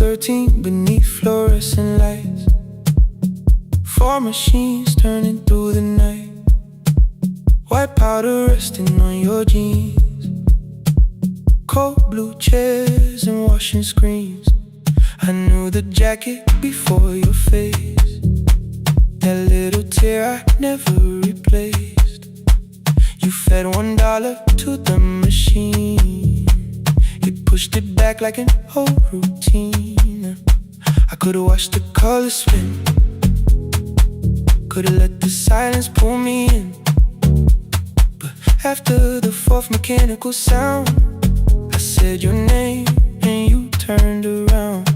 13 beneath fluorescent lights. 4 machines turning through the night. White powder resting on your jeans. Cold blue chairs and washing screens. I knew the jacket before your face. That little tear I never replaced. You fed $1 to the machine. You pushed it back like an old routine. I could've watched the colors spin. Could've let the silence pull me in. But after the 4th mechanical sound, I said your name and you turned around.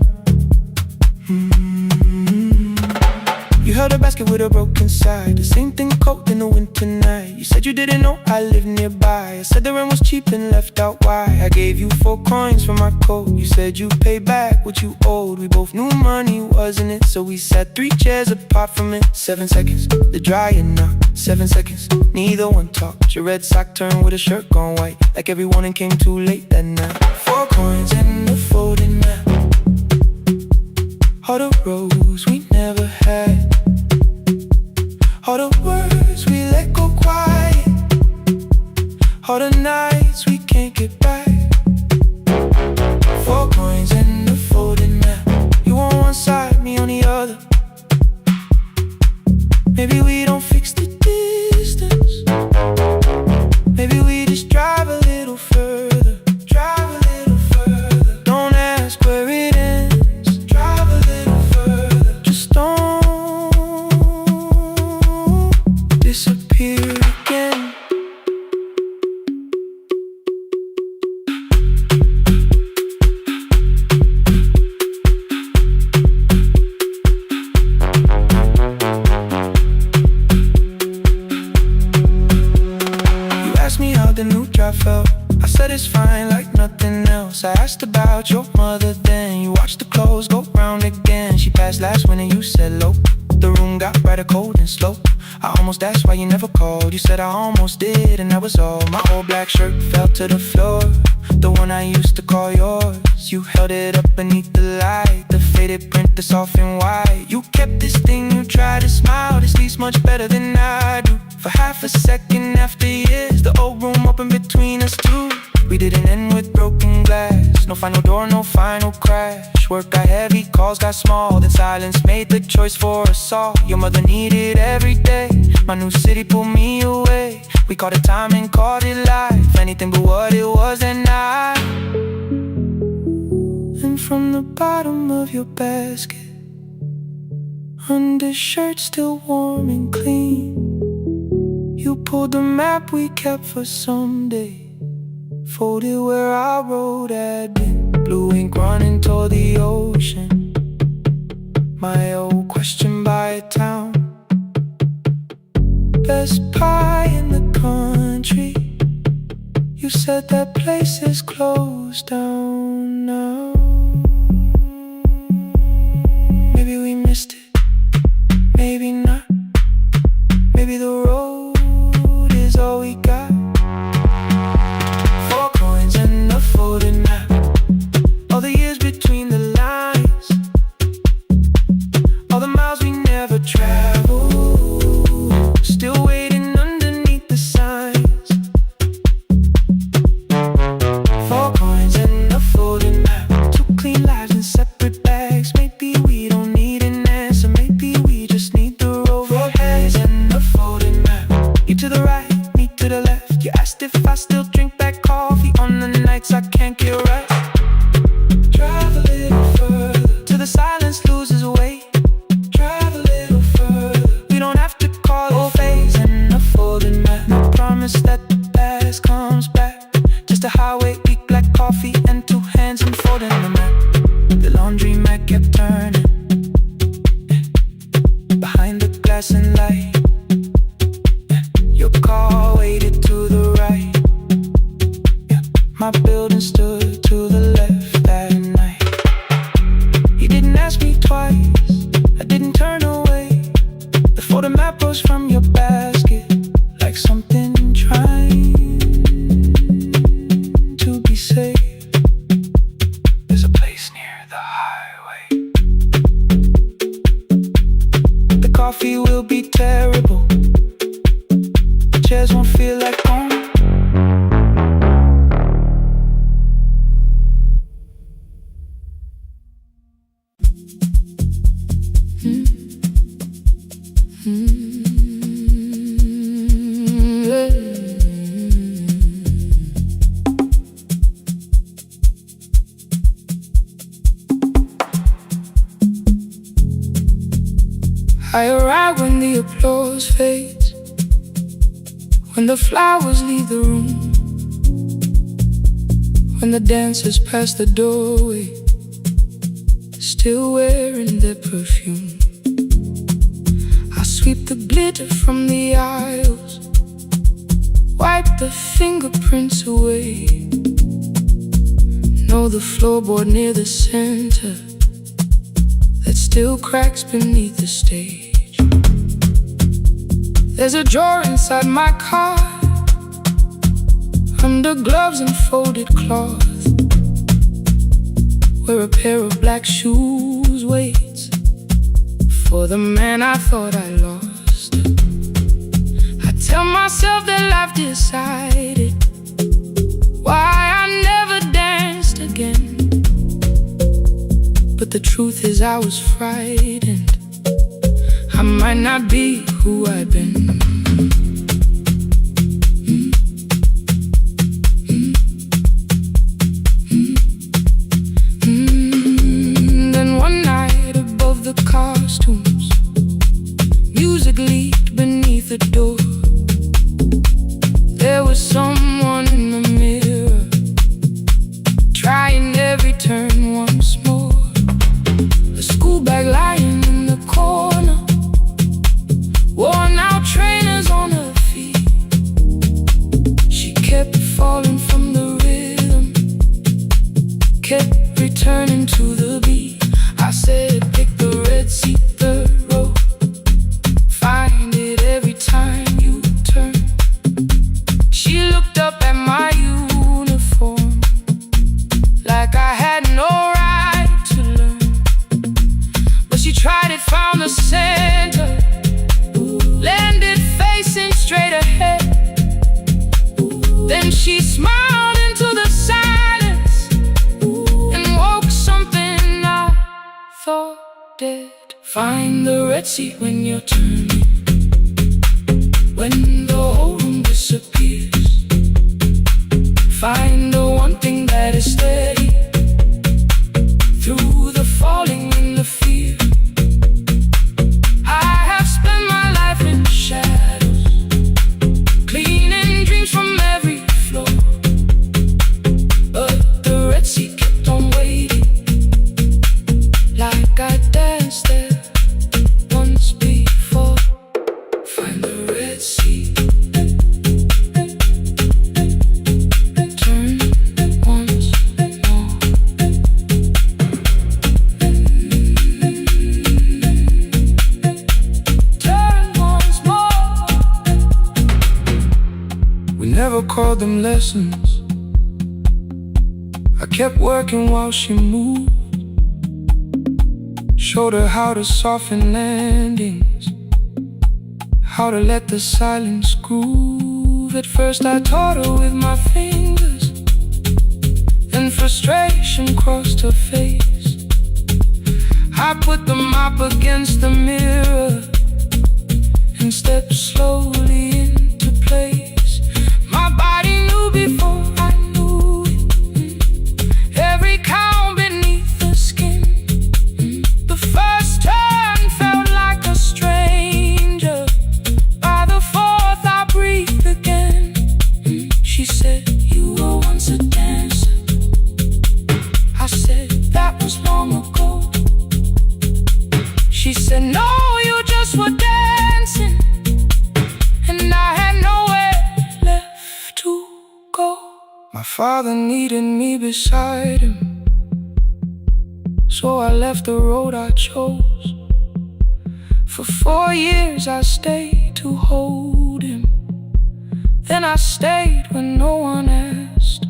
You held a basket with a broken side. The same thing cold in the winter night. You said you didn't know I lived nearby. I said the rent was cheap and left out why. I gave you 4 coins for my coat. You said you'd pay back what you owed. We both knew money wasn't it, so we sat 3 chairs apart from it. 7 seconds, the dryer knocked. 7 seconds, neither one talked. Your red sock turned with a shirt gone white, like every morning came too late that night. 4 coins and a folding map. All the roads we never had. All the words we let go quiet. All the nights we can't get back. 4 coins and a folding map. You on one side, me on the other. Maybe we don't fix the distance. Maybe we just drive a little further. Drive a little further. Don't ask where it ends. Drive a little further. Just don't disappear again. You asked me how the new drive felt. I said it's fine like nothing else. I asked about your mother then. You watched the clothes go round again. She passed last winter, you said low. The room got brighter, cold and slow. I almost asked why you never called. You said I almost did and that was all. My old black shirt fell to the floor, the one I used to call yours. You held it up beneath the light, the faded print that's off in white. You kept this thing, you tried to smile. This leaves much better than I do. For half a second after years, the old room opened between us two. We didn't end with broken glass. No final door, no final crash. Work got heavy, calls got small. Then silence made the choice for us all. Your mother needed every day. My new city pulled me away. We called it time and called it life. Anything but what it was that night. And from the bottom of your basket, undershirt still warm and clean, you pulled the map we kept for someday. Folded where our road had been. Blue ink running toward the ocean. My old question by a town. Best pie in the country. You said that place is closed down now. Maybe we missed it, maybe not. Maybe the road is all we got. 4 coins and a folded map. All the years between the lines. All the miles we never traveled. Still waiting underneath the signs. 4 coins and a folded map. 2 clean lives in separate bags. Maybe we don't need an answer. Maybe we just need the road. 4 coins and a folded map. You to the right, me to the left. You asked if I still drink that coffee on the nights I can't get right. Drive a little further till the silence loses weight. Drive a little further. We don't have to call it phase and a folding map. No promise that the past comes back. Just a highway, weak black coffee and 2 hands and folding the map. The laundry mat kept turning behind the glass and light. Your car waited to the right. My building's I arrive when the applause fades, when the flowers leave the room, when the dancers pass the doorway, still wearing their perfume. I sweep the glitter from the aisles, wipe the fingerprints away. Know the floorboard near the center that still cracks beneath the stage. There's a drawer inside my car, under gloves and folded cloth, where a pair of black shoes waits for the man I thought I lost. I tell myself that life decided why I never danced again, but the truth is I was frightened. I might not be who I've been. Then one night above the costumes, music leaked beneath the door. There was someone in the mirror, trying every turn once more. A school bag lying in the corner, worn out trainers on her feet. She kept falling from the rhythm, kept returning to the beat. I said, pick the red seat, third row, find it every time you turn. She looked up at my uniform like I had no right to learn, but she tried it, found the center, landed facing straight ahead. Then she smiled into the silence and woke something I thought dead. Find the red seat when you're turning, when the whole room disappears. Find the one thing that is steady through the falling and the fear. I have spent my life in shadows, cleaning dreams from every floor, but the red seat kept on waiting, like I danced there once before. Find the red seat, turn once more. Turn once more. We never called them lessons. I kept working while she moved, showed her how to soften landings, how to let the silence groove. At first I taught her with my fingers, then frustration crossed her face. I put the mop against the mirror and stepped slowly into place. My body knew before I knew it, every count beneath the skin. The first turn felt like a stranger, by the fourth I breathed again. She said, you were once a dancer. I said, that was long ago. She said, no, you just were dancing, and I had nowhere left to go. My father needed me beside him, so I left the road I chose. For 4 years I stayed to hold him, then I stayed when no one asked.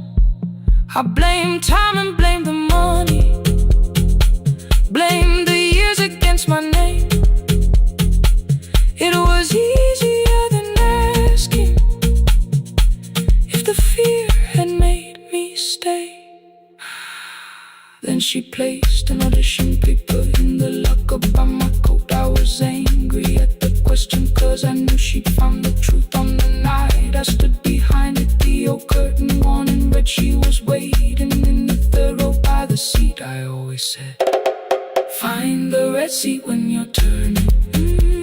I blamed time and blamed the money, blamed the years against my name. It was easier than asking if the fear had made me stay. Then she placed an audition paper in the locker by my coat. I was angry at the question, cause I knew she'd found the truth on the night I stood behind it. The old curtain worn in red, she was waiting in the third row by the seat. I always said, find the red seat when you're turning.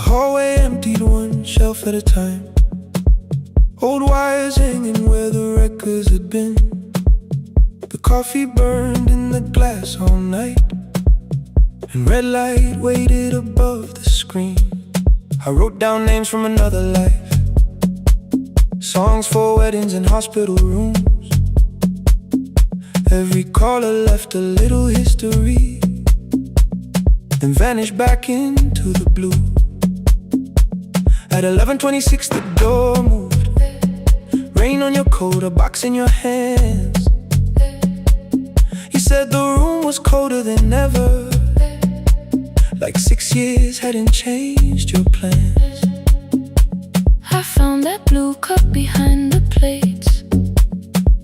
hallway emptied one shelf at a time. Old wires hanging where the records had been. The coffee burned in the glass all night, and red light waited above the screen. I wrote down names from another life, songs for weddings and hospital rooms. Every caller left a little history, then vanished back into the blue. At 11:26 the door moved, rain on your coat, a box in your hands. You said the room was colder than ever, like 6 years hadn't changed your plans. I found that blue cup behind the plates,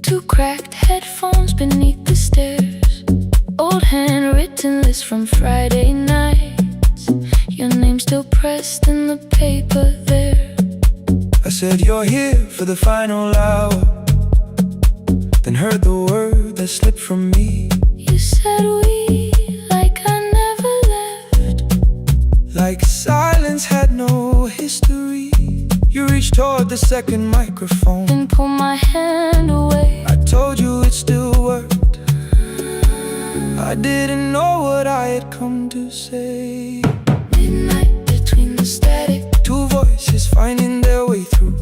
2 cracked headphones beneath the stairs, old handwritten list from Friday nights, your name still pressed in the paper there. I said you're here for the final hour, then heard the word that slipped from me. You said we, like I never left, like silence had no history. You reached toward the second microphone, then pulled my hand away. I told you it still worked. I didn't know what I had come to say. Midnight between the static, 2 voices finding their way through.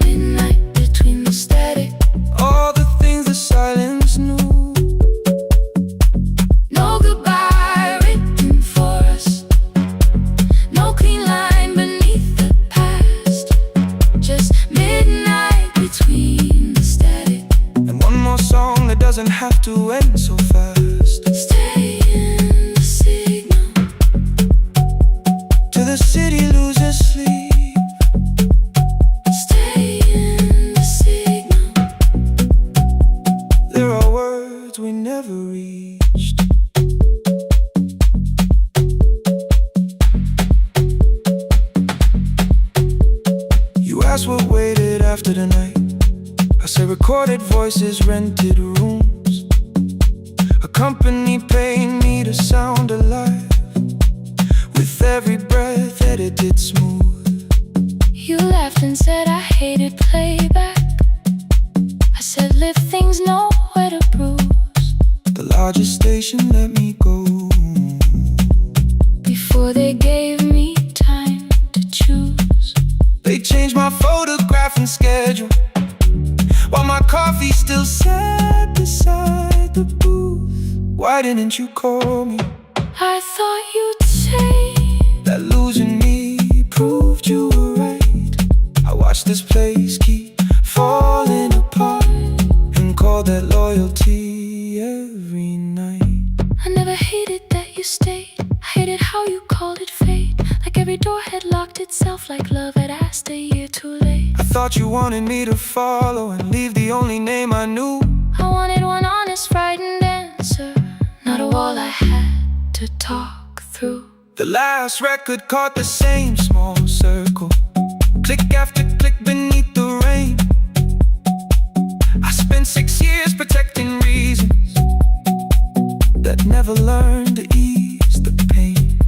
midnight between the static, All the things the silence knew. no goodbye written for us, no clean line beneath the past, just midnight between the static. And one more song that doesn't have to end so fast. Stay in the signal, Till the city loses sleep. stay in the signal. There are words we never reached. You asked what waited after the night. I said recorded voices, rented rooms, a company paying me to sound alive, with every breath edited smooth. You laughed and said I hated playback. I said live things nowhere to bruise, The largest station let me go. before they gave me time to choose. They changed my photograph and schedule, while my coffee still sat beside the booth. Why didn't you call me? I thought you'd say That losing me proved you were right. I watched this place keep falling apart, and called that loyalty every night. I never hated that you stayed, I hated how you called it fate, like every door had locked itself, like love had asked a year too late. I thought you wanted me to follow and leave the only name I knew. I wanted one honest, frightened answer, not a wall I had to talk through. The last record caught the same small circle, click after click beneath the rain. I spent 6 years protecting reasons that never learned to ease the pain.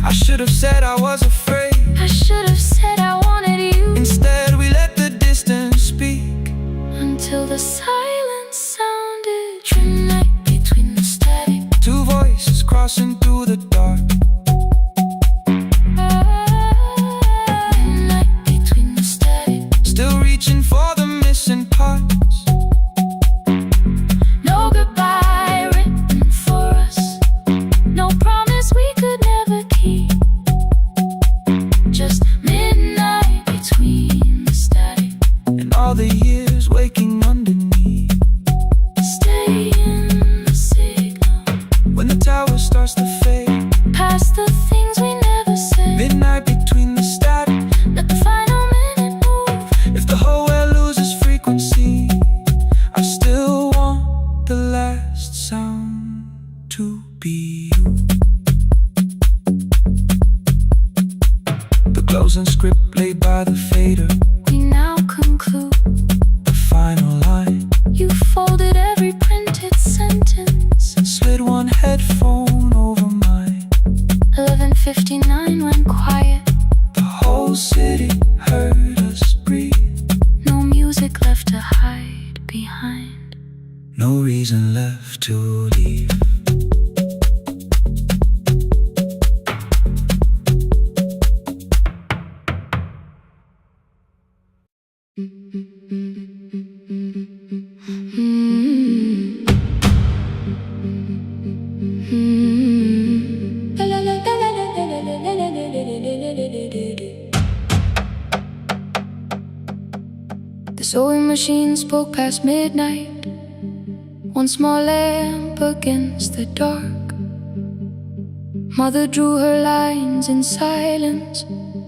I should have said I was afraid, I should have said I wanted you, instead we let the distance speak. until the silence sounded. Midnight between the static, 2 voices crossing through the dark. midnight between the static, Still reaching for the missing parts. no goodbye written for us, no promise we could never keep, just midnight between the static, And all the years waking underneath. stay in the signal, When the tower starts to fade, past the things we never said, midnight between the static. let the final minute move. If the whole world loses frequency, I still want the last sound to be you. The closing script laid by the fader, We now conclude, the final line, you folded every printed sentence, and slid one headphone over leave. The sewing machine spoke past midnight, one small lamp against the dark. Mother drew her lines in silence,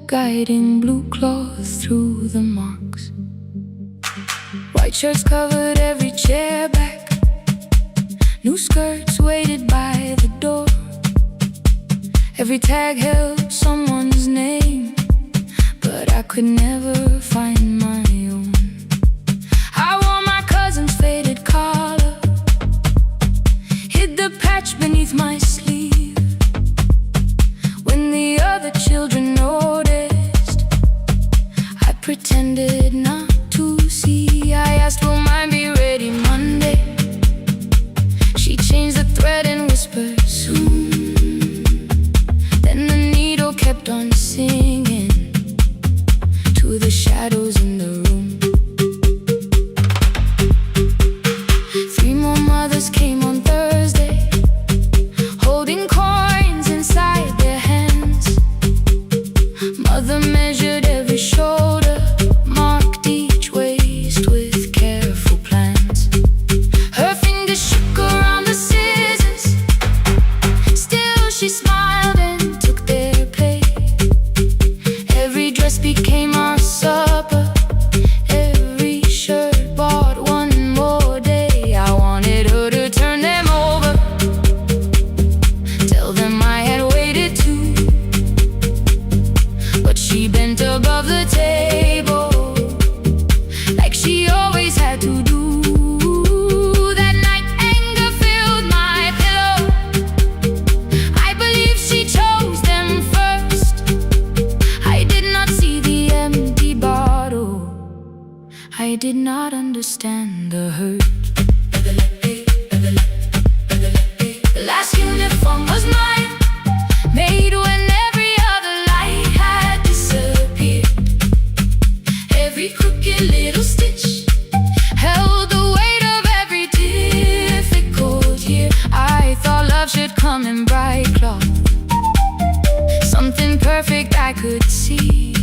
guiding blue cloth through the marks. White shirts covered every chair back, new skirts waited by the door. Every tag held someone's name, but I could never find my own. I wore my cousin's faded collar, hid the patch beneath my sleeve. When the other children noticed, I pretended not to see. I asked, will mine be ready Monday? She changed the thread and whispered, soon. Then the needle kept on singing to the shadows in the room. 3 more mothers came on Thursday, holding coins inside their hands. Mother measured every shoulder, marked each waist with careful plans. Her fingers shook around the scissors, still she smiled and took their pay. Every dress became our supper, every shirt bought one more day. I wanted her to turn them over, tell them I had waited too. But she bent above the table, like she always had to do. That night anger filled my pillow, I believe she chose them first. I did not see the empty bottle, I did not understand the hurt. The last uniform was mine, made when every other light had disappeared. Every crooked little stitch held the weight of every difficult year. I thought love should come in bright cloth, something perfect I could see.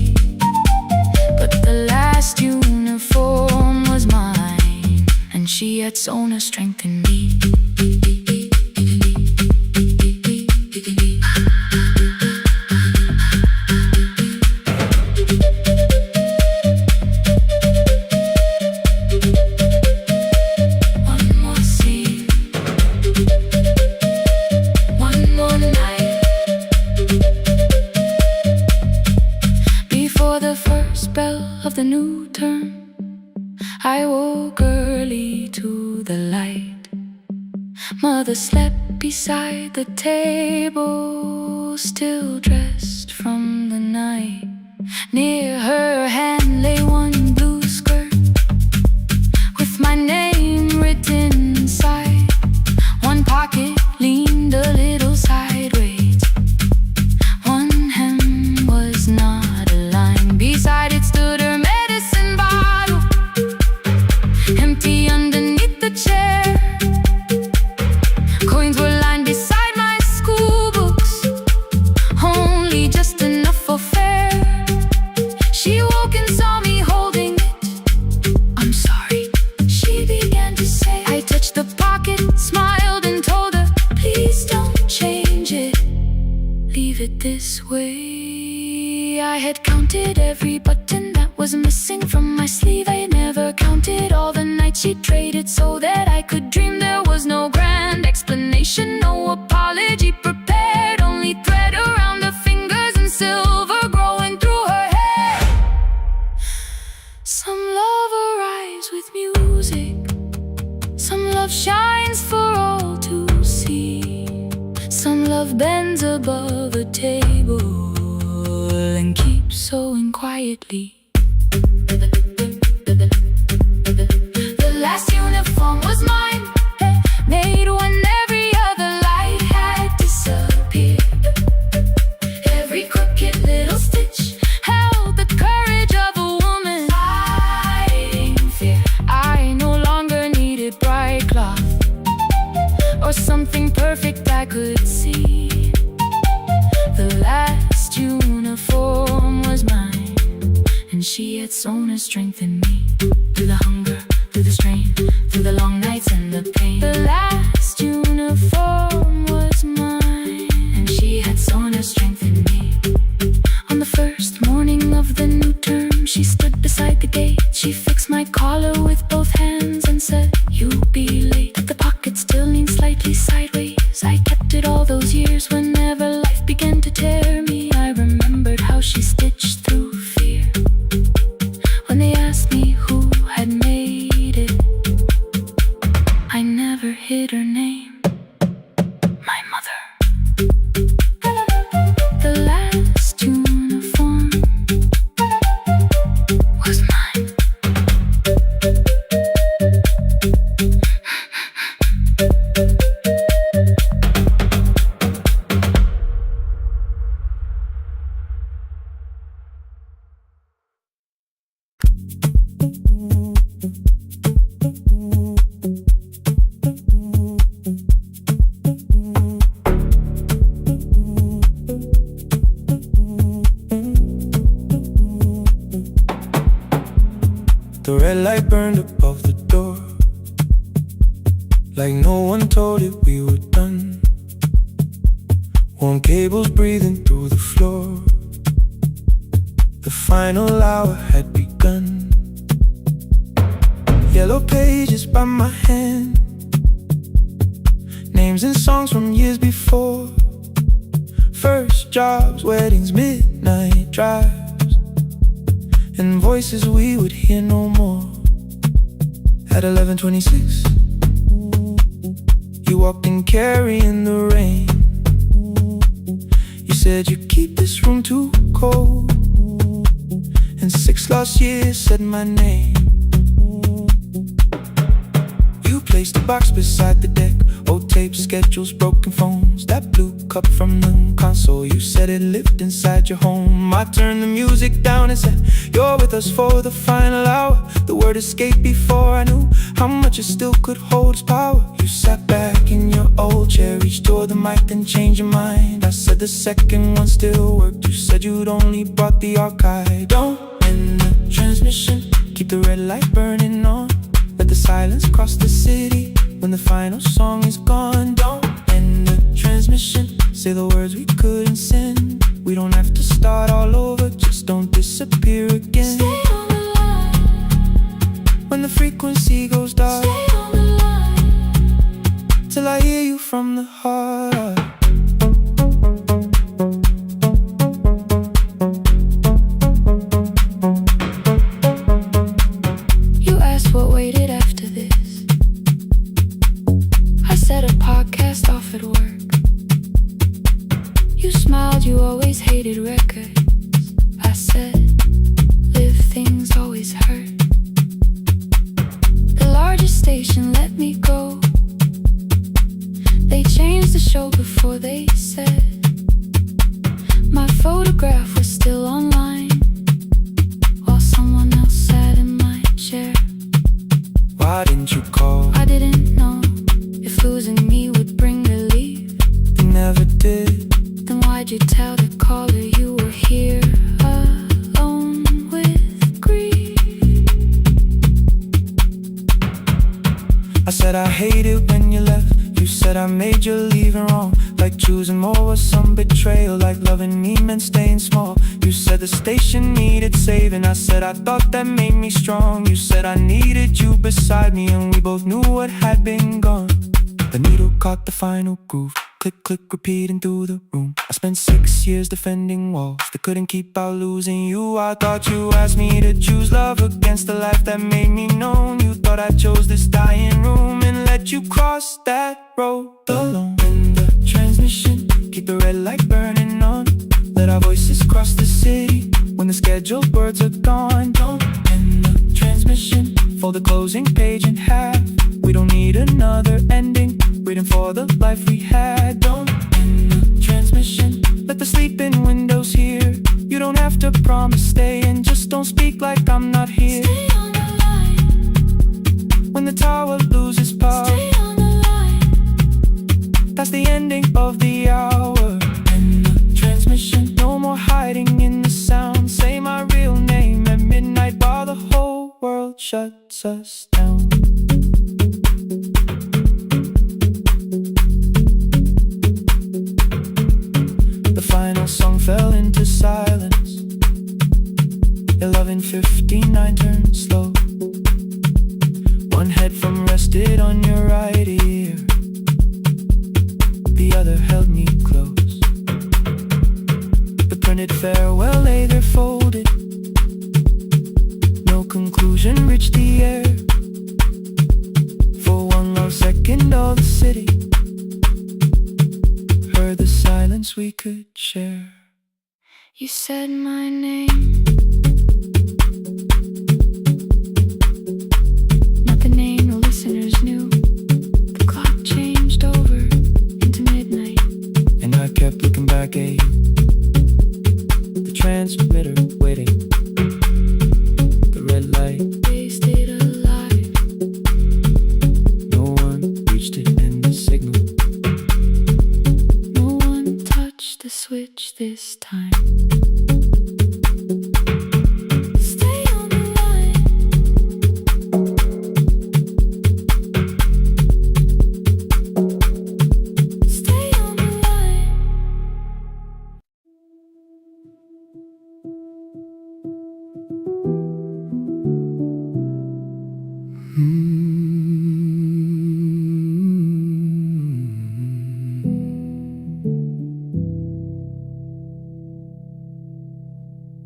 But the last uniform was mine, and she had sewn her strength in me. One more scene, one more night. Before the first bell of the new term, I woke early to the light. Mother slept beside the table, still dressed from the night. Near her hand lay one blue skirt with my name written inside. One pocket leaned a little sideways, one hem was not aligned. Beside it stood her medicine bottle, empty underneath the chair. Coins were lined beside my school books, only just enough for fare. She woke and saw me holding it. I'm sorry, she began to say. I touched the pocket, smiled and told her, please don't change it, leave it this way. I had counted every button that was missing from my sleeve. I never counted all the nights she traded so that I could dream. There was no grand explanation, no apology prepared, only thread around her fingers and silver growing through her hair. Some love arrives with music, some love shines for all to see. Some love bends above a table and keeps sewing quietly. The last uniform was mine, made when every perfect I could see. The last uniform was mine, and she had sewn her strength in me. Through the hunger, through the strain, through the long nights and the pain. The last uniform was mine, and she had sewn her strength in me. On the first morning of the new term, she stood beside the gate. She fixed my collar with both hands and said, "You'll be late." The pocket still leaned slightly sideways. I kept it all those years. Whenever life began to tear me, I remembered how she stitched through fear. When they asked me who had made it, I never hid her name. My mother. The last uniform was mine. The red light burned above the door, like no one told it we were done. Warm cables breathing through the floor. The final hour had begun. Yellow pages by my hand, names and songs from years before. First jobs, weddings, midnight drives, and voices we would hear no more. At 11:26, you walked in carrying the rain. You said you keep this room too cold, and 6 lost years said my name. You placed a box beside the deck, old tapes, schedules, broken phones. That blue cup from the console, you said it lived inside your home. I turned the music down and said, "You're with us for the final hour." The word escaped before I knew how much it still could hold its power. You sat back in your old chair, reached toward the mic, then changed your mind. I said the second one still worked. You said you'd only brought the archive. Don't end the transmission, keep the red light burning on. Let the silence cross the city when the final song is gone. Don't end the transmission, say the words we couldn't send. We don't have to start all over, just don't disappear again. Stay on the line. When the frequency goes dark, Stay on the line. till I hear you from the heart. You asked what waited after this. I said a podcast off at work. You smiled, you always hated records. I said, live things always hurt. The largest station let me go. They changed the show before they said my photograph was still online, while someone else sat in my chair. Why didn't you call? I didn't know if losing me would bring relief. You never did. Then why'd you tell the caller you were here alone with grief? I said I hate it when you left. You said I made you leaving wrong, like choosing more was some betrayal, like loving me meant staying small. You said the station needed saving. I said I thought that made me strong. You said I needed you beside me, and we both knew what had been gone. The needle caught the final groove. Click, click, repeating through the room. I spent 6 years defending walls that couldn't keep out losing you. I thought you asked me to choose love against the life that made me known. You thought I chose this dying room and let you cross that road alone. In the transmission, keep the red light burning on. Let our voices cross the city when the scheduled words are gone. Don't end the transmission, fold the closing page in half. We don't need another ending, waiting for the life we had. Don't end the transmission, let the sleeping windows hear. You don't have to promise stay, and just don't speak like I'm not here. Stay on the line. When the tower loses power, Stay on the line. past the ending of the hour. In the transmission, no more hiding in the sound. Say my real name at midnight while the whole world shuts us down. The final song fell into silence. 11:59 turned slow. One headphone rested on your right ear, the other held me close. The printed farewell lay there folded. No conclusion reached the air. For one long second all the city heard the silence we could share. You said my name, not the name the listeners knew. The clock changed over into midnight, and I kept looking back at you. The transmitter waiting, the red light, they stayed alive. No one reached it and the signal, no one touched the switch this time.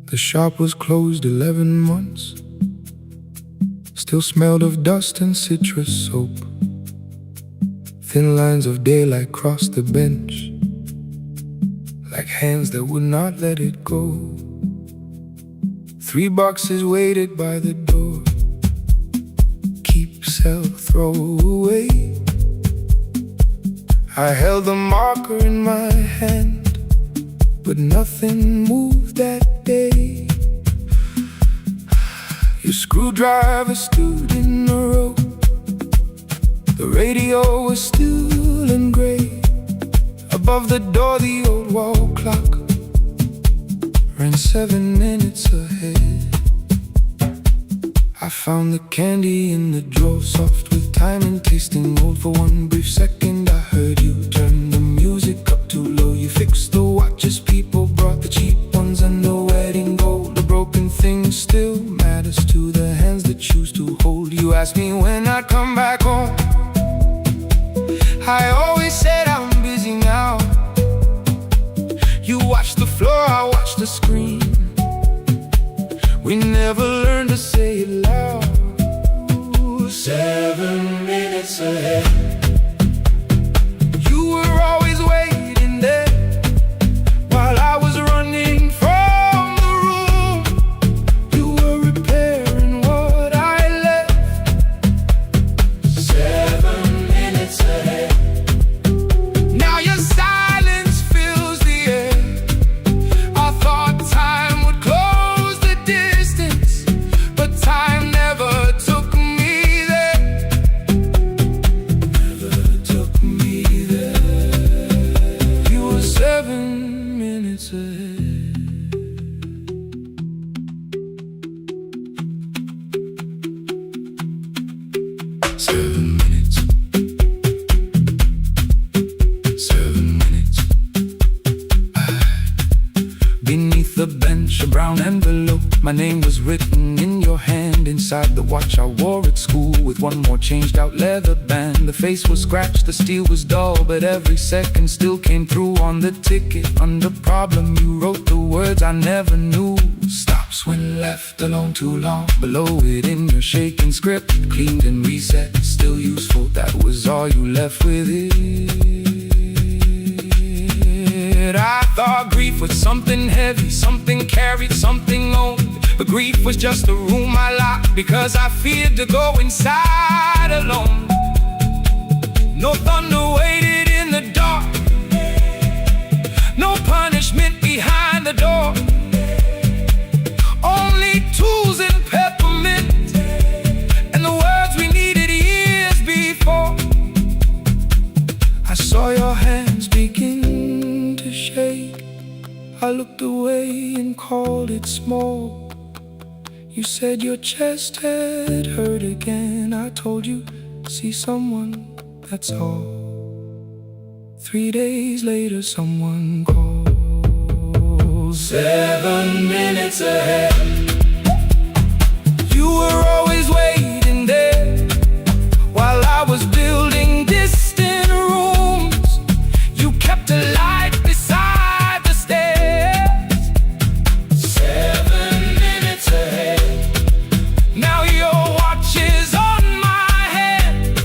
The shop was closed 11 months. Still smelled of dust and citrus soap. Thin lines of daylight crossed the bench, like hands that would not let it go. 3 boxes waited by the door. Keep, sell, throw away. I held the marker in my hand, but nothing moved that day. Your screwdriver stood in the road. The radio was still and gray. Above the door the old wall clock ran 7 minutes ahead. I found the candy in the drawer, soft with time and tasting old. For one brief second I heard you turn the music up too low. You fixed the watches, people brought the cheap ones and the wedding gold. The broken thing still matters to the hands that choose to hold. You asked me when I'd come back home. I always said I'm busy now. You watched the floor, I watched the screen. We never learned to say it loud. 7 minutes ahead. You were always waiting there while I was running from the room. You were repairing what I left. 7 minutes ahead. Now your silence fills the air. I thought time would close the distance, but time never took me there. Never took me there. You were 7 minutes ahead. Seven minutes. 7 minutes. Beneath the bench, a brown envelope. My name was written in your hand. Inside the watch I wore at school, with one more changed out leather band. The face was scratched, the steel was dull, but every second still came through on the ticket. Under problem you wrote the words I never knew. Stops when left alone too long. Below it in your shaking script, cleaned and reset, still useful. That was all you left with it. I thought grief was something heavy, something carried, something owned. But grief was just a room I locked because I feared to go inside alone. No thunder waited in the dark, no punishment behind the door. Only tools and peppermint, and the words we needed years before. I saw your hand I looked away and called it small. You said your chest had hurt again. I told you, see someone, that's all. 3 days later someone calls. 7 minutes ahead. You were always waiting there while I was building distant rooms. You kept a light beside the stairs. 7 minutes ahead. Now your watch is on my hand.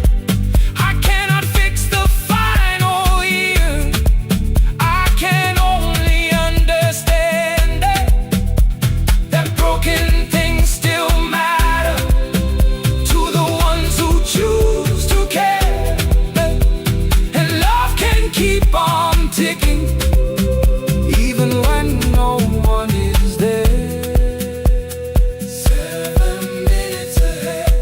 I cannot fix the final year. I can only understand that broken things still matter to the ones who choose to care. And love can keep on ticking even when no one is there. 7 minutes ahead.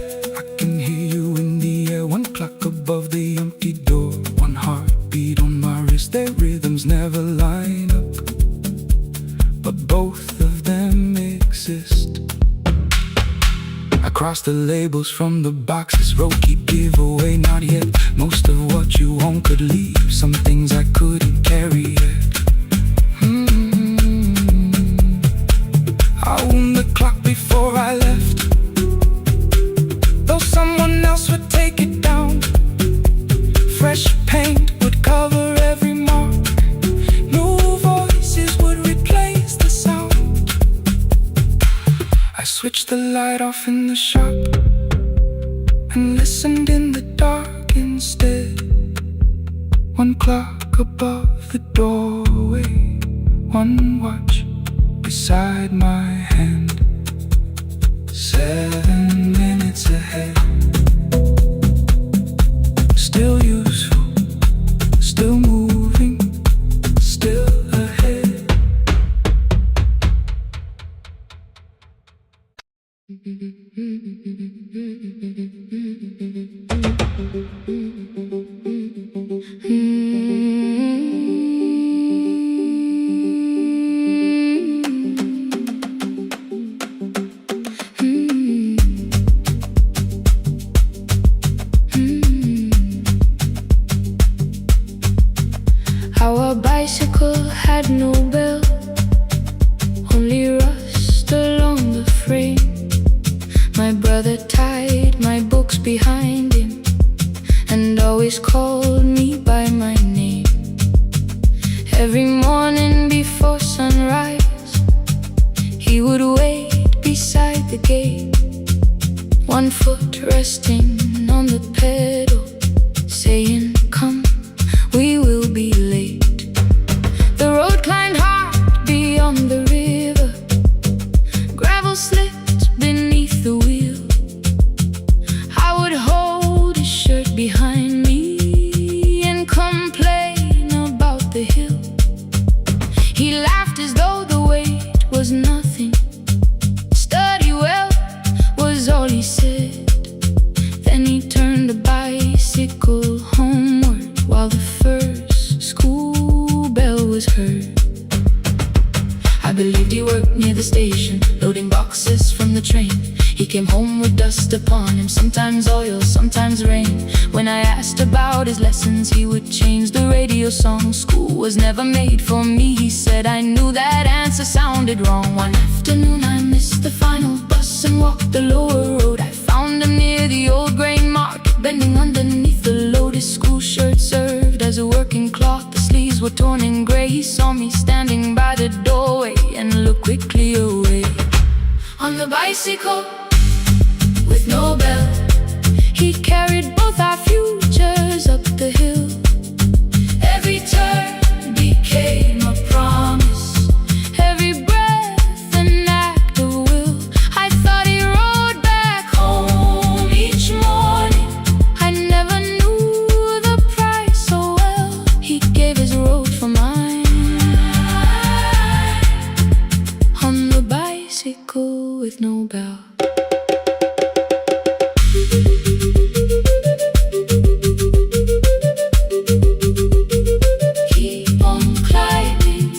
I can hear you in the air, one clock above the empty door, one heartbeat on my wrist. Their rhythms never line up, but both of them exist. I cross the labels from the boxes, wrote keep, give away, not yet. Most of what you own could leave, some things I couldn't carry yet. I wound the clock before I left, though someone else would take it down. Fresh paint would cover every mark, new voices would replace the sound. I switched the light off in the shop and listened in the dark instead. One clock above the doorway, one watch beside my hand. 7 minutes ahead. Still useful, still moving, still ahead. Our bicycle had no bell, only rust along the frame. My brother tied my books behind him and always called me by my name. Every morning before sunrise, he would wait beside the gate, one foot resting on the pedal, saying, come, we will be late. The road climbed hard beyond the river, gravel slipped beneath the wheel. I would hold his shirt behind me and complain about the hill. He laughed as though the weight was nothing. Study well was all he said. Then he turned the bicycle homeward while the first school bell was heard. I believed he worked near the station, loading boxes from the train. He came home with dust upon him, sometimes oil, sometimes rain. When I asked about his lessons, he would change the radio song. School was never made for me, he said. I knew that answer sounded wrong. One afternoon I missed the final bus and walked the lower road. I found him near the old grain market, bending underneath the load. His school shirt served as a working cloth, the sleeves were torn and gray. He saw me standing by the doorway and looked quickly away. On the bicycle with no bell, he carried both our futures up the hill. Every turn became a promise, every breath an act of will. I thought he rode back home each morning. I never knew the price so well. He gave his road for mine. On the bicycle with no bell. Keep on climbing.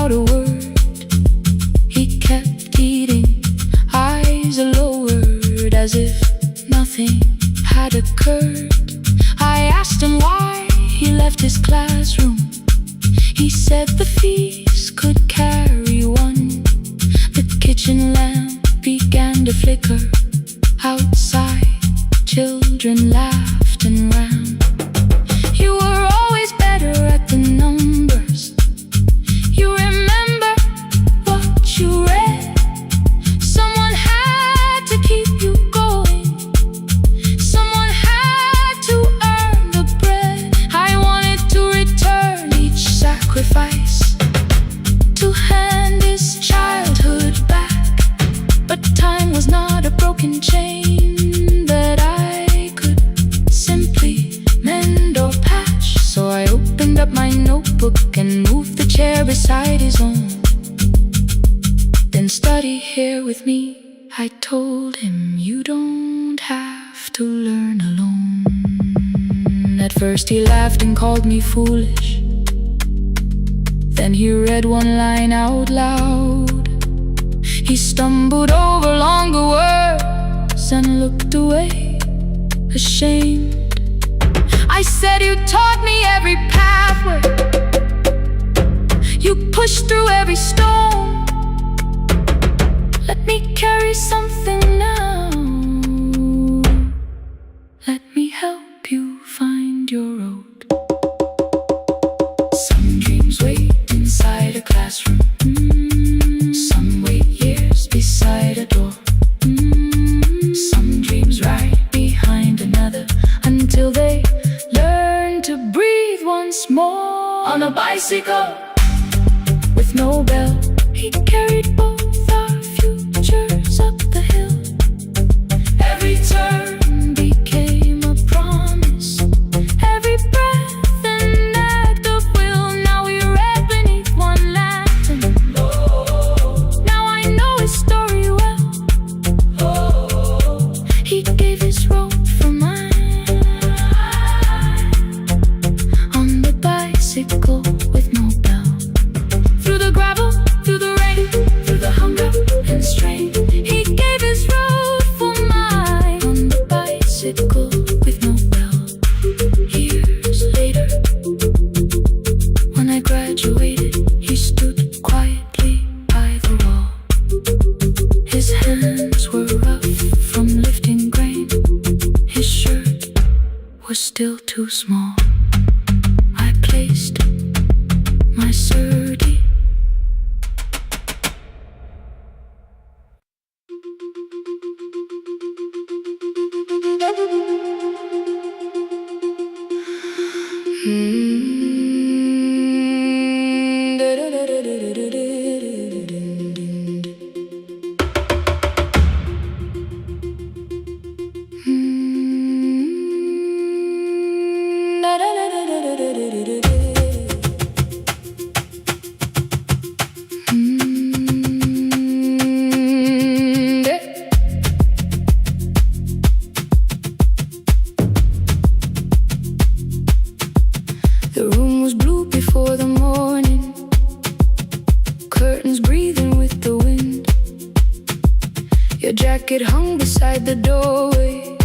without a word. He kept eating, eyes lowered, as if nothing had occurred. I asked him why he left his classroom. He said the feast could carry one. The kitchen lamp began to flicker. Outside, children laughed and ran. You were always better at the numbers. You remember what you read. Someone had to keep you going. Someone had to earn the bread. I wanted to return each sacrifice, to hand his childhood back. But time was not a broken chain that I could simply mend or patch. So I opened up my notebook and moved the chair beside his own. Then study here with me, I told him. You don't have to learn alone. At first he laughed and called me foolish. Then he read one line out loud. He stumbled over longer words and looked away, ashamed. I said, you taught me every pathway. You pushed through every stone. Let me carry something now. Let me help you find your road. Some dreams wait inside a classroom. Some wait years beside a door. Some dreams right behind another, until they learn to breathe once more. On a bicycle with no bell, he carried both our futures up the hill. Every turn became a promise, every breath an act of will. Now we read beneath one lantern. Now I know his story well. He gave his road for mine. On the bicycle with no bell. Through the gravel, through the rain, through the hunger and strain, he gave his road for mine. On the bicycle with no bell. Years later, when I graduated, he stood quietly by the wall. His hands were rough from lifting grain. His shirt was still too small. I placed my surdy. The room was blue before the morning, curtains breathing with the wind. Your jacket hung beside the doorway,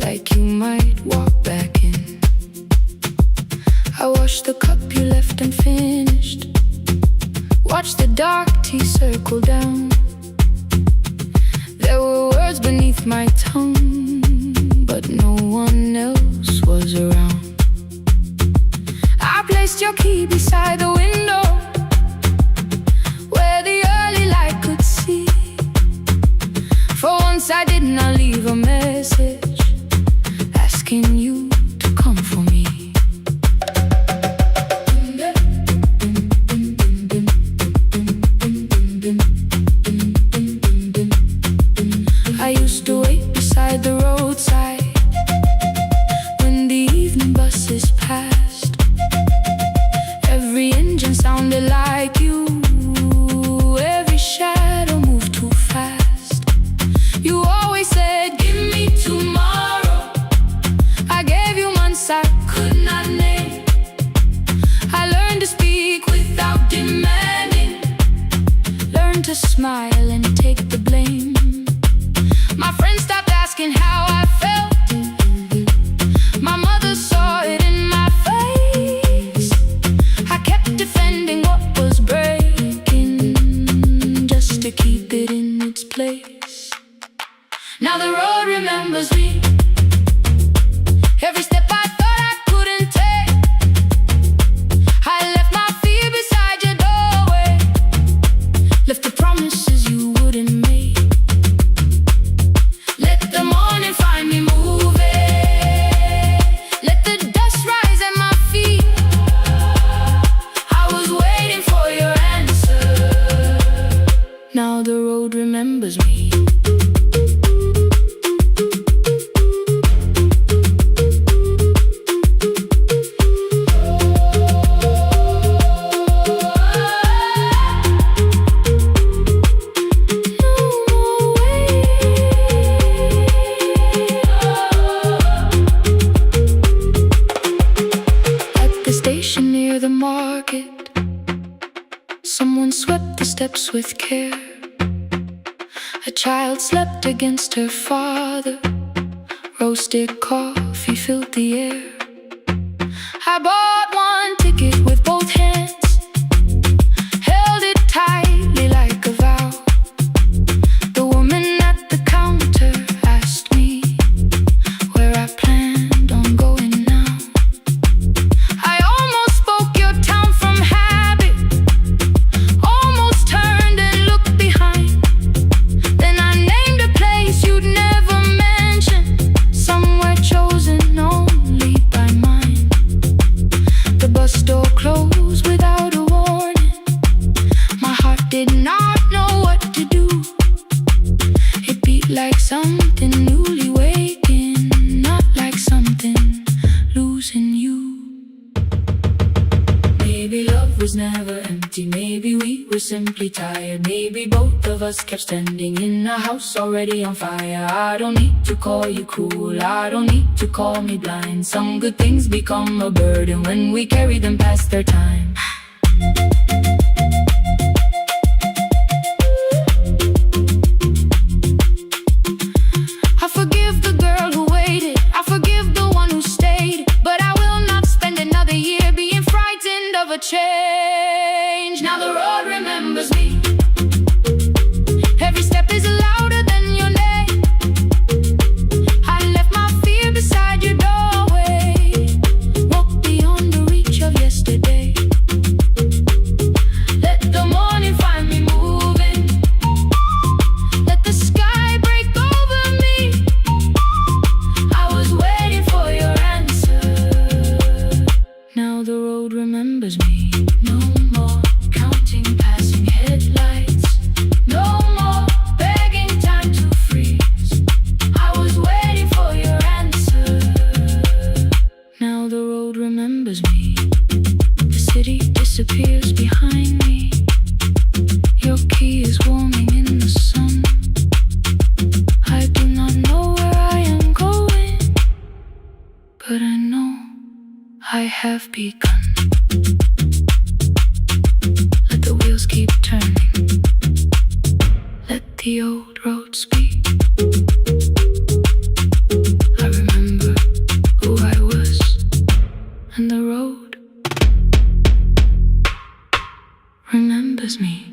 like you might walk back in. I washed the cup you left unfinished, watched the dark tea circle down. There were words beneath my tongue, but no one else was around. I placed your key beside the window, where the early light could see. For once I did not leave a message asking you to come for me. I used to wait beside the roadside when the evening buses passed. Every engine sounded like you, every shadow moved too fast. You always said, give me tomorrow. I gave you months I could not name. I learned to speak without demand. smile and take the blame. My friends stopped asking how I felt. My mother saw it in my face. I kept defending what was breaking, just to keep it in its place. Now the road remembers me. Every step I thought I couldn't take, I left my fear beside your doorway. Left the promises you wouldn't make. Let the morning find me moving. Let the dust rise at my feet. I was waiting for your answer. Now the road remembers me. Someone swept the steps with care. A child slept against her father. Roasted coffee filled the air. I bought one ticket with both hands, held it tightly like a vow. The woman at the counter asked me where I planned on going now. I almost spoke your town from habit, almost turned and looked behind. Then I named a place you'd never mention, somewhere chosen only by mine. The bus door closed without a warning. My heart did not know what to do. It beat like something newly waking, not like something losing you. Maybe love was never empty, maybe we were simply tired. Maybe both of us kept standing in a house already on fire. I don't need to call you cruel, I don't need to call me blind. Some good things become a burden when we carry them past their time. I forgive the girl who waited, I forgive the one who stayed, but I will not spend another year being frightened of a change. Now the road remembers me. Every step is louder than your name. I left my fear beside your doorway. Walk beyond the reach of yesterday. Let the morning find me moving. Let the sky break over me. I was waiting for your answer. Now the road remembers me. No more counting passing headlights. No more begging time to freeze. I was waiting for your answer. Now the road remembers me. The city disappears behind me. Your key is warming in the sun. I do not know where I am going, but I know I have begun. Let the wheels keep turning. Let the old road speak. I remember who I was, and the road remembers me.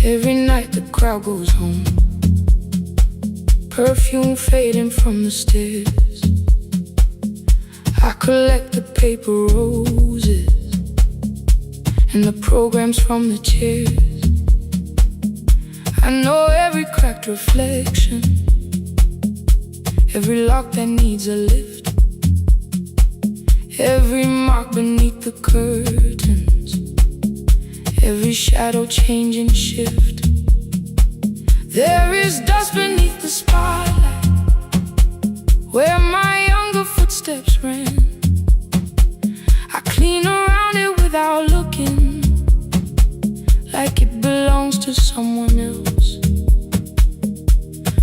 Every night the crowd goes home, perfume fading from the stairs. I collect the paper roses and the programs from the chairs. I know every cracked reflection, every lock that needs a lift, every mark beneath the curtains, every shadow change and shift. There is dust beneath the spotlight, where my younger footsteps ran. I clean around it without looking, like it belongs to someone else.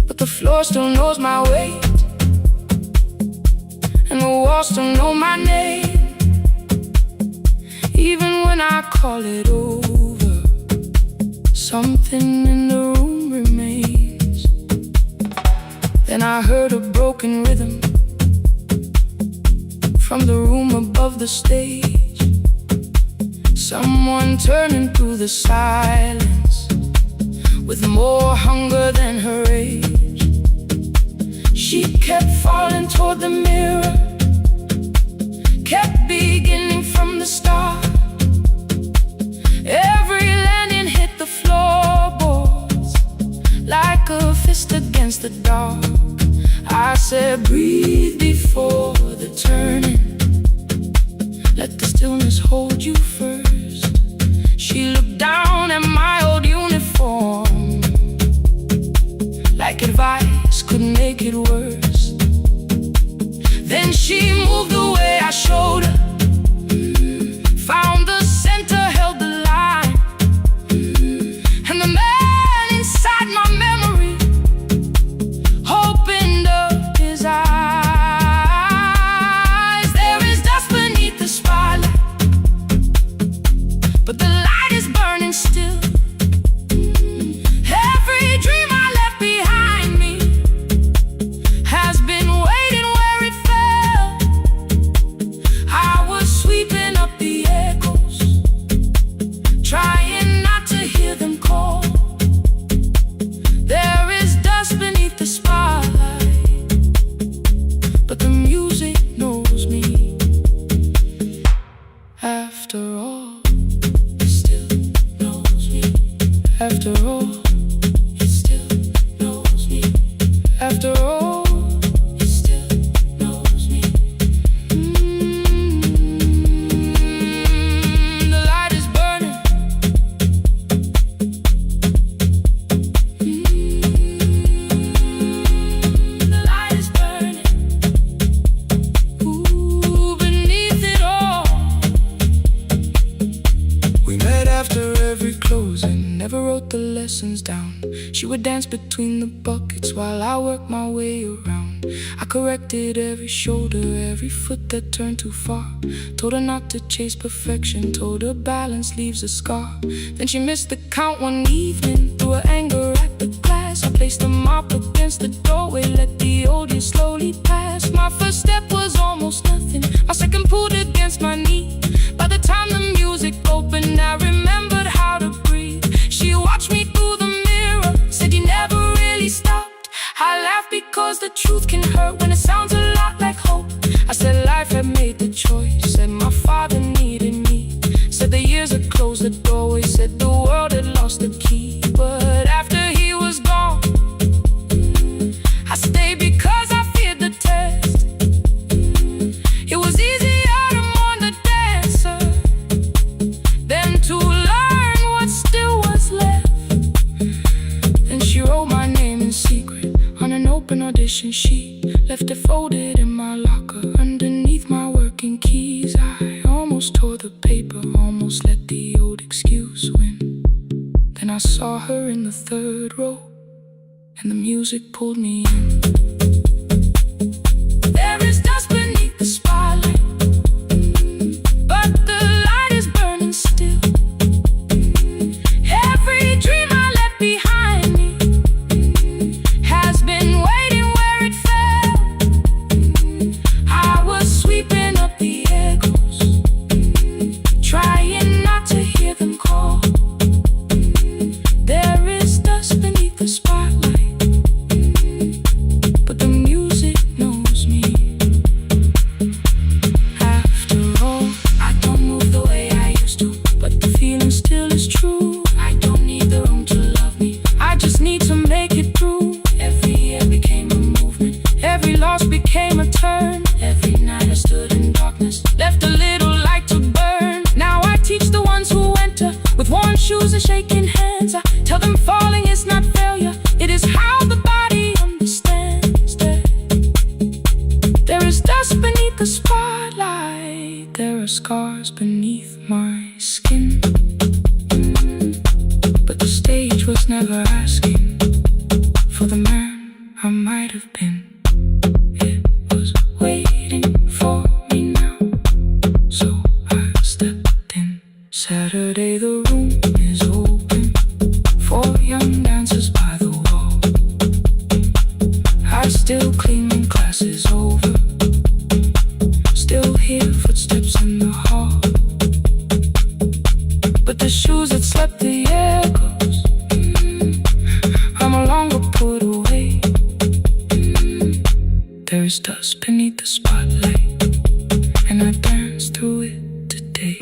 But the floor still knows my weight, and the walls still know my name. Even when I call it over, something in the room remains. Then I heard a broken rhythm from the room above the stage. Someone turning through the silence with more hunger than her age. She kept falling toward the mirror, kept beginning from the start. Every landing hit the floorboards like a fist against the dark. I said, breathe before the turning, let the stillness hold you first. She looked down at my old uniform, like advice could make it worse. Then she moved the way I showed her, found the center, held the line, and the man inside my memory opened up his eyes. There is dust beneath the spotlight, but the light is burning still. Every dream I left behind me has been waiting where it fell. I was sweeping up the echoes, trying not to hear them call. There is dust beneath the spotlight, but the music knows me. After all, it still knows me. After all, it still knows me. After all, it still knows me. The light is burning. The light is burning. Ooh, beneath it all. We met after every closing, never wrote the lessons down. She would dance between the buckets while I worked my way around. I corrected every shoulder, every foot that turned too far. Told her not to chase perfection, told her balance leaves a scar. Then she missed the count one evening, threw her anger at the glass. I placed the mop against the doorway, let the old years slowly pass. My first step was almost nothing, my second pulled against my knee. By the time the music opened, I remembered how to breathe. She watched me through the mirror, said you never really stopped. I laughed because the truth can hurt when it sounds a lot like hope. I said life had made the choice, said my father needed me, said the years had closed the doorway, said the world had lost the key. But after he was gone, I stayed because I feared the test. It was easier to mourn the dancer than to learn what still was left. Then she wrote my name in secret on an open audition sheet, left it folded in my locker underneath my working keys. I almost tore the paper, almost let the old excuse win. Then I saw her in the third row, and the music pulled me in. There is dust beneath the spotlight, but the light is burning still. Every dream I left behind me has been waiting where it fell. I was sweeping up the echoes, trying not to hear them call. There is dust beneath the spotlight, but the music knows me. After all, I don't move the way I used to, but the feeling still is true. I don't need the room to love me, I just need to make it through. Every year became a movement, every loss became a turn. Every night I stood in darkness, left a little light to burn. Now I teach the ones who enter with one shoes and shaking hands. I tell them falling is not failure, it is how the body understands that there is dust beneath the spotlight, there are scars beneath my skin. But the stage was never asking for the man I might have been. It was waiting for me now, so I stepped in. Saturday the room is open for young dancers by the wall. I still clean when class is over, still hear footsteps in the hall. But the shoes that slept the echoes, are no longer put away. There is dust beneath the spotlight, and I dance through it today.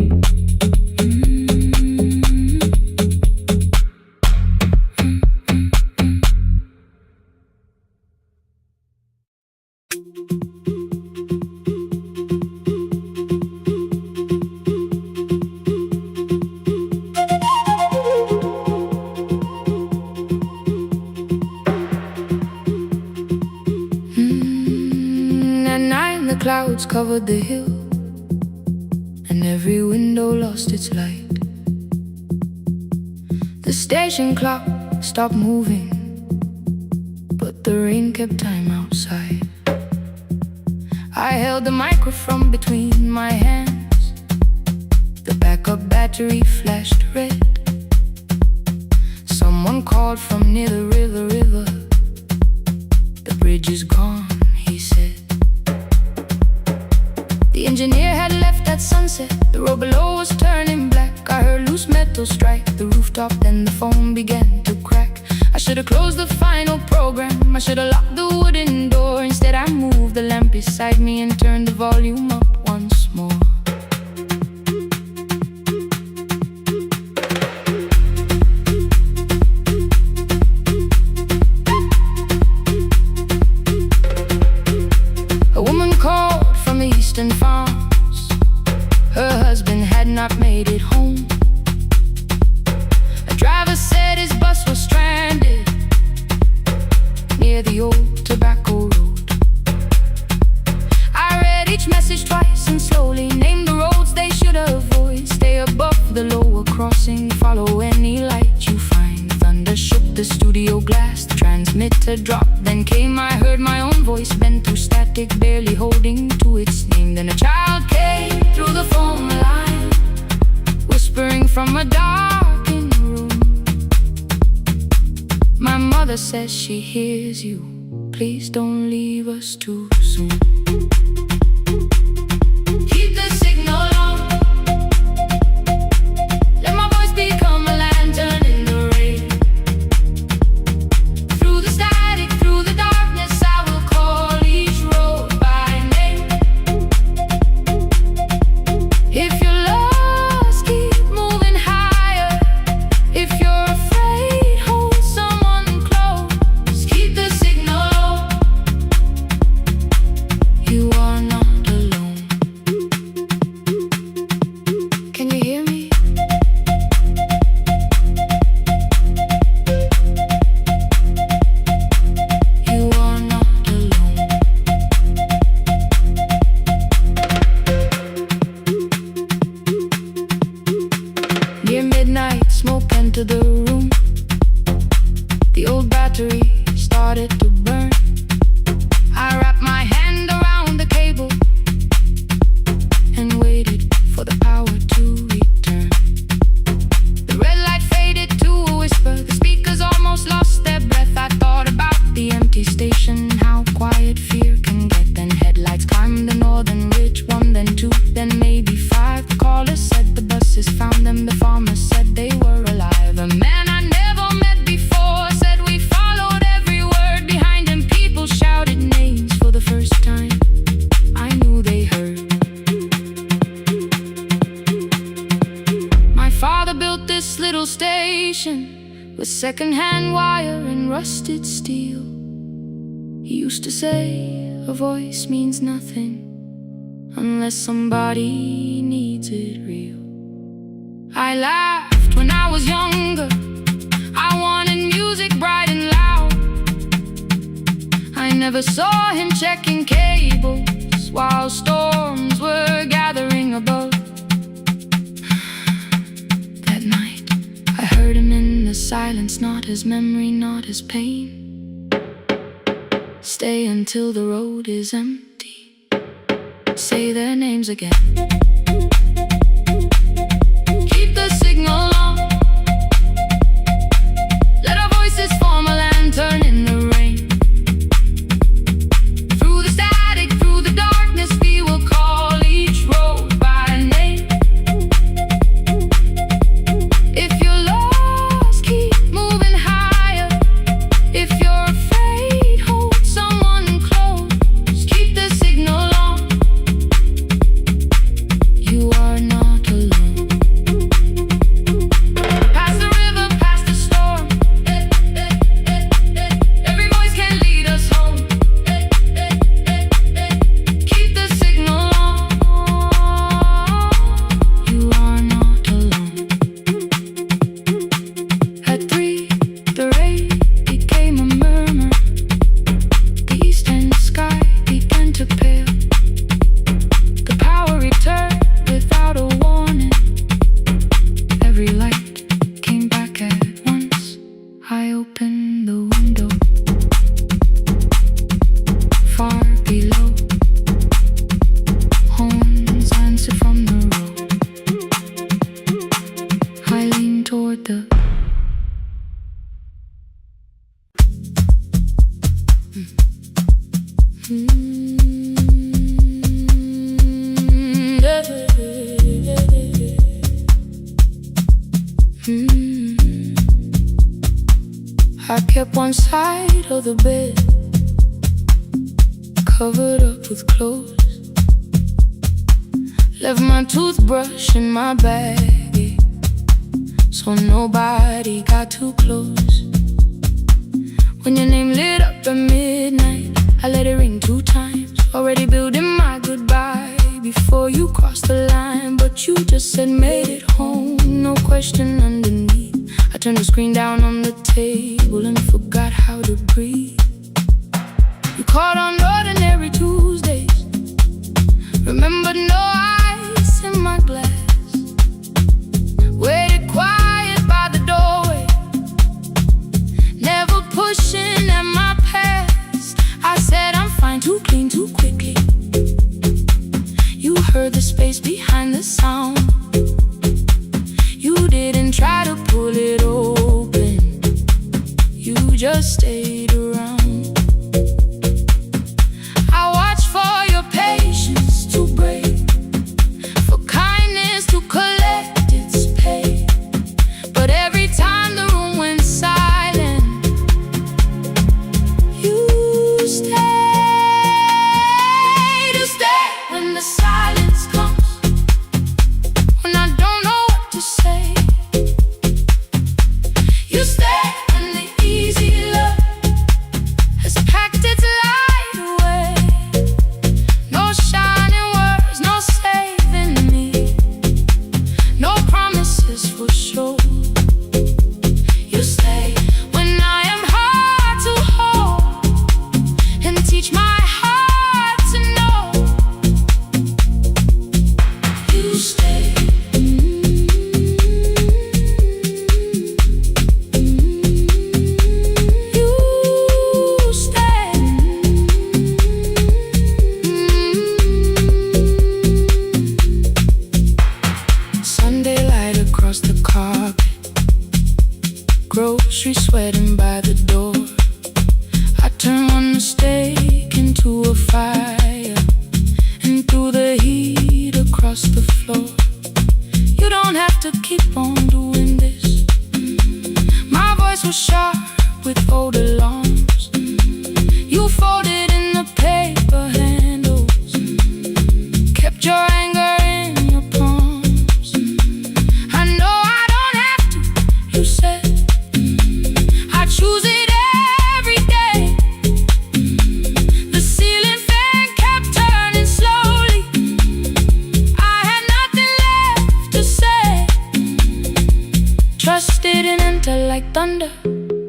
Clouds covered the hill, and every window lost its light. The station clock stopped moving, but the rain kept time outside. I held the microphone between my hands. The backup battery flashed red. Someone called from near the river. The bridge is gone, he said. The engineer had left at sunset. The road below was turning black. I heard loose metal strike the rooftop, then the phone began to crack. I should have closed the final program, I should have locked the wooden door. Instead I moved the lamp beside me and turned the volume up once more. A woman called from the eastern farms. Her husband had not made it home. A driver said his bus was stranded near the old tobacco road. I read each message twice and slowly named the roads they should avoid. Stay above the lower crossing, follow any light you find. Thunder shook the studio glass, the transmitter dropped. Then came, I heard my own voice bent through static, barely holding to its name. Then a child came through the phone line, whispering from a darkened room. My mother says she hears you, please don't leave us too soon. Keep the signal on, let my voice become a lantern in the rain. Through the static, through the darkness, I will call each road by name. If you're lost, keep moving higher. If you're afraid, hold someone close. Keep the signal low, you are not alone. Can you hear me? You are not alone. Near midnight, smoke entered the room. The old battery started to burn. I wrapped my hand around the cable and waited for the power to return. The red light faded to a whisper. The speakers almost lost their breath. I thought about the empty station, how quiet fear can get. Then headlights climbed the northern ridge, one, then two, then maybe five. The caller said the buses found them. The farmer said they were alive. A man I never met before said we followed every word behind him. People shouted names for the first time. I knew they heard. My father built this little station with second-hand wire and rusted steel. He used to say a voice means nothing unless somebody needs it real. I laughed when I was young. Never saw him checking cables while storms were gathering above. That night, I heard him in the silence, not his memory, not his pain. Stay until the road is empty. Say their names again. Keep the signal on. Let our voices form a lantern in the rain. Through the static, through the darkness, we will call each road by name. If you're lost, keep moving higher. If you're afraid, hold someone close. Keep the signal on. You are not alone. Past the river, past the storm. Every voice can lead us home. Keep the signal on. You are not alone. At 3, the rain became a murmur. The eastern sky began to pale. The power returned without a warning. Every light came back at once. I opened the window. Far below, horns answer from the road. I lean toward the I kept one side of the bed covered up with clothes. Left my toothbrush in my bag, so nobody got too close. When your name lit up at midnight, I let it ring 2 times. Already building my goodbye before you crossed the line, but you just said made it home, no question underneath. I turned the screen down on the table and forgot how to breathe. You called on ordinary Tuesdays. Remember, no ice in my glass. Waited quiet by the doorway, never pushing at my past. I said I'm fine, too clean, too quickly. You heard the space behind the sound. You didn't try to pull it open. You just stayed around. I watched for your patience to break, for kindness to collect its pay. But every time the room went silent, you stayed. You stay when the silence comes, when I don't know what to say. You stay when the easy love has packed its light away. No shining words, no saving me, no promises for sure. You stay when I am hard to hold and teach my heart to know. You stay. You stay. Sunday light across the carpet, grocery sweating by the door. I turn one mistake into a fire, and through the heat across the floor. You don't have to keep on doing this. My voice was sharp with old alarms. You folded in the paper handles, kept your anger in your palms. I know I don't have to, you said. I choose it every day. The ceiling fan kept turning slowly. I had nothing left to say. Trusted and enter like thunder.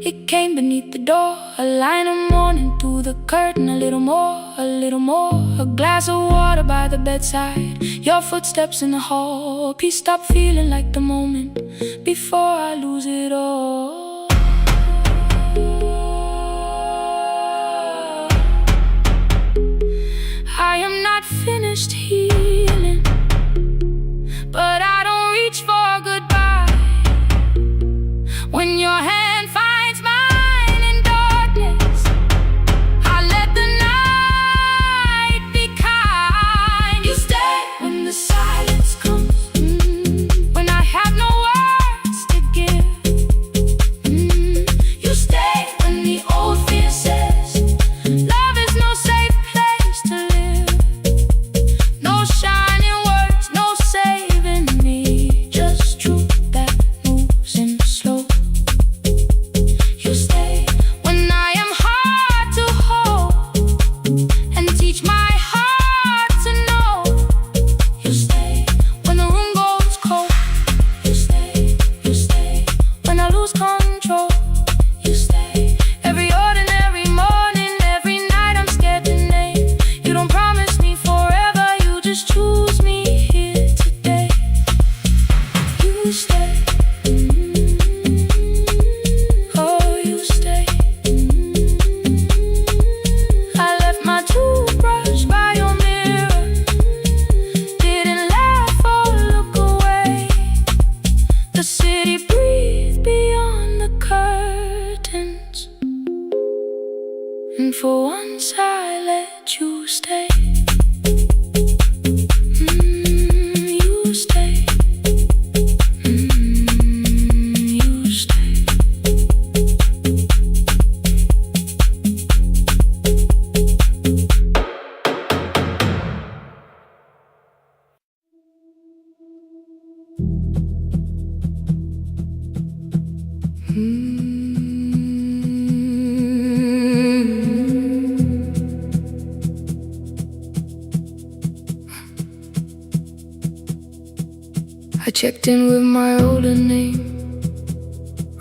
It came beneath the door, a line of morning through the curtain. A little more, a little more. A glass of water by the bedside. Your footsteps in the hall. Please stop feeling like the moment before I lose it all. I am not finished healing, but I don't reach for goodbye. When your hand finds mine in darkness, I let the night be kind. You stay when the silence comes, when I have no words to give. You stay when the old fear says love is no safe place to live. No shining words, no saving me, just truth that moves in slow. You stay when I am hard to hold and teach my heart to know. You stay when the room goes cold. You stay when I lose control. You stay every ordinary morning, every night I'm scared to name. You don't promise me forever, you just choose me here today. You stay. Oh, you stay. I left my toothbrush by your mirror. Didn't laugh or look away. The city breathed beyond the curtains, and for once I let you stay. You stay. You stay. I checked in with my older name,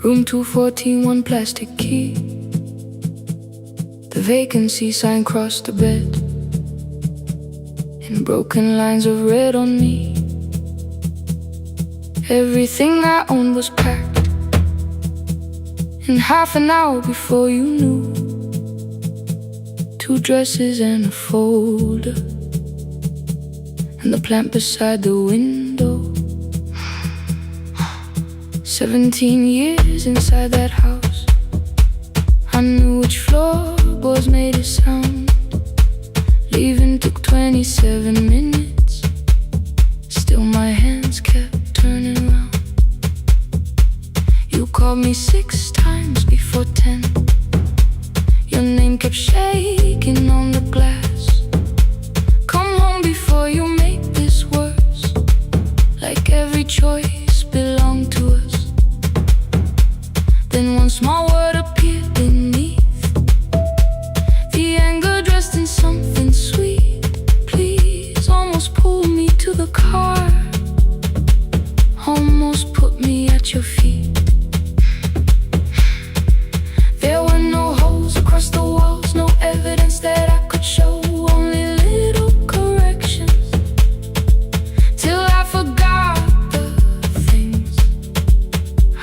room 214, one plastic key. The vacancy sign crossed the bed, and broken lines of red on me. Everything I owned was packed in half an hour before you knew. 2 dresses and a folder, and the plant beside the window. 17 years inside that house, I knew which floorboards made a sound. Leaving took 27 minutes, still my hands kept turning round. You called me 6 times before 10. Your name kept shaking on the glass. Come home before you make this worse, like every choice belonged to us. Then one small word appeared beneath, the anger dressed in something sweet. Please, almost pulled me to the car, almost put me at your feet. There were no holes across the walls, no evidence that I could show, only little corrections, till I forgot the things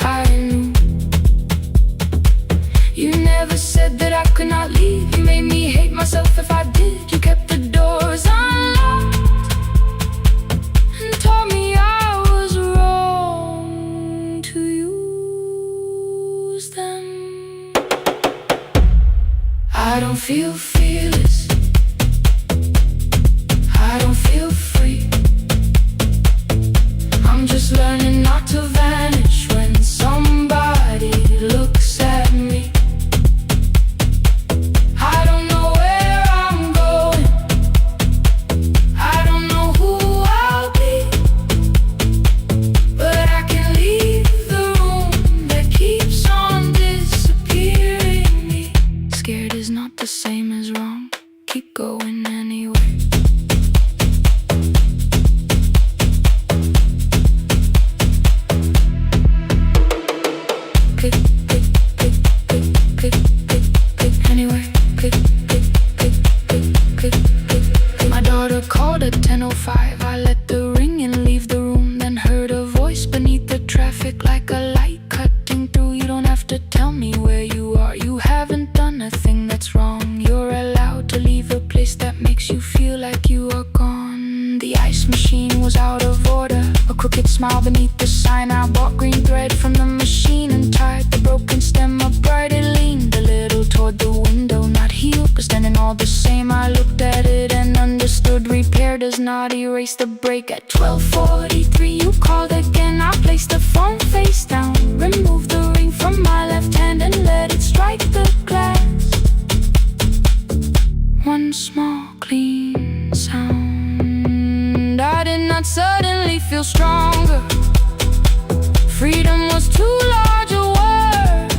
I knew. You never said that I could not leave. You made me hate myself if I did. You kept the doors unlocked and told me I was wrong to use them. I don't feel fearless, I don't feel free. I'm just learning not to vanish when somebody looks at me. I don't know where I'm going, I don't know who I'll be, but I can leave the room that keeps on disappearing me. Scared is not the same as wrong, keep going anyway. Pick, pick, pick, pick. not erase the break. At 12:43 you called again. I placed the phone face down, removed the ring from my left hand and let it strike the glass. One small clean sound. I did not suddenly feel stronger. Freedom was too large a word.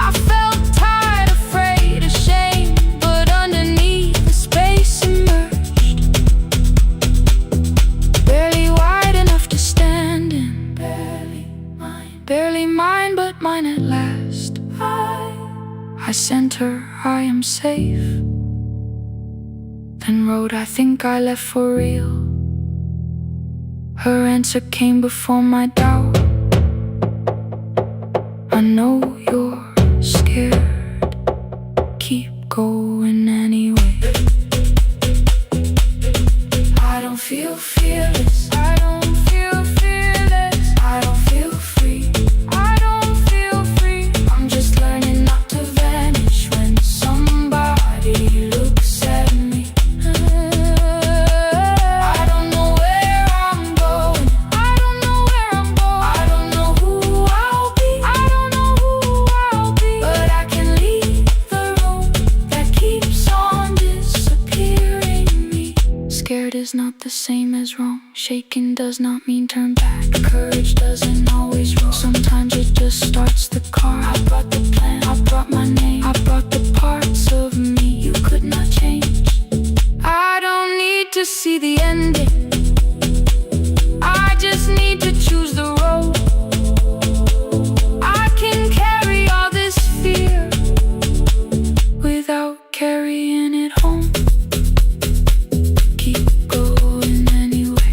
I felt tired, afraid, ashamed, but underneath the space emerged, barely wide enough to stand in. Barely mine, but mine at last. I sent her, I am safe. Then wrote, I think I left for real. Her answer came before my doubt. I know you're scared. Keep going anyway. I don't feel fearless. I don't feel fearless. I don't feel free. I don't feel free. I'm just learning not to vanish when somebody looks at me. I don't know where I'm going. I don't know where I'm going. I don't know who I'll be. I don't know who I'll be. But I can leave the room that keeps on disappearing me. Scared is not the same as wrong. Shaken does not mean turn back. Courage doesn't always roll. Sometimes it just starts the car. I brought the plan, I brought my name, I brought the parts of me you could not change. I don't need to see the ending. I just need to choose the road. I can carry all this fear without carrying it home. Keep going anyway.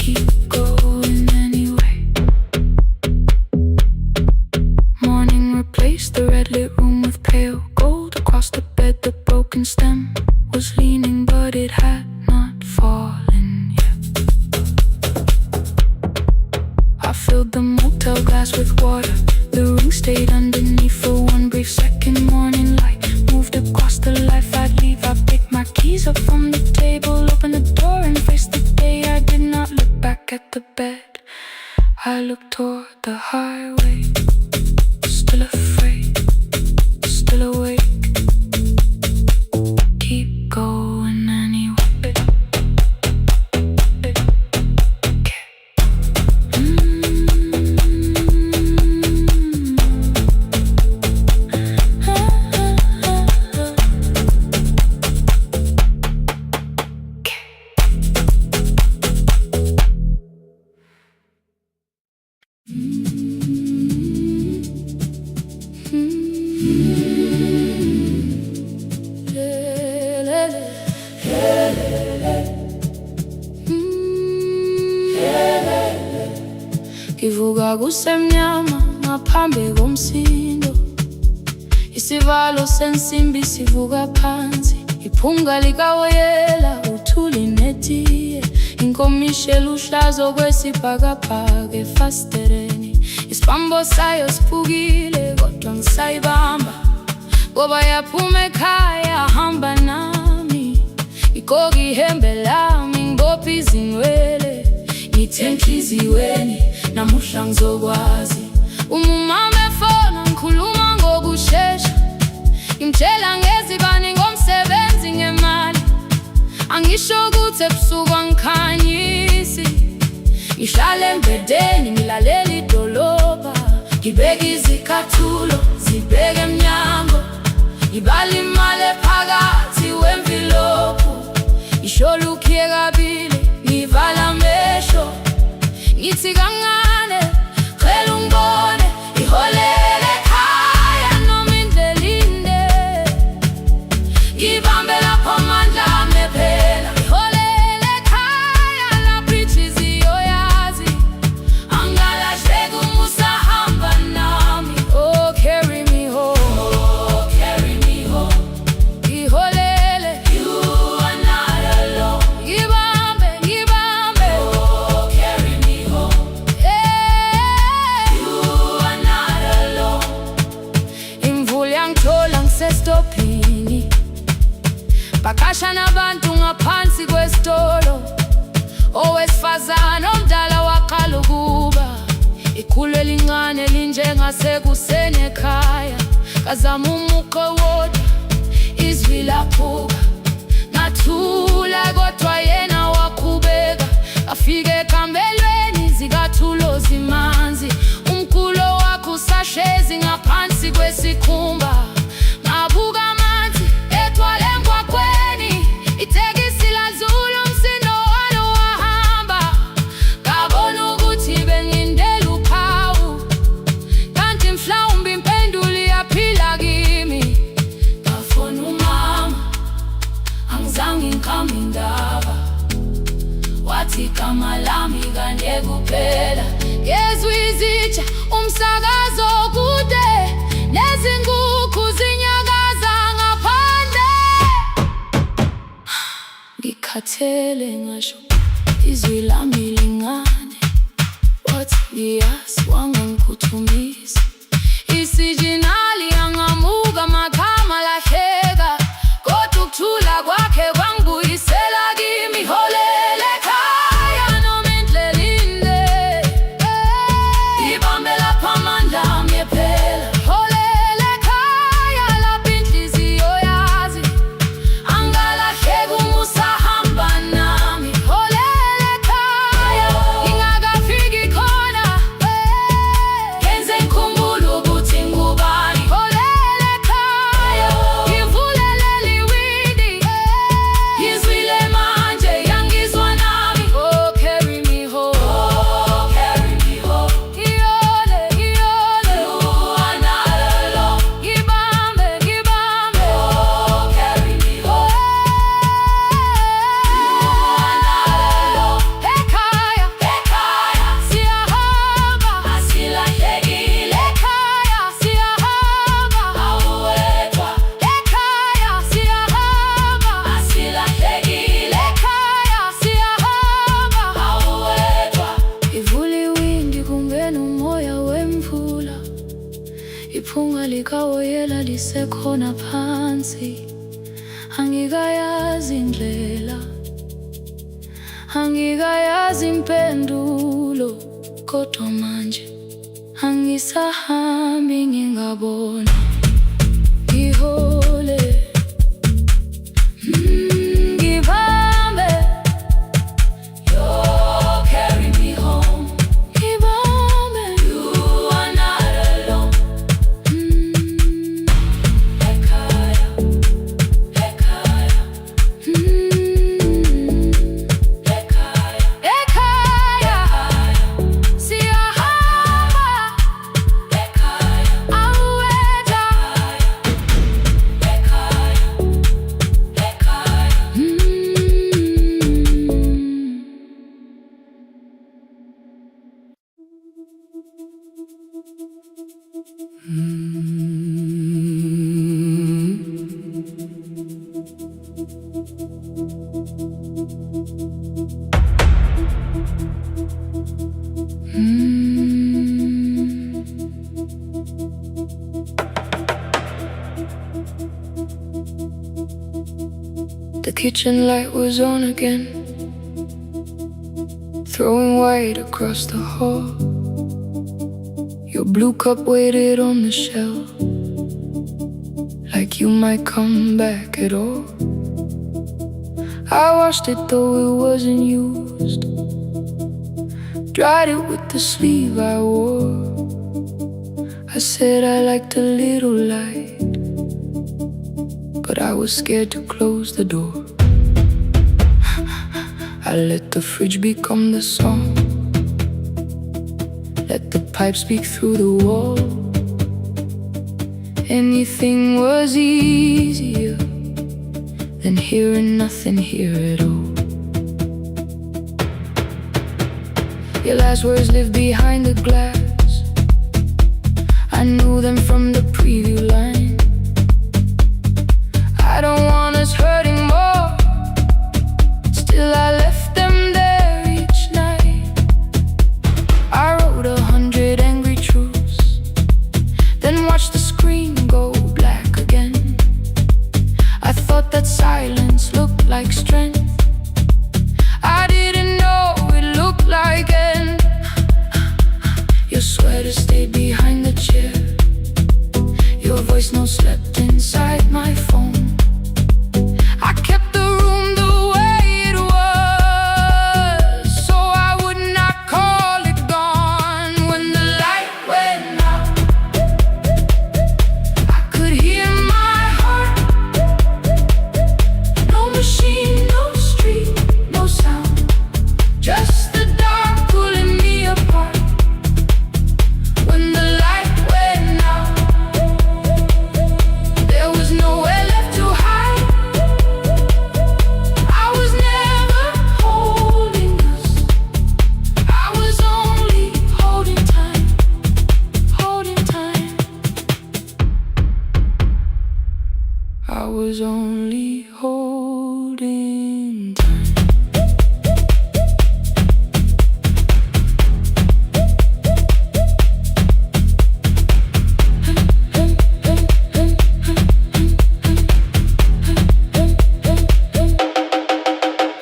Keep going anyway. Morning replaced the red lit room with pale gold. Across the bed the broken stem was leaning, but it had not fallen yet. I filled the motel glass with water. The ring stayed underneath for one brief second. Morning light moved across the life I'd leave. I picked my keys up from the table, opened the door and faced the day. I did not look back at the bed. I looked toward the highway. Still afraid, still awake. Keep going anyway. Kivuga kusemnyama ngaphambi komsindo. Isivalo sensimbi sivuka phansi. Iphunga likawoyela uthuli netiye. Inkomishe luhlazo kwesibhakabhaka efasitereni. Isibambo sayo siphukile kodwa ngisayibamba. Ngoba yaphuma ekhaya hamba nami. Igqoka ihembe lami ngibopha izinwele. Ngithe enhliziyweni namuhla ngizokwazi. Umama efona ngikhuluma ngokushesha. Ngimtshela ngezibani ngomsebenzi ngemali. Angisho ukuthi ebusuku angikhanyisi. Ngihlala embedeni ngilalela idolobha. Ngibeka izicathulo zibheke emnyango. Ngibala imali ephakathi wemvilophu. Ngisho lukhiye kabili ngivala amehlo. Ngithi kancane cela ungibone. Iholele ekhaya noma indlela inde. Ngibambe lapho amandla ami ephela. Iholele ekhaya lapho inhliziyo yazi. Angalahleki uma usahamba nami. Oh carry me home. Oh carry me home. Iholele. You are not alone. Ngibambe, ngibambe. Oh carry me home. ngasekuseni ekhaya ngazama umukhwa wodwa izwi laphuka ngathula kodwa yena waqhubeka afike ekambelweni zikathulo zimanzi umkhulo wakho usashezi ngaphansi kwesikhumba ngabuka amanzi etwale emgwaqweni itekisi lazula umsindo walo wahamba ngabona ukuthi bengindela uphawu kanti mhlawumbe impendulo iyaphila kimi ngafona umama angizange ngikhambe indaba wathi igama lami kanye kuphela ngezwi izitsha umsakazo kude nezinkukhu zinyakaza ngaphandle ngikhathele ngasho izwi lami lingane wathi ngiyasi wangangikhuthumisa isijinali angamuka magama lahleka kodwa ukuthula kwakhe kwangibuyisela kimi holele ekhaya noma indlela inde ibambe lapha amandla ami ephela holele ekhaya lapha inhliziyo yazi angalahleki uma usahamba nami holele ekhaya ingakafiki khona yenze ngikhumbule ukuthi ngubani holele ekhaya ngivulele liwindi ngizwile manje yangizwa nami oh carry me home oh carry me home iyole iyole you are not alone ngibambe ngibambe oh carry me home you are not alone ekhaya ekhaya siyahamba asilahlekile ekhaya siyahamba awuwedwa ekhaya siyahamba asilahlekile ekhaya siyahamba awuwedwa ivula iwindi kungena umoya wemvula iphunga likawoyela lisekhona phansi angikayazi indlela angikayazi impendulo kodwa manje angisahambi ngingabona ngihole ngibambe you carry me home ngibambe you are not alone ekhaya ekhaya ekhaya ekhaya siyahamba ekhaya awuwedwa ekhaya The kitchen light was on again, throwing white across the hall. Your blue cup waited on the shelf, like you might come back at all. I washed it though it wasn't used, dried it with the sleeve I wore. I said I liked a little light, but I was scared to close the door. I let the fridge become the song, let the pipe speak through the wall. Anything was easier than hearing nothing here at all. Your last words live behind the glass, I knew them from the preview line. I don't want us hurting more, still I left them there each night. I wrote 100 angry truths, then watched the screen go black again. I thought that silence looked like strength, I didn't know it looked like end. Your sweater stayed behind the chair. Your voice note slept inside my phone. I kept the room the way it was, so I would not call it gone. When the light went out, I could hear my heart. No machine, no street, no sound, just the dark pulling me apart. When the light went out, there was nowhere left to hide. I was never holding us, I was only holding time, holding time. I was only holding time.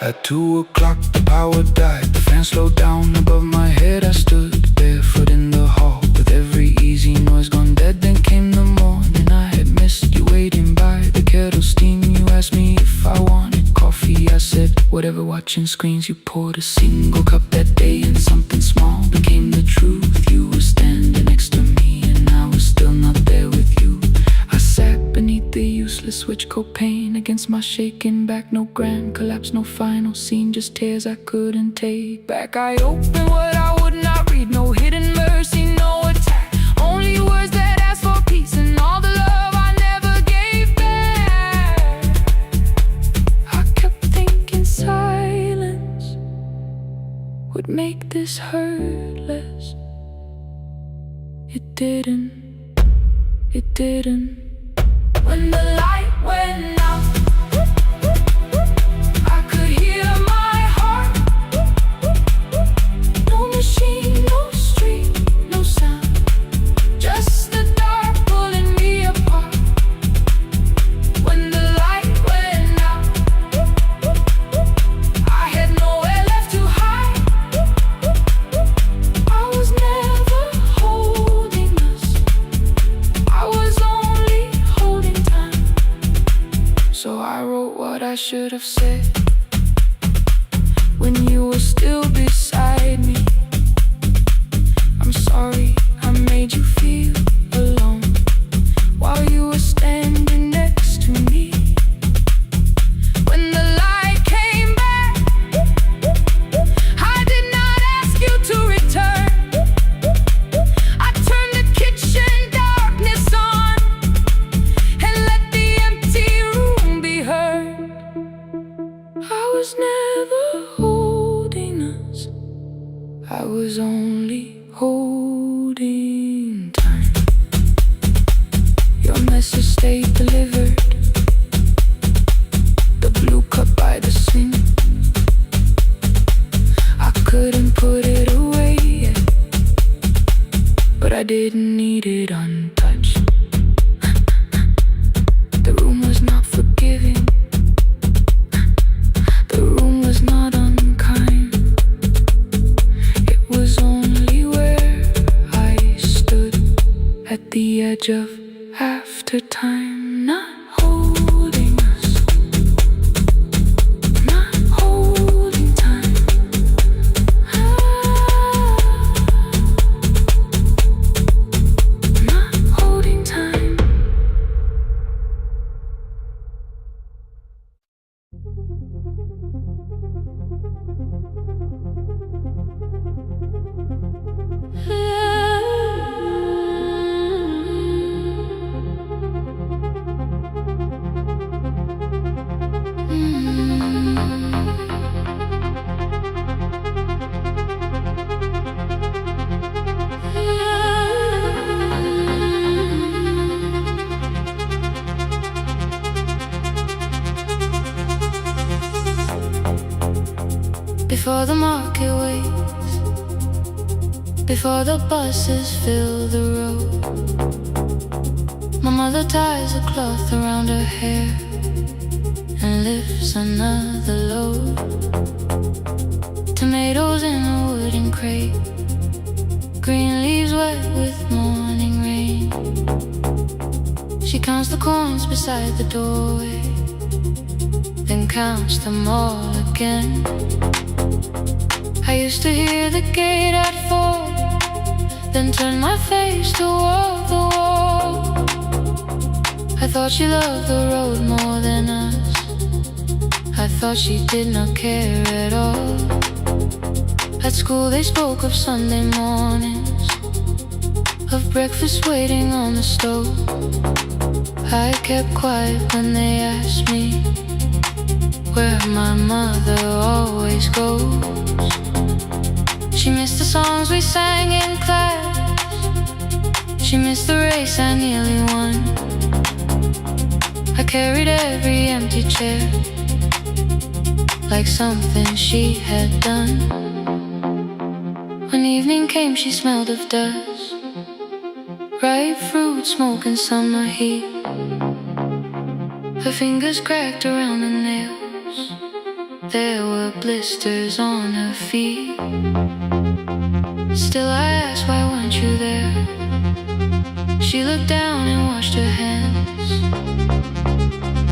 At 2 o'clock the power died, the fan slowed down above my head. I stood barefoot in the hall with every easy noise gone dead. Then came the morning, I had missed you waiting by the kettle steam. You asked me if I wanted coffee, I said whatever. Watching screens, you poured a single cup that day, and something small became the truth. You were standing next to me and I was still not there with you. I sat beneath the useless switch, copain against my shaking back. No grand collapse, no final scene, just tears I couldn't take back. I opened what I would not read, no hidden mercy, no attack, only words that ask for peace and all the love I never gave back. I kept thinking silence would make this hurt less. It didn't, it didn't. When the light went out, I could hear my heart. No machine, no street, no sound, just the dark pulling me apart. When the light went out, I had nowhere left to hide. I was never holding us, I was only holding time. So I wrote what I should have said when you were still beside me. I'm sorry I made you feel alone while you were standing next to me. When the light came back, I did not ask you to return. I turned the kitchen darkness on and let the empty room be heard. I was never holding us, I was only holding time. Your message stayed delivered, the blue cup by the sink. I couldn't put it away yet, but I didn't need it untouched. The room was not forgiving, the room was not unkind. It was only where I stood at the edge of after time, not holding us, not holding time. Not holding time. Before the market waits, before the buses fill the road, my mother ties a cloth around her hair and lifts another load. Tomatoes in a wooden crate, green leaves wet with morning rain. She counts the coins beside the doorway, then counts them all again. I used to hear the gate at 4, then turn my face toward the wall. I thought she loved the road more than us. I thought she did not care at all. At school they spoke of Sunday mornings, of breakfast waiting on the stove. I kept quiet when they asked me where my mother always goes. She missed the songs we sang in class. She missed the race I nearly won. I carried every empty chair like something she had done. When evening came she smelled of dust, ripe fruit, smoke and summer heat. Her fingers cracked around the nails. There were blisters on her feet. Still I asked, why weren't you there? She looked down and washed her hands.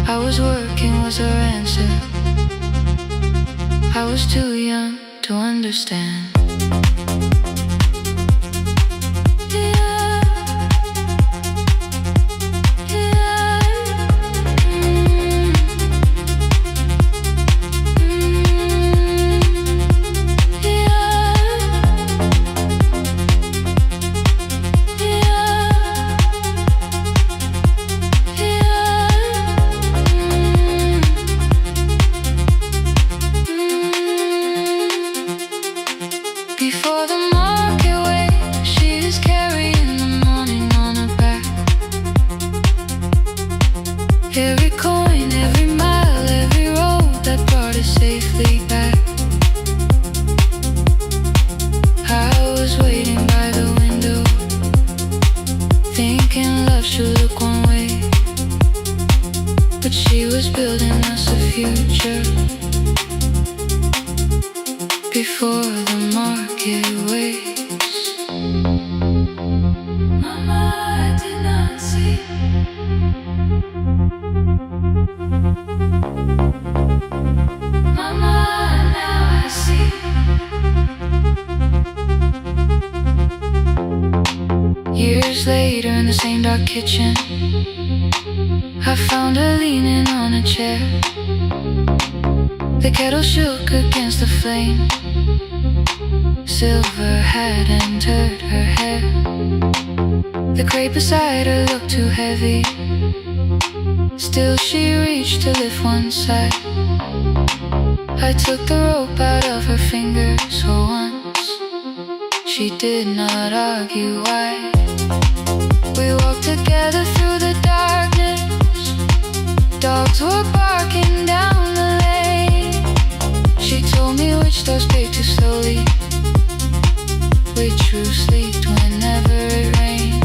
I was working was her answer. I was too young to understand. Before the market wakes, she is carrying the morning on her back. Every coin, every mile, every road that brought us safely back. I was waiting by the window, thinking love should look one way, but she was building us a future. Before the market wakes, Mama, I did not see. Mama, now I see. Years later in the same dark kitchen, I found her leaning on a chair. The kettle shook against the flame. Silver had entered her hair. The crate beside her looked too heavy. Still she reached to lift one side. I took the rope out of her fingers for once. She did not argue why. We walked together through the darkness. Dogs were barking down the lane. She told me which doors paid too slowly, which roof slept whenever it rained.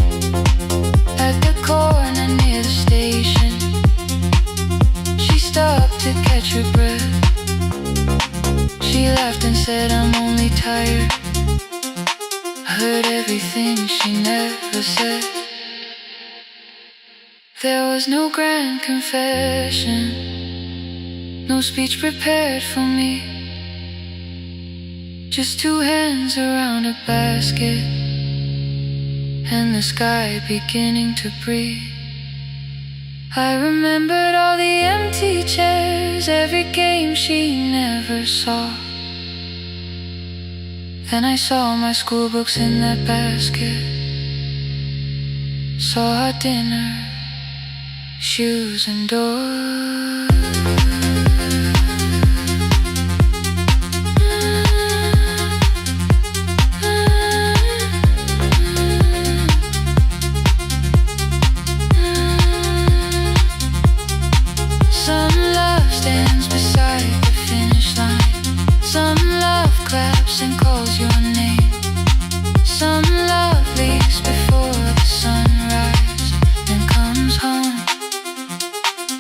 At the corner near the station, she stopped to catch her breath. She laughed and said, I'm only tired. I heard everything she never said. There was no grand confession, no speech prepared for me. Just two hands around a basket, and the sky beginning to breathe. I remembered all the empty chairs, every game she never saw. Then I saw my school books in that basket, saw our dinner, shoes and doors. And calls your name. Some love leaves before the sunrise, then comes home,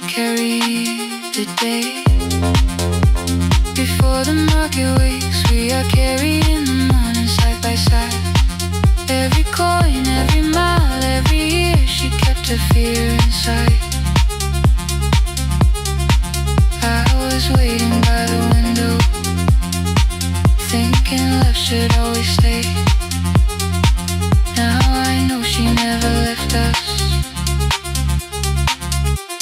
carries to fear inside. I was waiting by the window, thinking love should always stay. Now I know she never left us.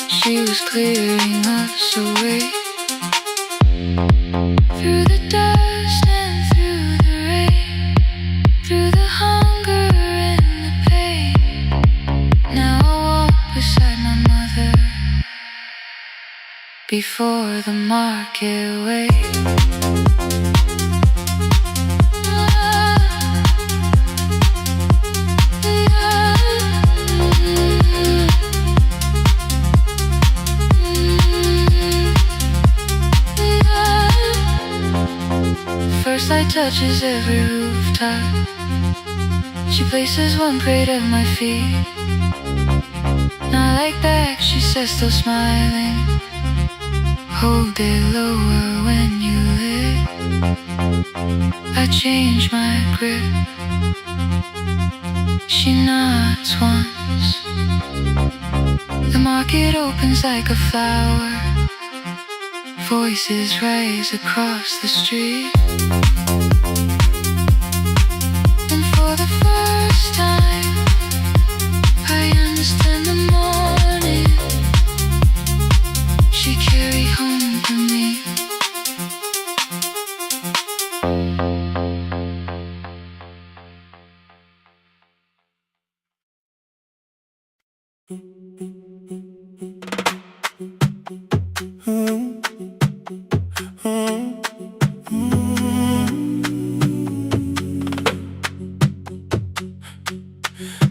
She was clearing us away. Through the dust and through the rain, through the hunger and the pain. Now I walk beside my mother before the market way. First light touches every rooftop. She places one plate at my feet. Not like back, she says, still smiling. Hold it lower when you lit. I change my grip. She nods once. The market opens like a flower. Voices rise across the street. And for the first time, I understand the morning she carried home to me.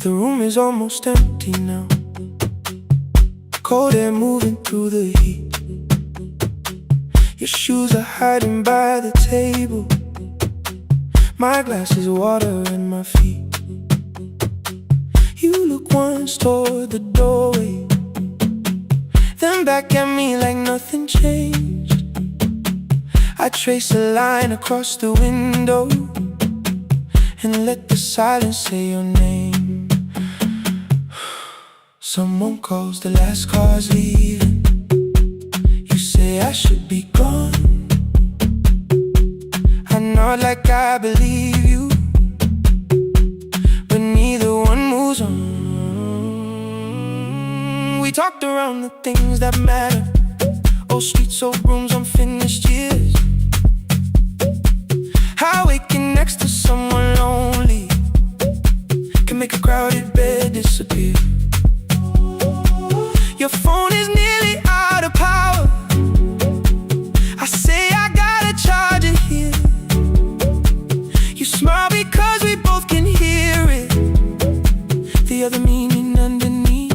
The room is almost empty now. Cold air moving through the heat. Your shoes are hiding by the table. My glass is water in my feet. You look once toward the doorway, then back at me like nothing changed. I trace a line across the window and let the silence say your name. Someone calls, the last car's leaving. You say I should be gone. I nod like I believe you, but neither one moves on. We talked around the things that matter. Old streets, old rooms, unfinished years. How waking next to someone lonely can make a crowded bed disappear. Your phone is nearly out of power. I say I gotta charge it here. You smile because we both can hear it, the other meaning underneath.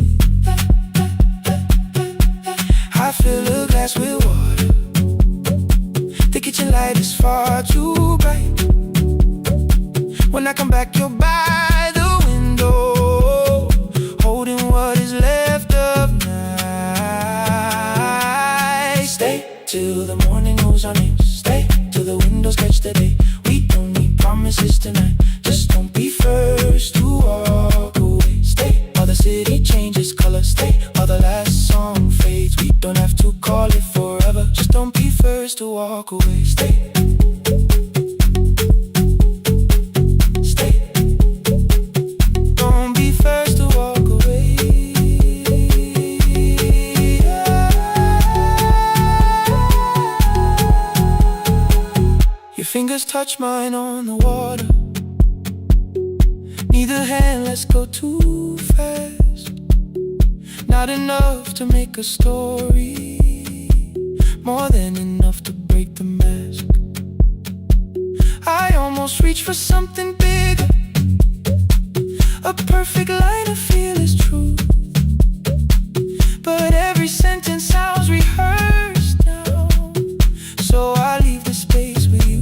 I fill a glass with water. The kitchen light is far too bright. When I come back, you're by the window, holding what is left of night. Stay till the morning knows our names. Stay till the windows catch the day. We don't need promises tonight. Just don't be first to walk away. Stay while the city changes color. Stay while the last song fades. We don't have to call it forever. Just don't be first to walk away. Stay. Fingers touch mine on the water. Neither hand lets go too fast. Not enough to make a story, more than enough to break the mask. I almost reach for something bigger, a perfect line of feel is true. But every sentence sounds rehearsed now, so I leave the space with you.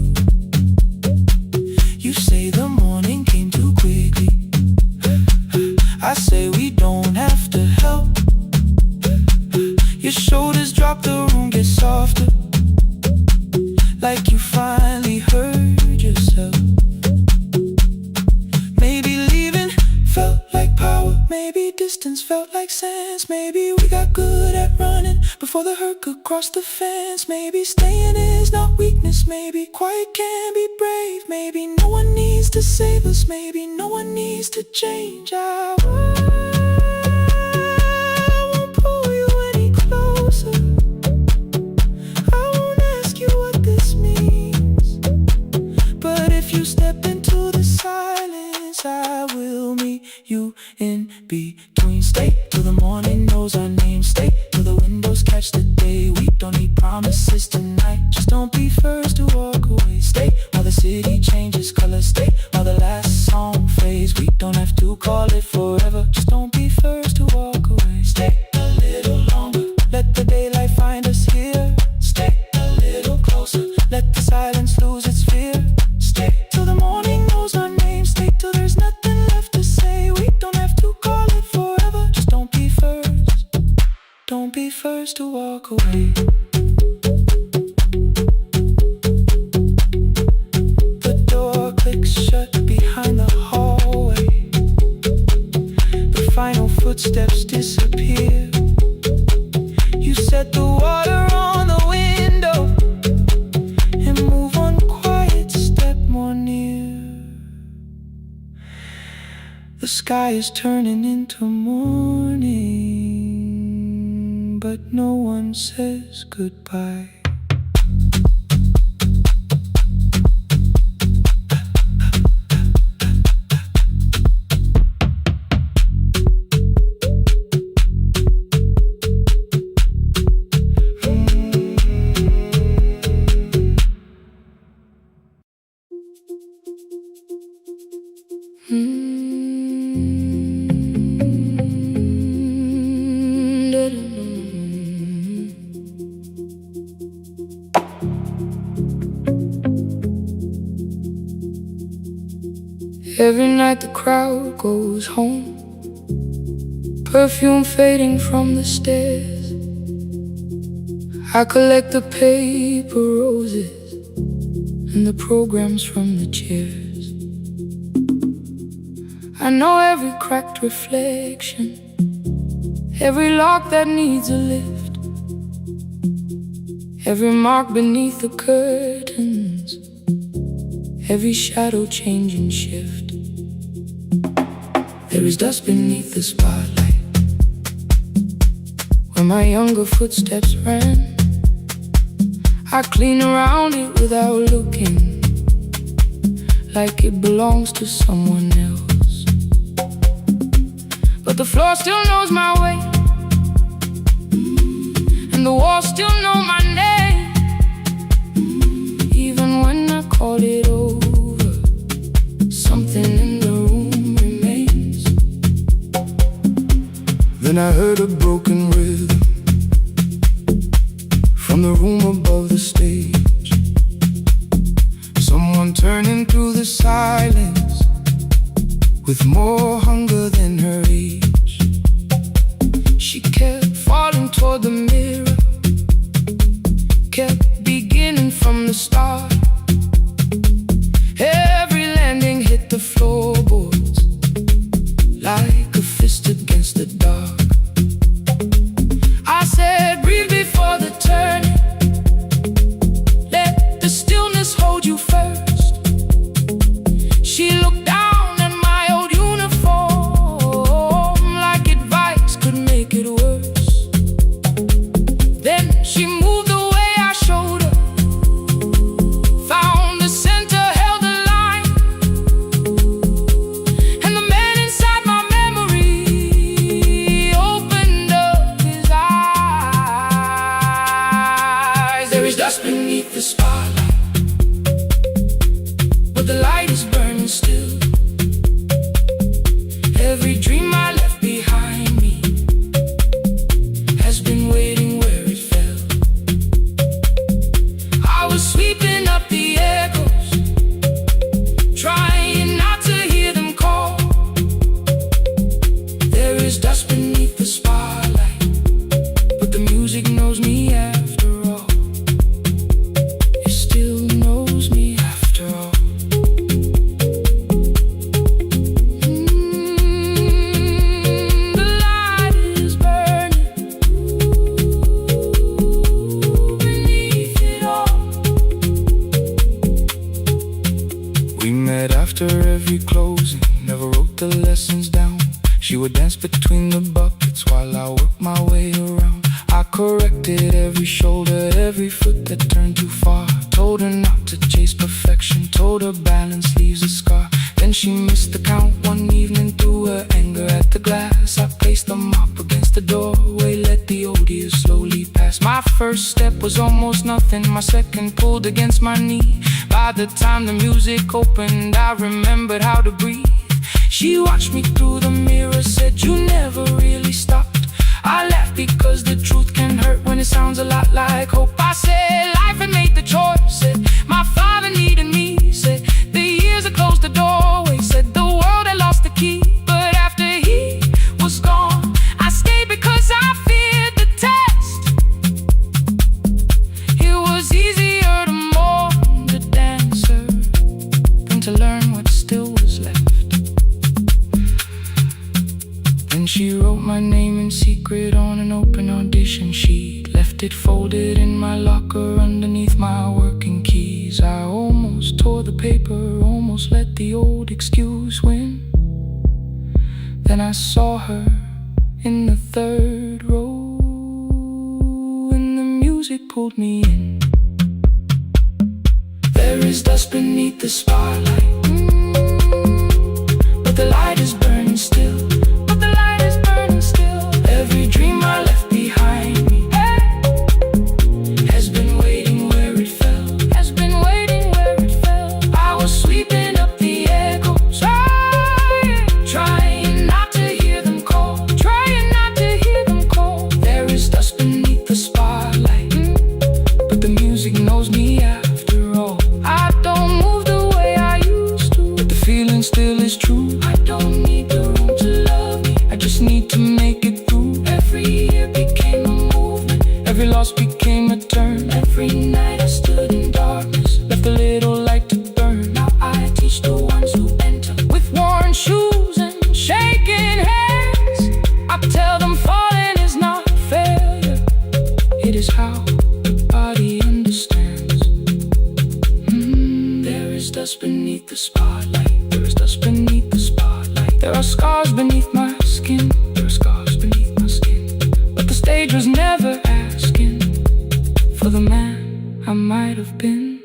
You say the morning came too quickly. I say we don't have to help. Your shoulders drop, the room gets softer, like you finally heard yourself. Maybe leaving felt like power. Maybe felt like sense. Maybe we got good at running before the hurt could cross the fence. Maybe staying is not weakness. Maybe quiet can be brave. Maybe no one needs to save us. Maybe no one needs to change. I won't pull you any closer. I won't ask you what this means. But if you step into the silence, I will meet you in between. Stay till the morning knows our name. Stay till the windows catch the day. We don't need promises tonight. Just don't be first to walk away. Stay while the city changes color. Stay while the last song fades. We don't have to call it forever. Just don't be first to walk away. Stay a little longer. Let the daylight find us here. Stay a little closer. Let the silence lose its fear. Stay till the morning knows our name. Stay till there's nothing left to say. We don't have to call it forever. Just don't be first. Don't be first to walk away. The door clicks shut behind the hallway. The final footsteps disappear. You set the water on the window and move one quiet step more near. The sky is turning into morning, but no one says goodbye. Every night the crowd goes home, perfume fading from the stairs. I collect the paper roses and the programs from the chairs. I know every cracked reflection, every lock that needs a lift, every mark beneath the curtains, every shadow change and shift. There is dust beneath the spotlight where my younger footsteps ran. I clean around it without looking, like it belongs to someone else. But the floor still knows my way, and the walls still know my name. Even when I call it over, something in the room remains. Then I heard a broken rhythm from the room above the stage. Someone turning through the silence with more hunger than her age. She kept falling toward the mirror, kept beginning from the start. Every landing hit the floorboards like a fist against the dark. I said, breathe before the turning. Let the stillness hold you first. She looked down at my old uniform like advice could make it worse. Then she moved the way I showed her, found the center, held the line, and the man inside my memory opened up his eyes. There is dust beneath the spotlight, but the light is burning still. Every dream I left behind me has been waiting where it fell. I was sweeping up the echoes, trying not to hear them call. There is dust beneath the spotlight, but the music knows me after all. It still knows me after all. She would dance between the buckets while I worked my way around. I corrected every shoulder, every foot that turned too far. Told her not to chase perfection, told her balance leaves a scar. Then she missed the count one evening through her anger at the glass. I placed the mop against the doorway, let the odia slowly pass. My first step was almost nothing, my second pulled against my knee. By the time the music opened, I remembered how to breathe. She watched me through the mirror, said you never really stopped. I laughed because the truth can hurt when it sounds a lot like hope. I said life had made the choice, said my father needed me, said the years had closed the doorway, said the world had lost the key. But after he was gone, I stayed because I feared the test. It was easier to mourn the dancer than to learn what still was left. Then she wrote my name in secret on an open audition sheet, left it folded in my locker underneath my working keys. I almost tore the paper, almost let the old excuse win. Then I saw her in the third row, and the music pulled me in. There is dust beneath the spotlight, but the light is burning still. Every dream I left behind me has been waiting where it fell, has been waiting where it fell. I was sweeping up the echoes, trying not to hear them call, trying not to hear them call. There is dust beneath the spotlight, but the music knows me after all. I don't move the way I used to, but the feeling still is true. I don't need the room to love me, I just need to make it. Every year became a movement, every loss became a turn. Every night I stood in darkness, left a little light to burn. Now I teach the ones who enter with worn shoes and shaking hands. I tell them falling is not failure, it is how the body understands. There is dust beneath the spotlight, there is dust beneath the spotlight. There are scars beneath my skin, there are scars beneath my skin. The stage was never asking for the man I might have been.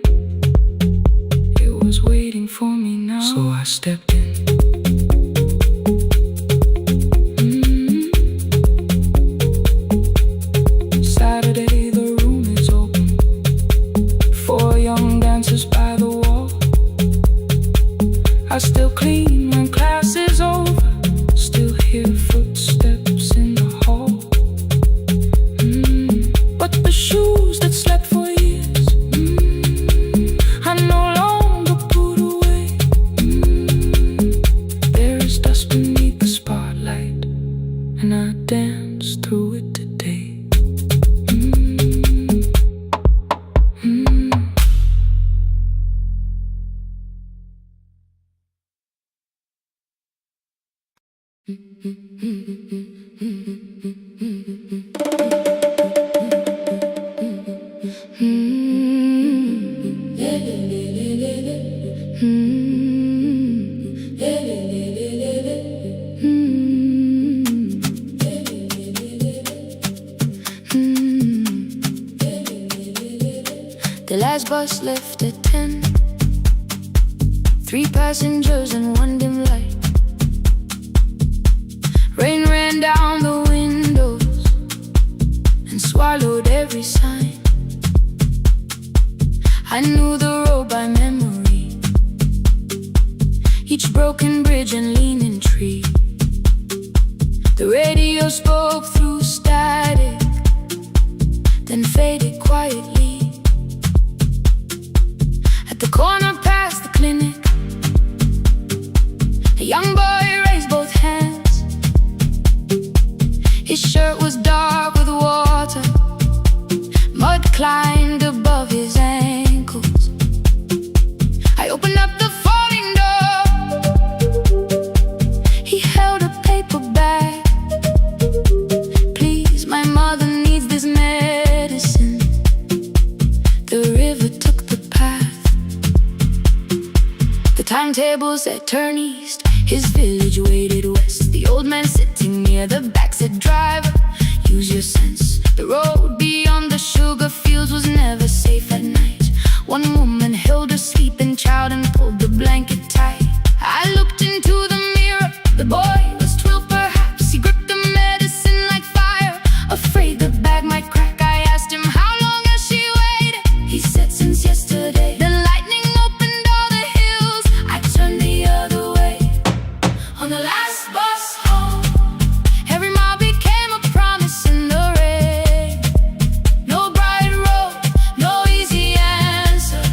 It was waiting for me now, so I stepped in. Saturday, the room is open, 4 young dancers by the wall. I still clean when class is over, still hear footsteps in the hall. But the shoes that slept for years, I no longer put away. There is dust beneath the spotlight, and I dance through it today. The last bus left at 10, 3 passengers and 1 dim light. Rain ran down the windows and swallowed every sign. I knew the road by memory, each broken bridge and leaning tree. The radio spoke through static, then faded quietly. At the corner past the clinic, a young boy raised both hands. His shirt was dark with water, mud climbed above his ankles. I opened up the folding door, he held a paper bag. Please, my mother needs this medicine. The river took the path, the timetable said turn east. His village waited west. The old man near the backseat driver. Use your sense. The road beyond the sugar fields was never safe at night. One woman held her sleeping child and pulled the blanket tight. I looked into the mirror. The boy was 12 perhaps. He gripped the medicine like fire, afraid the bag might crack. I asked him, how long has she waited? He said, since yesterday. The lightning opened all the hills. I turned the other way. On the last bus home, every mile became a promise in the rain. No bright road, no easy answer,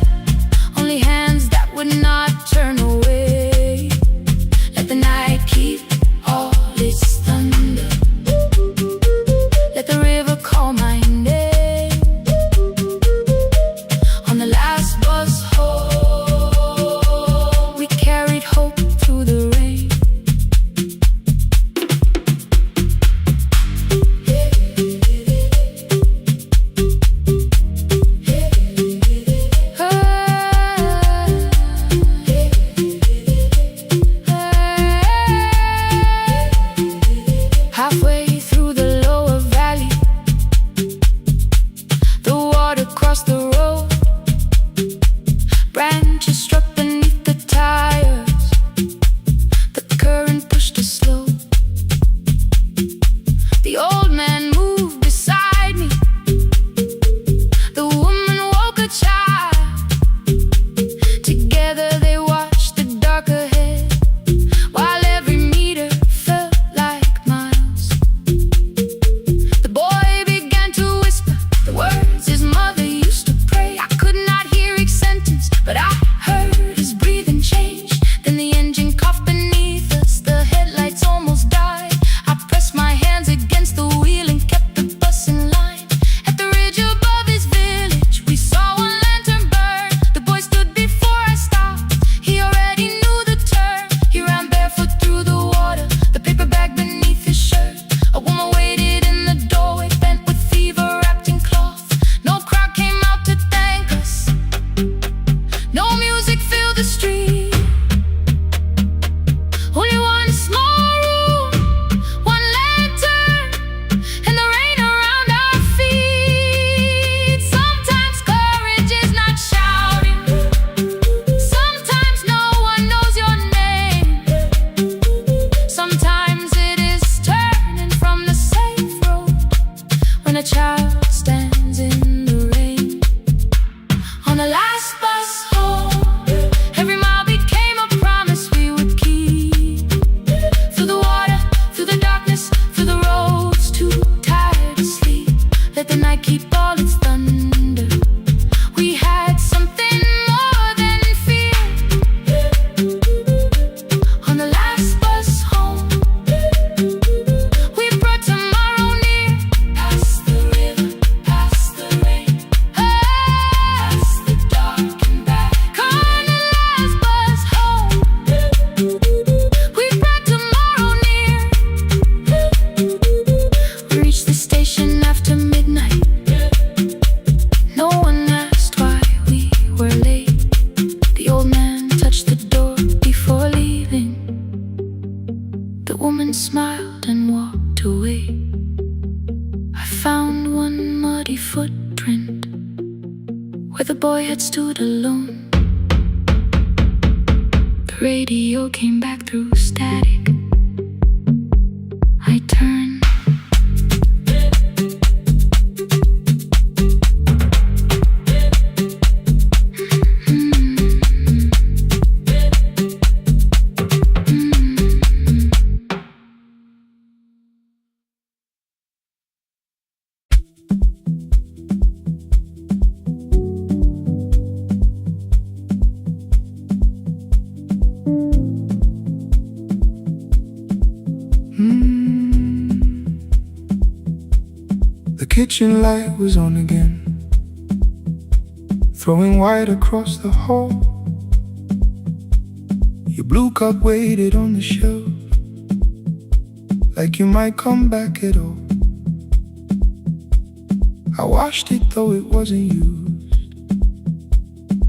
only hands that would not turn away. Let the night keep all its thunder. Let the river call my name. On the last bus home, we carried hope through the rain. Halfway through the lower valley, the water crossed the road. Branches struck beneath the tires. The current pushed us slow. The old man moved beside me. The woman woke a child. Together they watched the dark ahead, while every meter felt like miles. The boy began to whisper the words his mother used to pray. I could not hear each sentence, but I heard his breathing change. Then the engine coughed beneath us. The headlights almost died. I pressed my hands against the wheel and kept the bus in line. At the ridge above his village, we saw one lantern burn. The boy stood before I stopped. He already knew the turn. He ran barefoot through the water, the paper bag beneath his shirt. A woman waited in the doorway, bent with fever, wrapped in cloth. No crowd came out to thank us. No music filled the street. Only one small room, one lantern, and the rain around our feet. Sometimes courage is not shouting. Sometimes no one knows your name. Sometimes it is turning from the safe road when a child stands in the rain. On the last bus home, every mile became a promise we would keep. Through the water, through the darkness, through the roads too tired to sleep. Let the night keep all its thunder. We had something more than fear. On the last bus home, we brought tomorrow near. Past the river, past the rain, past the dark and back. On the last bus home, we brought tomorrow near. We reached the station after midnight. No one asked why we were late. The old man touched the door before leaving. The woman smiled and walked away. I found one muddy footprint where the boy had stood alone. The radio came back through static. I turned. The kitchen light was on again, throwing white across the hall. Your blue cup waited on the shelf, like you might come back at all. I washed it though it wasn't used,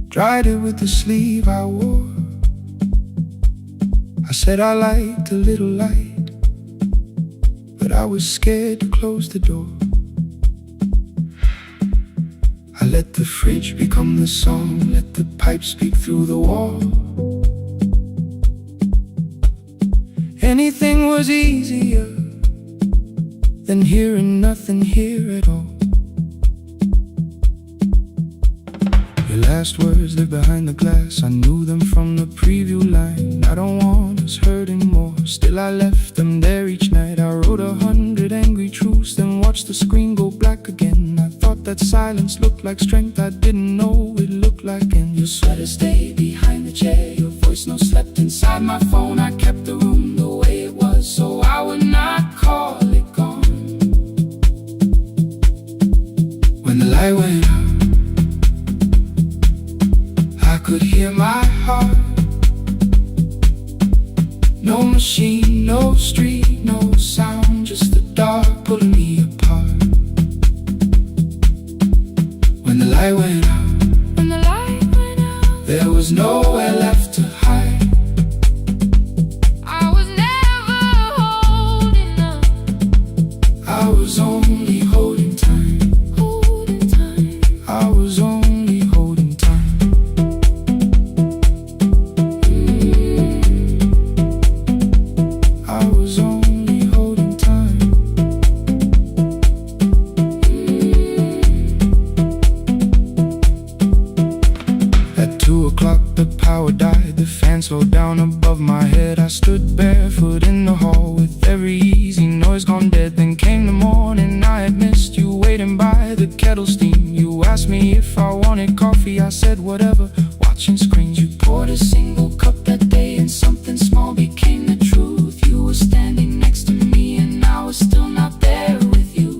dried it with the sleeve I wore. I said I liked a little light, but I was scared to close the door. I let the fridge become the song, let the pipe speak through the wall. Anything was easier than hearing nothing here at all. Your last words live behind the glass, I knew them from the preview line. I don't want us hurting more, still I left them there each night. I wrote 100 angry truths, then watched the screen go black again. I thought that silence looked like strength, I didn't know it looked like end. Your sweater stayed behind the chair, your voice no slept inside my phone. I kept the room the way it was, so I would not call it gone. When the light went out, I could hear my heart. No machine, no street, no sound, just the dark pulling me apart. When the light went out, there was nowhere left to hide. I was never holding up, I was only holding time. I was only holding time. I was only holding time. At 2 o'clock the power died, the fan slowed down above my head. I stood barefoot in the hall with every easy noise gone dead. Then came the morning, I had missed you waiting by the kettle steam. You asked me if I wanted coffee, I said whatever, watching screens. You poured a single cup that day and something small became the truth. You were standing next to me and I was still not there with you.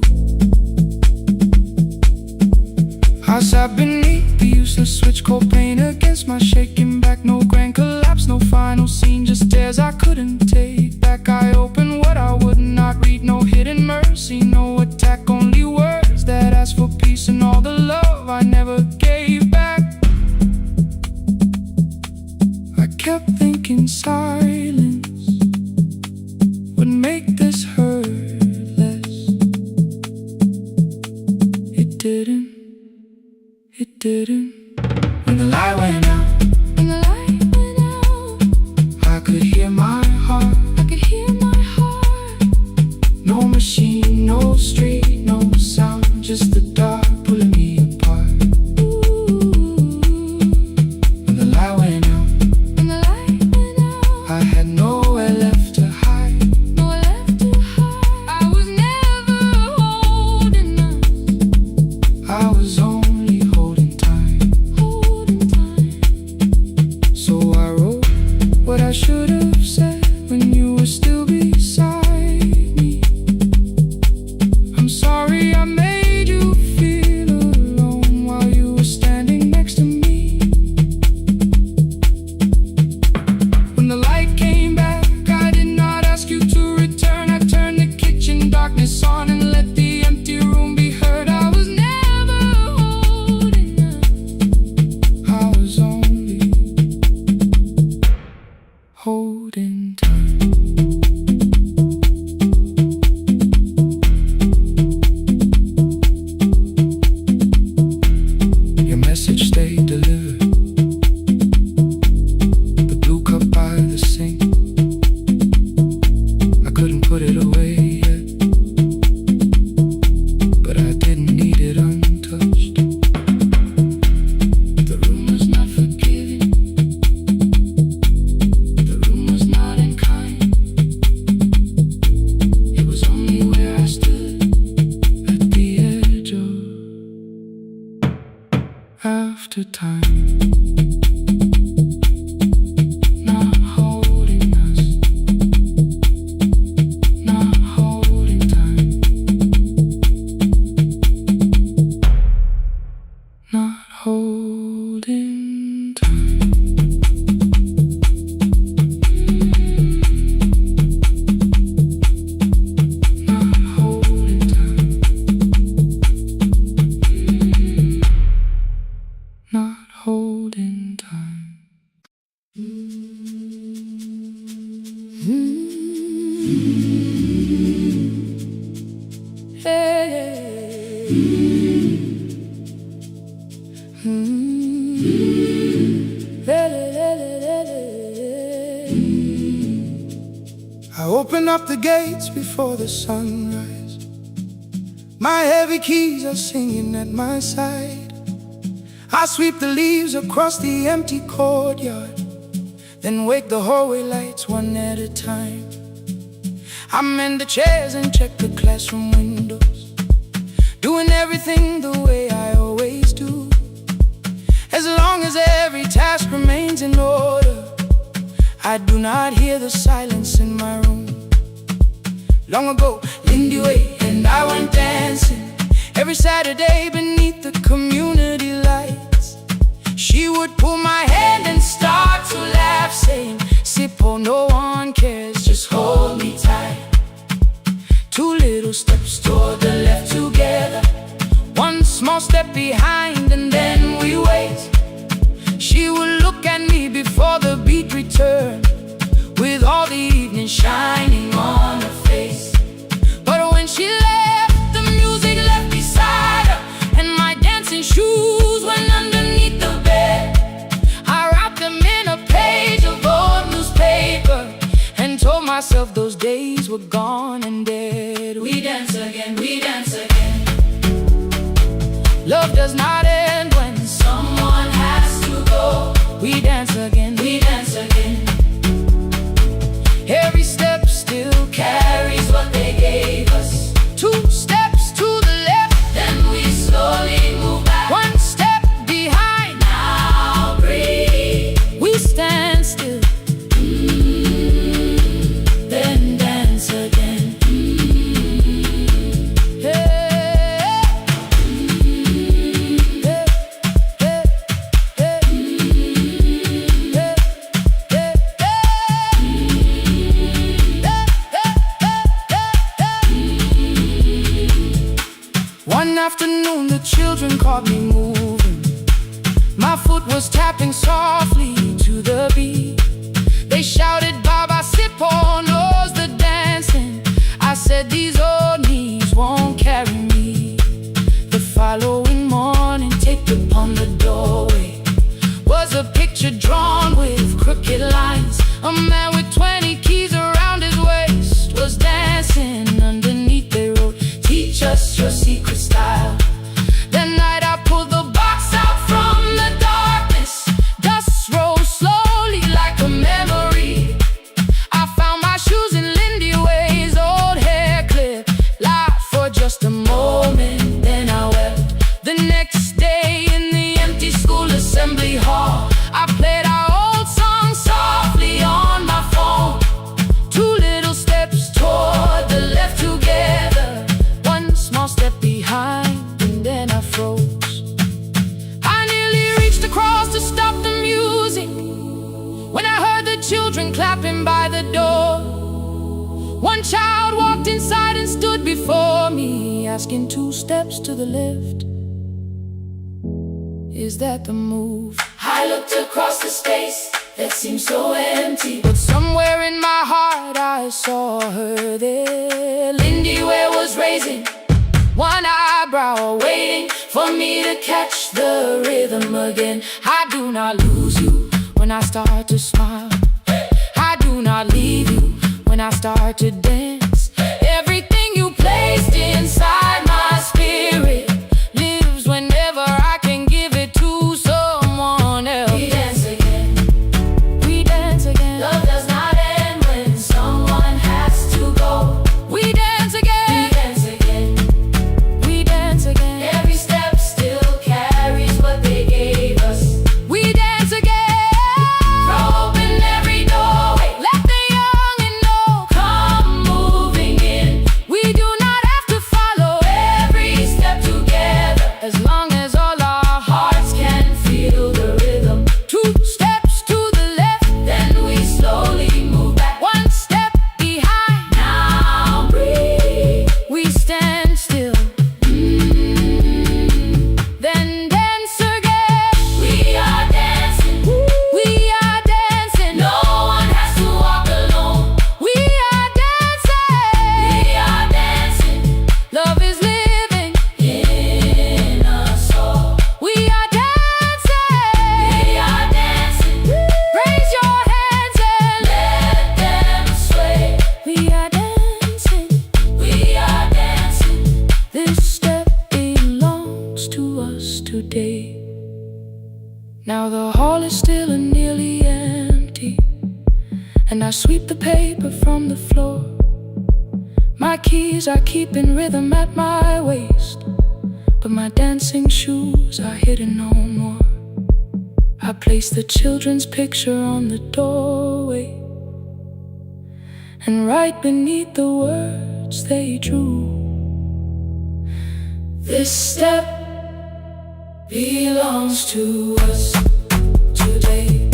I sat beneath the useless switch, cold pain against my shaking back. No grand collapse, no final scene, just tears I couldn't take back. I opened what I would not read, no hidden mercy, no attack, only words that asked for peace and all the love I never gave back. I kept thinking silence would make this hurt less. It didn't. It didn't. When the light went out, I could hear my heart. No machine, no street, no sound, just the dark pulling me apart. When the light went out, I had nowhere left to hide. I was never holding up, I was only holding time. So I wrote what I should have said when you were still beside me. I'm sorry I made you feel alone while you were standing next to me. When the light came back, I did not ask you to return. I turned the kitchen darkness on and let the empty room be heard. I was never holding up, I was only holding time. Your message stayed delivered. The blue cup by the sink, I couldn't put it away yet, but I didn't need it untouched. The room was not forgiving, the room was not unkind. It was only where I stood at the edge of after time. Not holding us, not lock the gates before the sunrise. My heavy keys are singing at my side. I sweep the leaves across the empty courtyard, then wake the hallway lights one at a time. I mend the chairs and check the classroom windows, doing everything the way I always do. As long as every task remains in order, I do not hear the silence in my room. Long ago, Lindy Way and I went dancing every Saturday beneath the community lights. She would pull my hand and start to laugh, saying, "Sippo, no one cares, just hold me tight." 2 little steps toward the left together, 1 small step behind, and then we wait. She would look at me before the beat returned, with all the evening shining on her face. But when she left, the music left beside her, and my dancing shoes went underneath the bed. I wrapped them in a page of old newspaper and told myself those days were gone and dead. We dance again, we dance again. Love does not end when someone has to go. We dance again, we dance again. Every step still carries what they gave us. 2 steps to the left, then we slowly move back. 1 step behind, now breathe. We stand still, then dance again. One afternoon the children caught me moving. My foot was tapping softly to the beat. They shouted, "Baba Sippo knows the dancing." I said, "These old knees won't carry me." The following morning, taped upon the doorway was a picture drawn with crooked lines. A man with 20 keys around his waist was dancing underneath. They wrote, "Teach us your secret style." That night I pulled the box out from the darkness. Dust rose slowly like a memory. I found my shoes in Lindy Way's old hair clip. Laughed for just a moment, then I wept. The next day in the empty school assembly hall, I played our old song softly on my phone. 2 little steps toward the left together, 1 small step behind, and then I froze. I nearly reached across to stop the music when I heard the children clapping by the door. 1 child walked inside and stood before me, asking, 2 steps to the left, is that the move? I looked across the space that seemed so empty, but somewhere in my heart I saw her there. Lindy Way was raising 1 eyebrow, waiting for me to catch the rhythm again. I do not lose you when I start to smile. I do not leave you when I start to dance. Everything you placed inside my spirit lives whenever I can give it to someone else. We dance again, we dance again. Love does not end when someone has to go. We dance again, we dance again. We dance again. Every step still carries what they gave us. We dance again. Throw open every doorway, let the youngin' know. Come move I sweep the paper from the floor. My keys I keep in rhythm at my waist, but my dancing shoes are hidden no more. I place the children's picture on the doorway, and right beneath the words they drew, this step belongs to us today.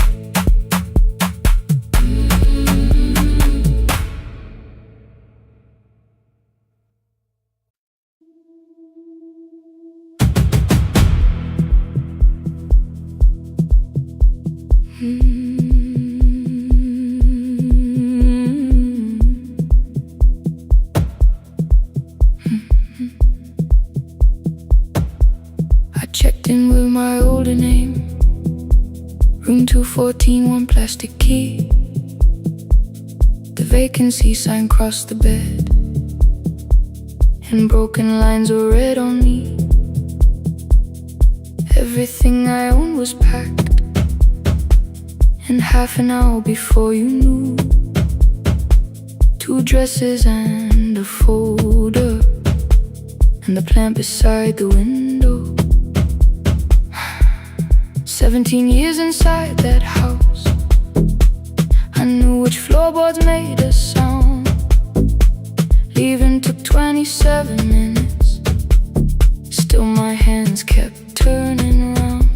I checked in with my older name, room 214, one plastic key. The vacancy sign crossed the bed, and broken lines were read on me. Everything I owned was packed, and half an hour before you knew, 2 dresses and a folder, and the plant beside the window. 17 years inside that house, I knew which floorboards made a sound. Leaving took 27 minutes, still my hands kept turning round.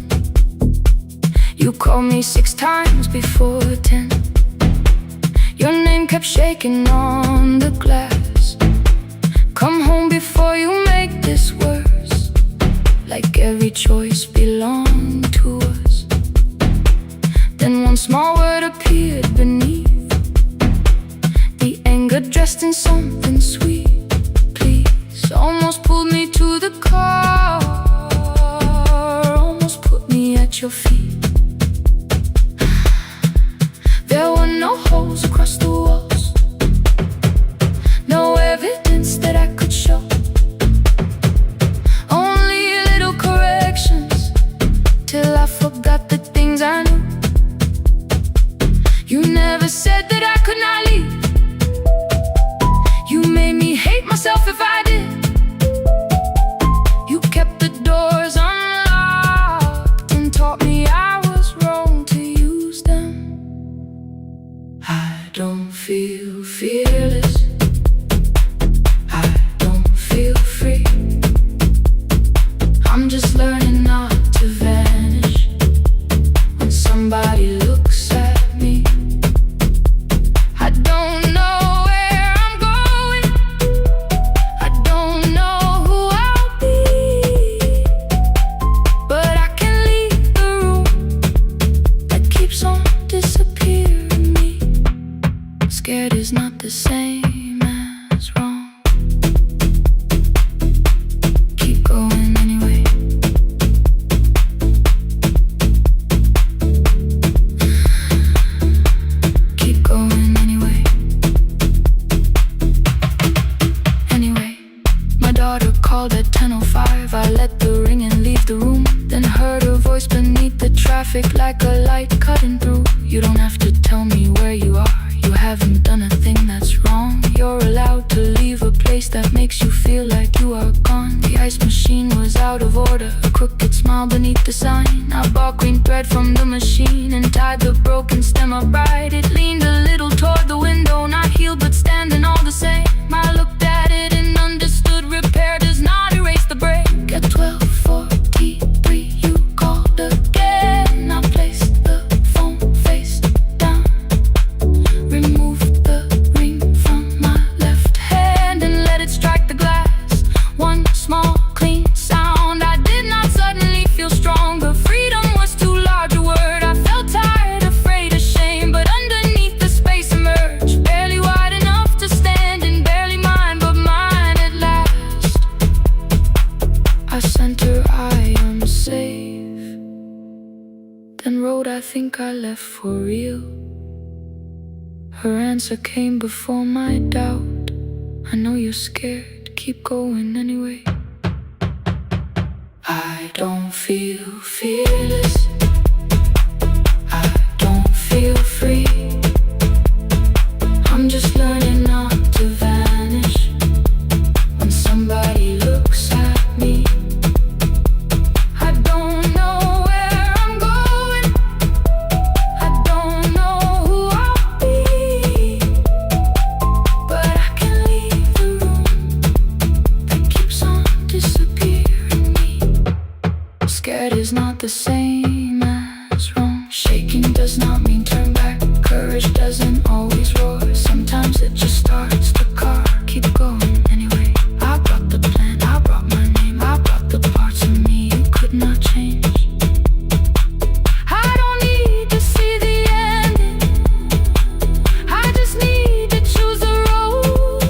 You called me 6 times before 10. Your name kept shaking on the glass. Come home before you make this worse, like every choice belonged to us. Then one small word appeared beneath, the anger dressed in something sweet. Please, almost pulled me to the car, almost put me at your feet. There were no holes across the walls, no evidence that I could show, only little corrections, till I forgot the things I knew. You never said that I could not leave. You made me hate myself if I did. You kept the doors unlocked and taught me I was wrong to use them. I don't feel fearless, I don't feel free. I'm just learning not to vanish when somebody looks at me. I don't know where I'm going, I don't know who I'll be, but I can leave the room that keeps on disappearing me. Scared is not the same as wrong. Keep going anyway. Keep going anyway. Anyway, my daughter called at 10:05. I let the ring and leave the room, then heard her voice beneath the traffic like a light cutting through. You don't have to tell me where you are, you haven't done a thing that's wrong. You're allowed to leave a place that makes you feel like you are gone. The ice machine was out of order, a crooked smile beneath the sign. I bought green thread from the machine and tied the broken stem upright. It leaned a little toward the window, not healed but standing all the same. I looked at it and understood repair does not erase the break. At 12:43 you called again. I placed the phone face down, removed the ring from my left hand and let it strike the glass. One small clean sound. I did not suddenly feel stronger. Freedom was too large a word. I felt tired, afraid, ashamed, but underneath the space emerged, barely wide enough to stand and barely mine, but mine at last. I sent her, I am safe, then wrote, I think I left for real. Her answer came before my doubt. I know you're scared, keep going anyway. I don't feel fearless, I don't feel free. the same as wrong. Shaking does not mean turn back. Courage doesn't always roar. Sometimes it just starts the car. Keep going anyway. I brought the plan, I brought my name, I brought the parts of me you could not change. I don't need to see the ending, I just need to choose the road.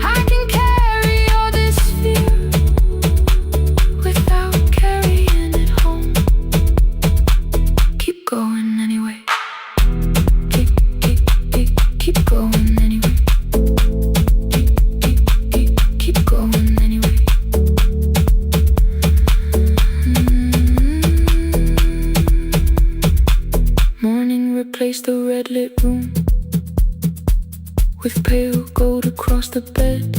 I can carry all this fear without carrying it home. Keep going anyway. Keep going anyway. Keep going anyway. Morning replaced the red lit room with pale gold across the bed.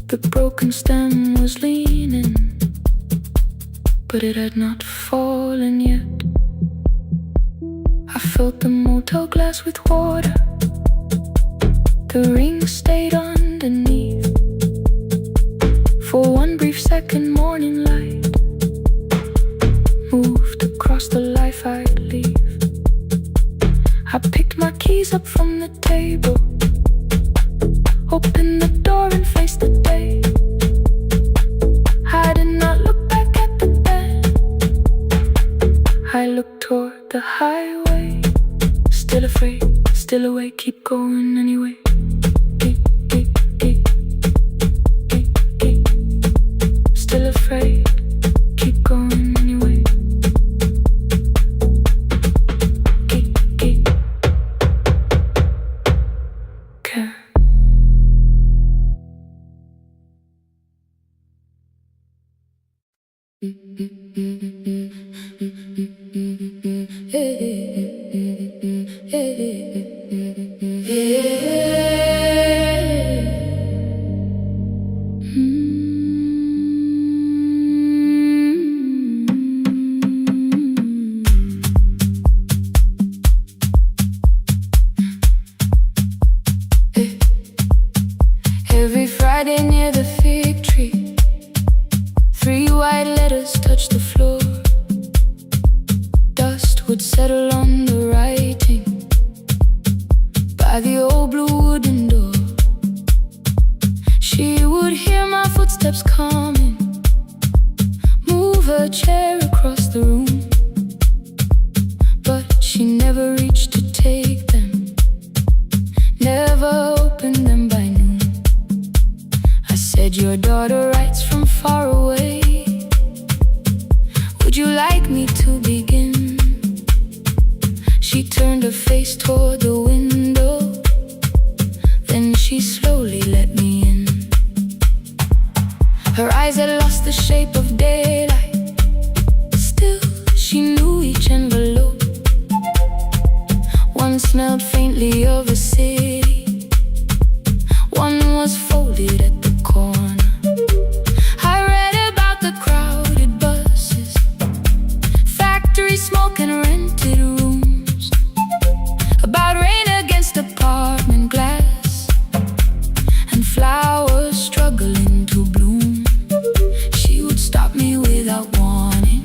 The broken stem was leaning, but it had not fallen yet. I filled the motel glass with water. The ring stayed underneath. For one brief second, morning light moved across the life I'd leave. I picked my keys up from the table, opened the door and faced the day. I did not look back at the bed, I looked toward the highway. Still afraid, still awake, keep going anyway. Still afraid, keep going anyway. Care. Every Friday near the fig tree, 3 white letters touched the floor. Dust would settle on the writing by the old blue wooden door. She would hear my footsteps coming, move her chair across the room, but she never reached to take them, never opened them by noon. I said, your daughter writes from far away, would you like me to begin? She turned her face toward the window, then she slowly let me in. Her eyes had lost the shape of daylight, still she knew each envelope. One smelled faintly of a city, one was folded at the corner. I read about the crowded buses, factory smoke and rented rooms, about rain against apartment glass and flowers struggling to bloom. She would stop me without warning,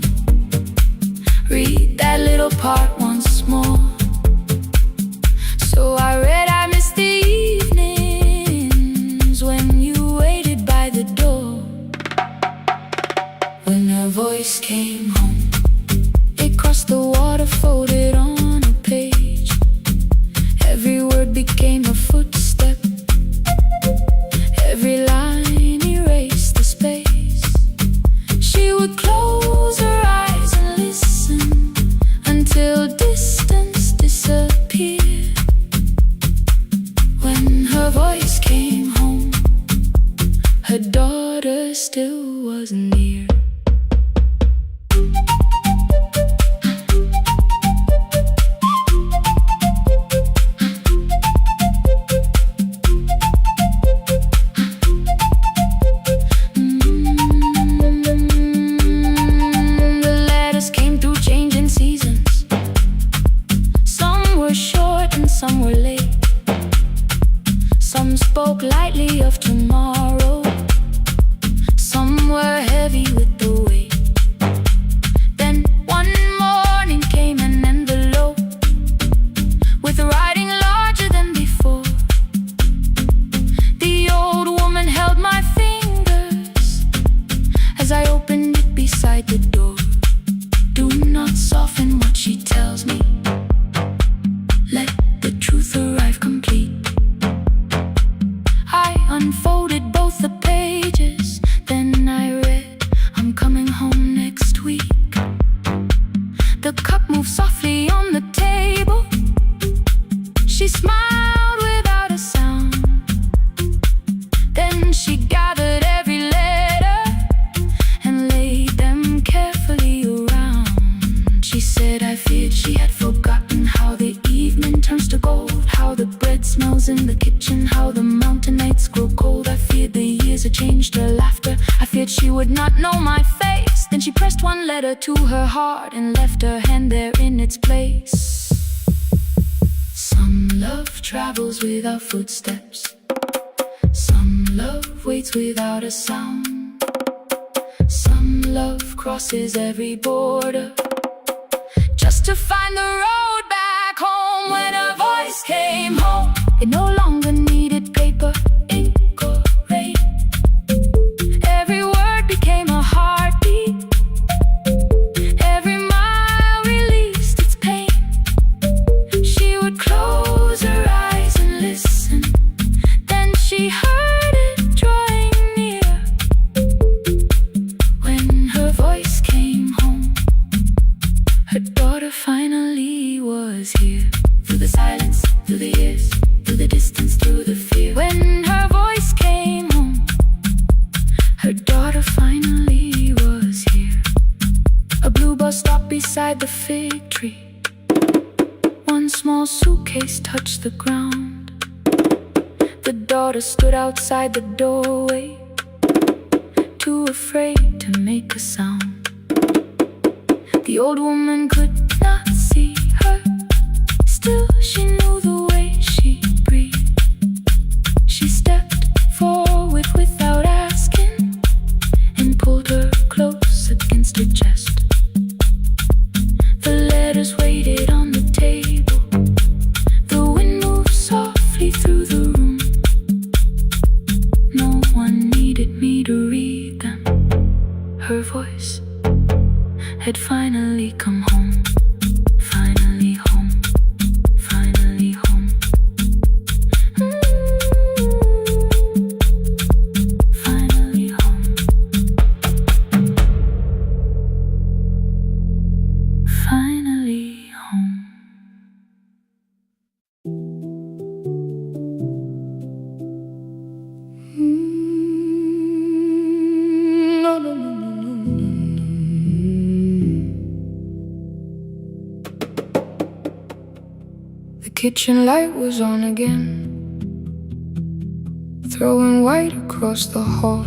read that little part once more. So I read, I missed the evenings when you waited by the door. When her voice came home, it crossed the water, folded on a page. Every word became a footstep, every line erased the space. She would close her eyes and listen until distance disappeared. When her voice came home, her daughter still wasn't near. The letters came through changing seasons. Some were short and some were late. Some spoke lightly of tomorrow, some were heavy with the weight. unfolded both the pages. Then I read, I'm coming home next week. The cup moved softly on the table. She smiled without a sound. Then she gathered every letter and laid them carefully around. She said, I feared she had forgotten how the evening turns to gold, how the bread smells in the kitchen, how the mountain nights grow cold. I feared the years had changed her laughter. I feared she would not know my face. Then she pressed one letter to her heart and left her hand there in its place. Some love travels without footsteps. Some love waits without a sound. Some love crosses every border just to find the road back home. When her voice came home, it no longer needed paper, ink or rain. Every word became a heartbeat. Every mile released its pain. She would close her eyes and listen. Then she heard it drawing near. When her voice came home, her daughter finally was here. Through the silence, through the years, through the distance, through the fear. When her voice came home, her daughter finally was here. A blue bus stopped beside the fig tree. One small suitcase touched the ground. The daughter stood outside the doorway, too afraid to make a sound. The old woman could not see her. Still she knew the way she breathed. She stepped forward without asking and pulled her close against her chest. The letters waited on the table. The wind moved softly through the room. No one needed me to read them. Her voice had finally come home. Finally home. Finally home. Finally home. Finally home. No, no, no, no, no, no. The kitchen light was on again, throwing white across the hall.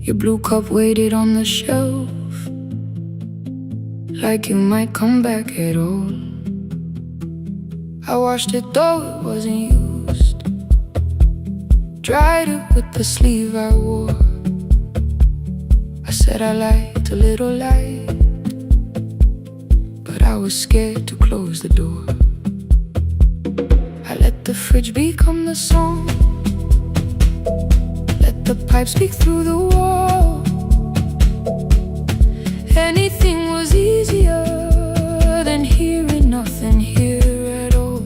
Your blue cup waited on the shelf, like you might come back at all. I washed it though it wasn't used, dried it with the sleeve I wore. I said I liked a little light, but I was scared to close the door. I let the fridge become the song, let the pipe speak through the wall. Anything was easier than hearing nothing here at all.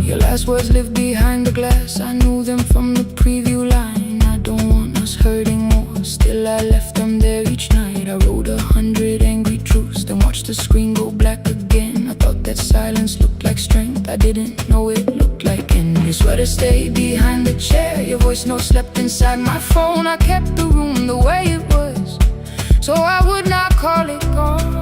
Your last words lived behind the glass. I knew them from the preview line. I don't want us hurting more. Still I left them there each night. I wrote 100 angry truths, then watched the screen go black again. I thought that silence looked like strength. I didn't know it looked like end. Your sweater stayed behind the chair. Your voice note slept inside my phone. I kept the room the way it was, so I would not call it gone.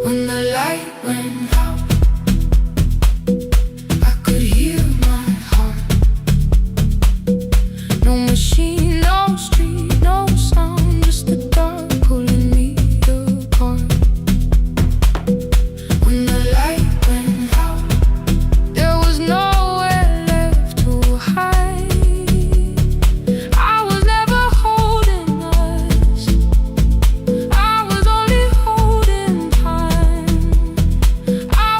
When the light went out, I could hear my heart. No machine, no street, no sound, just the dark pulling me apart. When the light went out, there was nowhere left to hide. I was never holding us, I was only holding time. I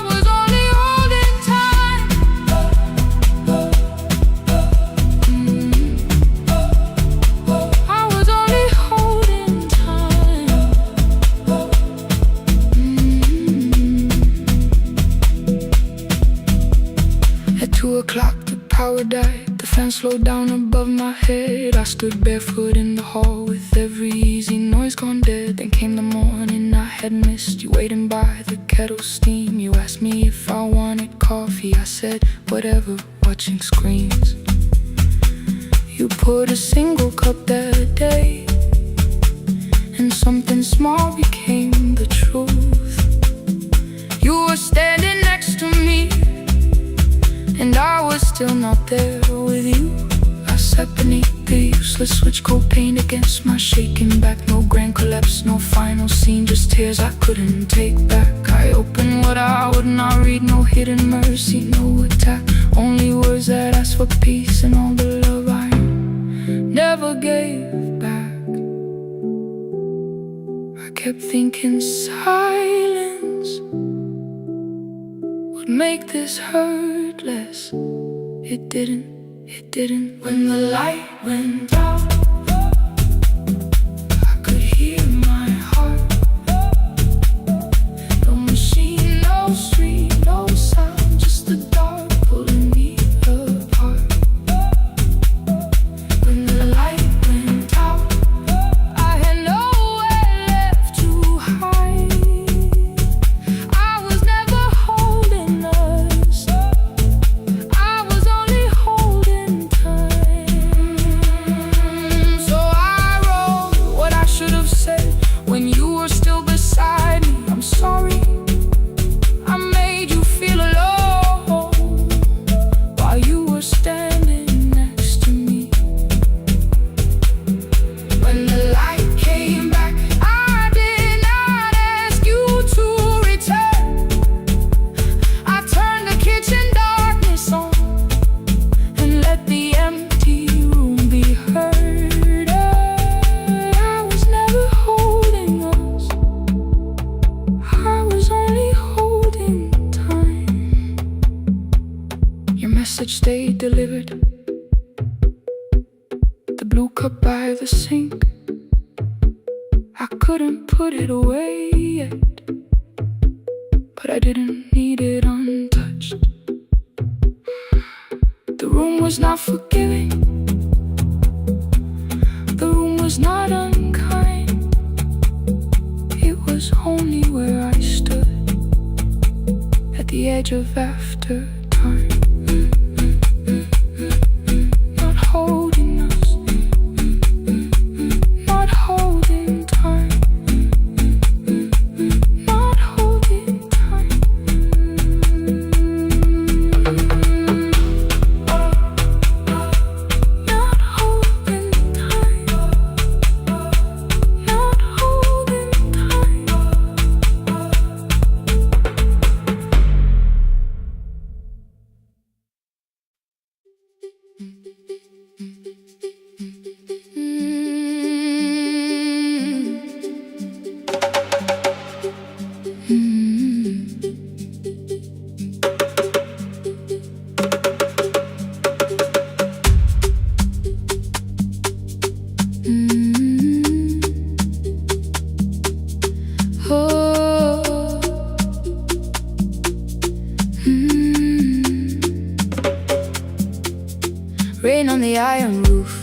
power died, the fan slowed down above my head. I stood barefoot in the hall with every easy noise gone dead. Then came the morning I had missed, you waiting by the kettle steam. You asked me if I wanted coffee, I said whatever, watching screens. You poured a single cup that day, and something small became the truth. You were standing next to me, and I was still not there with you. I sat beneath the useless switch, cold paint against my shaking back. No grand collapse, no final scene, just tears I couldn't take back. I opened what I would not read, no hidden mercy, no attack. Only words that asked for peace and all the love I never gave back. I kept thinking silence would make this hurt less. It didn't. When the light went out, I could hear my heart. No machine, no street, no sound, just the dark pulling me apart. When the light went out, I had nowhere left to hide. I was never holding us, I was only holding time. So I wrote what I should have said when you were still beside me. I'm sorry I made you feel alone while you were standing next to me. When the light came back, I did not ask you to return. I turned the kitchen darkness on and let the empty room be heard. I was never holding us, I was only holding time. Your message stayed delivered, the blue cup by the sink. I couldn't put it away yet, but I didn't need it untouched. The room was not forgiving, the room was not unkind. It was only where I stood at the edge of after time. Not holding us, not holding time, not holding time. Not holding time, not holding time. Rain on the iron roof,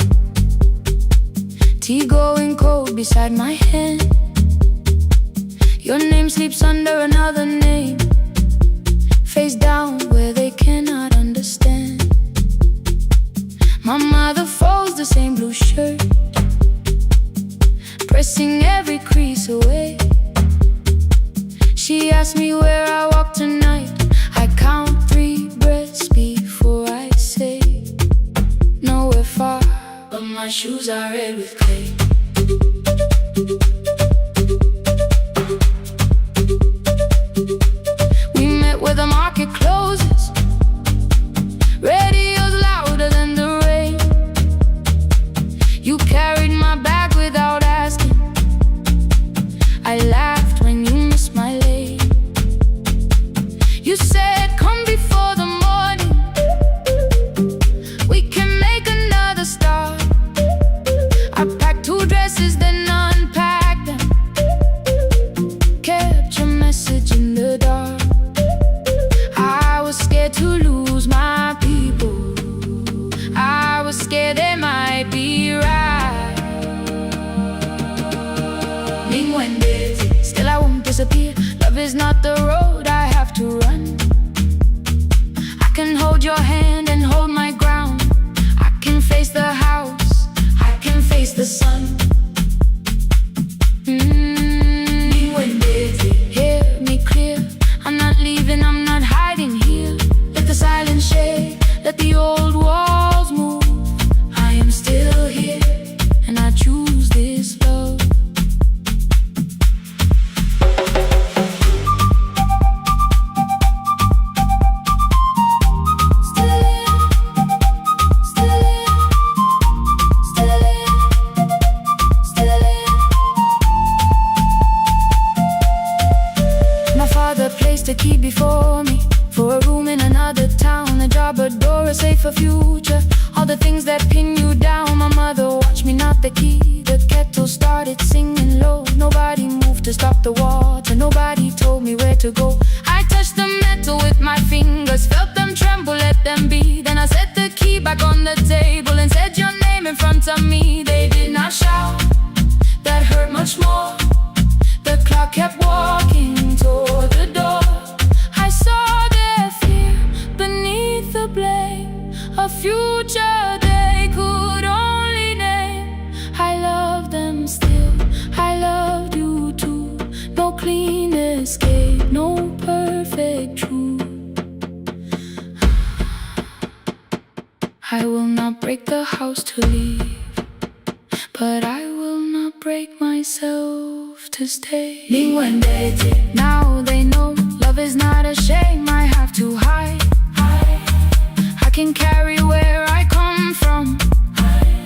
tea going cold beside my hand. Your name sleeps under another name, face down where they cannot understand. My mother folds the same blue shirt, pressing every crease away. She asked me where I walk tonight. I count 3 breaths before I say nowhere far, but my shoes are red with clay. We met where the market closes, radio's louder than the rain. You carried my bag without asking, I laughed when you missed my lane. You said come before the morning, we can make another start. I packed disappear. Love is not the road I have to run. I can hold your hand and hold my ground. I can face the house, I can face the sun. Hear me clear, I'm not leaving, I'm not hiding here. Let the silence shake, let the old walls move. I am still here, and I choose this love. A key before me for a room in another town, a job, a door, a safer future. All the things that pin you down. My mother watched me knock the key. The kettle started singing low. Nobody moved to stop the water. Nobody told me where to go. I touched the metal with my fingers, felt them tremble, let them be. Then I set the key back on the table and said your name in front of me. They did not shout, that hurt much more. The clock kept walking toward the door. I saw their fear beneath the blame, a future they could only name. I love them still, I loved you too. No clean escape, no perfect truth. I will not break the house to leave, but I will not break myself to stay. Now they know love is not a shame I have to hide. I can carry where I come from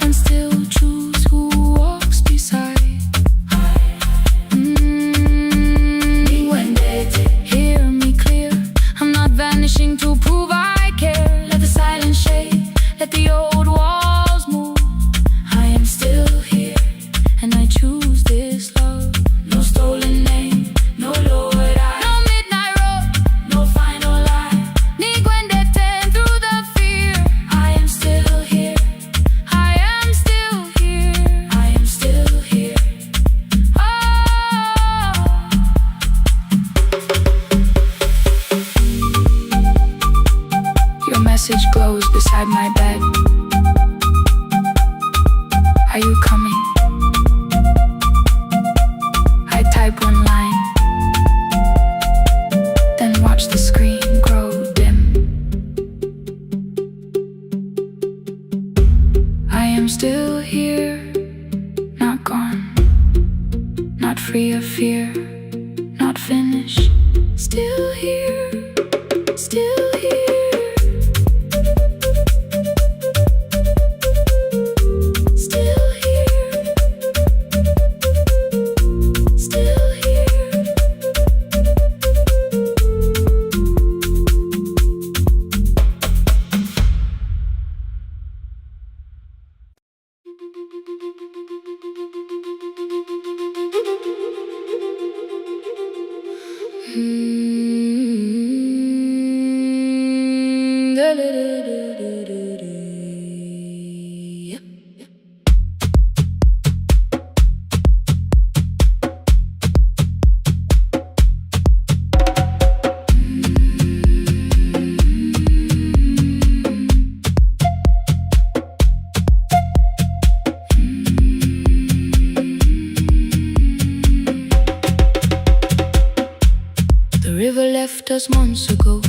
and still choose who walks beside. Hear me clear, I'm not vanishing to prove I care. Let the silence shake, let the old walls move. I am still here, and I choose this love. No stolen name, no lowered eye, no midnight road, no final lie. Ni Gwendeten through the fear. I am still here, I am still here, I am still here. Oh. Your message glows beside my bed. Are you coming? I type one line, then watch the screen grow dim. I am still here, not gone, not free of fear, not finished. Still here, still here. Left us months ago,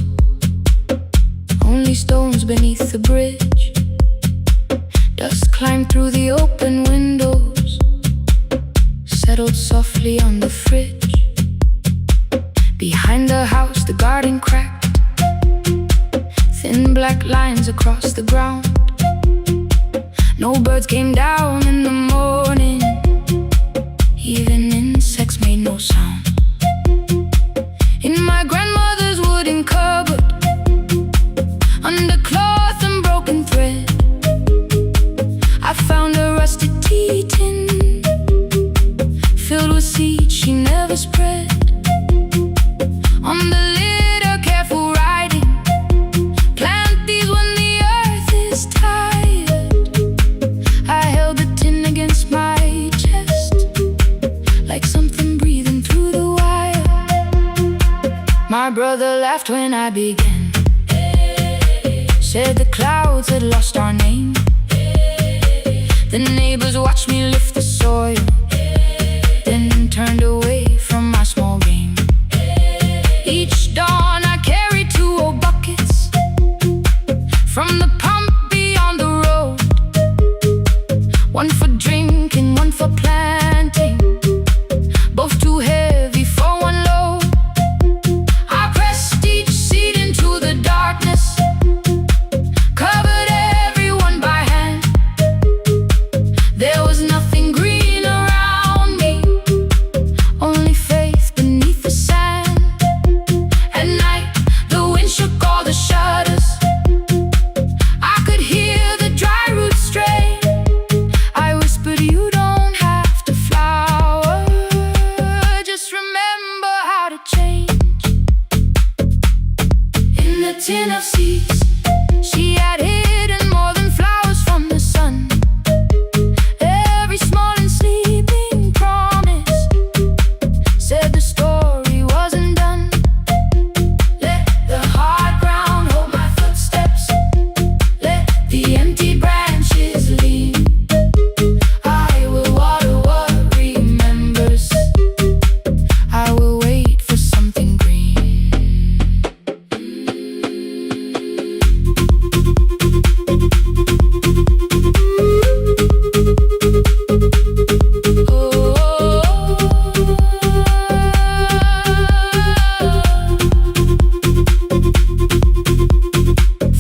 only stones beneath the bridge. Dust climbed through the open windows, settled softly on the fridge. Behind the house, the garden cracked, thin black lines across the ground. No birds came down in the morning, even insects made no sound. In my grandmother's wooden cupboard, under cloth and broken thread, I found a rusted tea tin filled with seeds she never spread. On the lid, a careful writing: plant these when the earth is tired. I held the tin against my chest, like something breathing through the wire. My brother laughed when I began. Said the clouds had lost our name. The neighbors watched me lift the soil, then turned away from my small game. Each dawn I carried 2 old buckets from the pump beyond the road. One for drinking, one for planting, both too heavy for one load. I pressed each seed into the darkness, covered everyone by hand. There was nothing green around me, only faith beneath the sand. At night, the wind shook all the shutters. I could hear the dry roots stray. I whispered, you don't have to flower, just remember how to change. In the tin of seeds, she had hidden more than flowers from the sun. Every small and sleeping promise said the story wasn't done. Let the hard ground hold my footsteps, let the empty branches lean. I will water what remembers, I will wait for something green.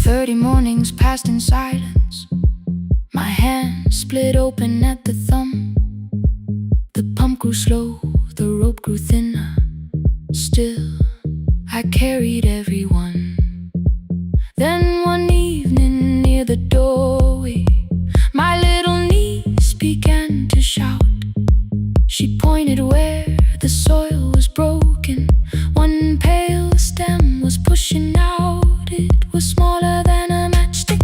30 mornings passed in silence. My hand split open at the thumb. The pump grew slow, the rope grew thinner. Still, I carried everyone. Then one evening near the doorway, my little niece began to shout. She pointed where the soil was broken. One pale stem was pushing out. It was smaller than a matchstick,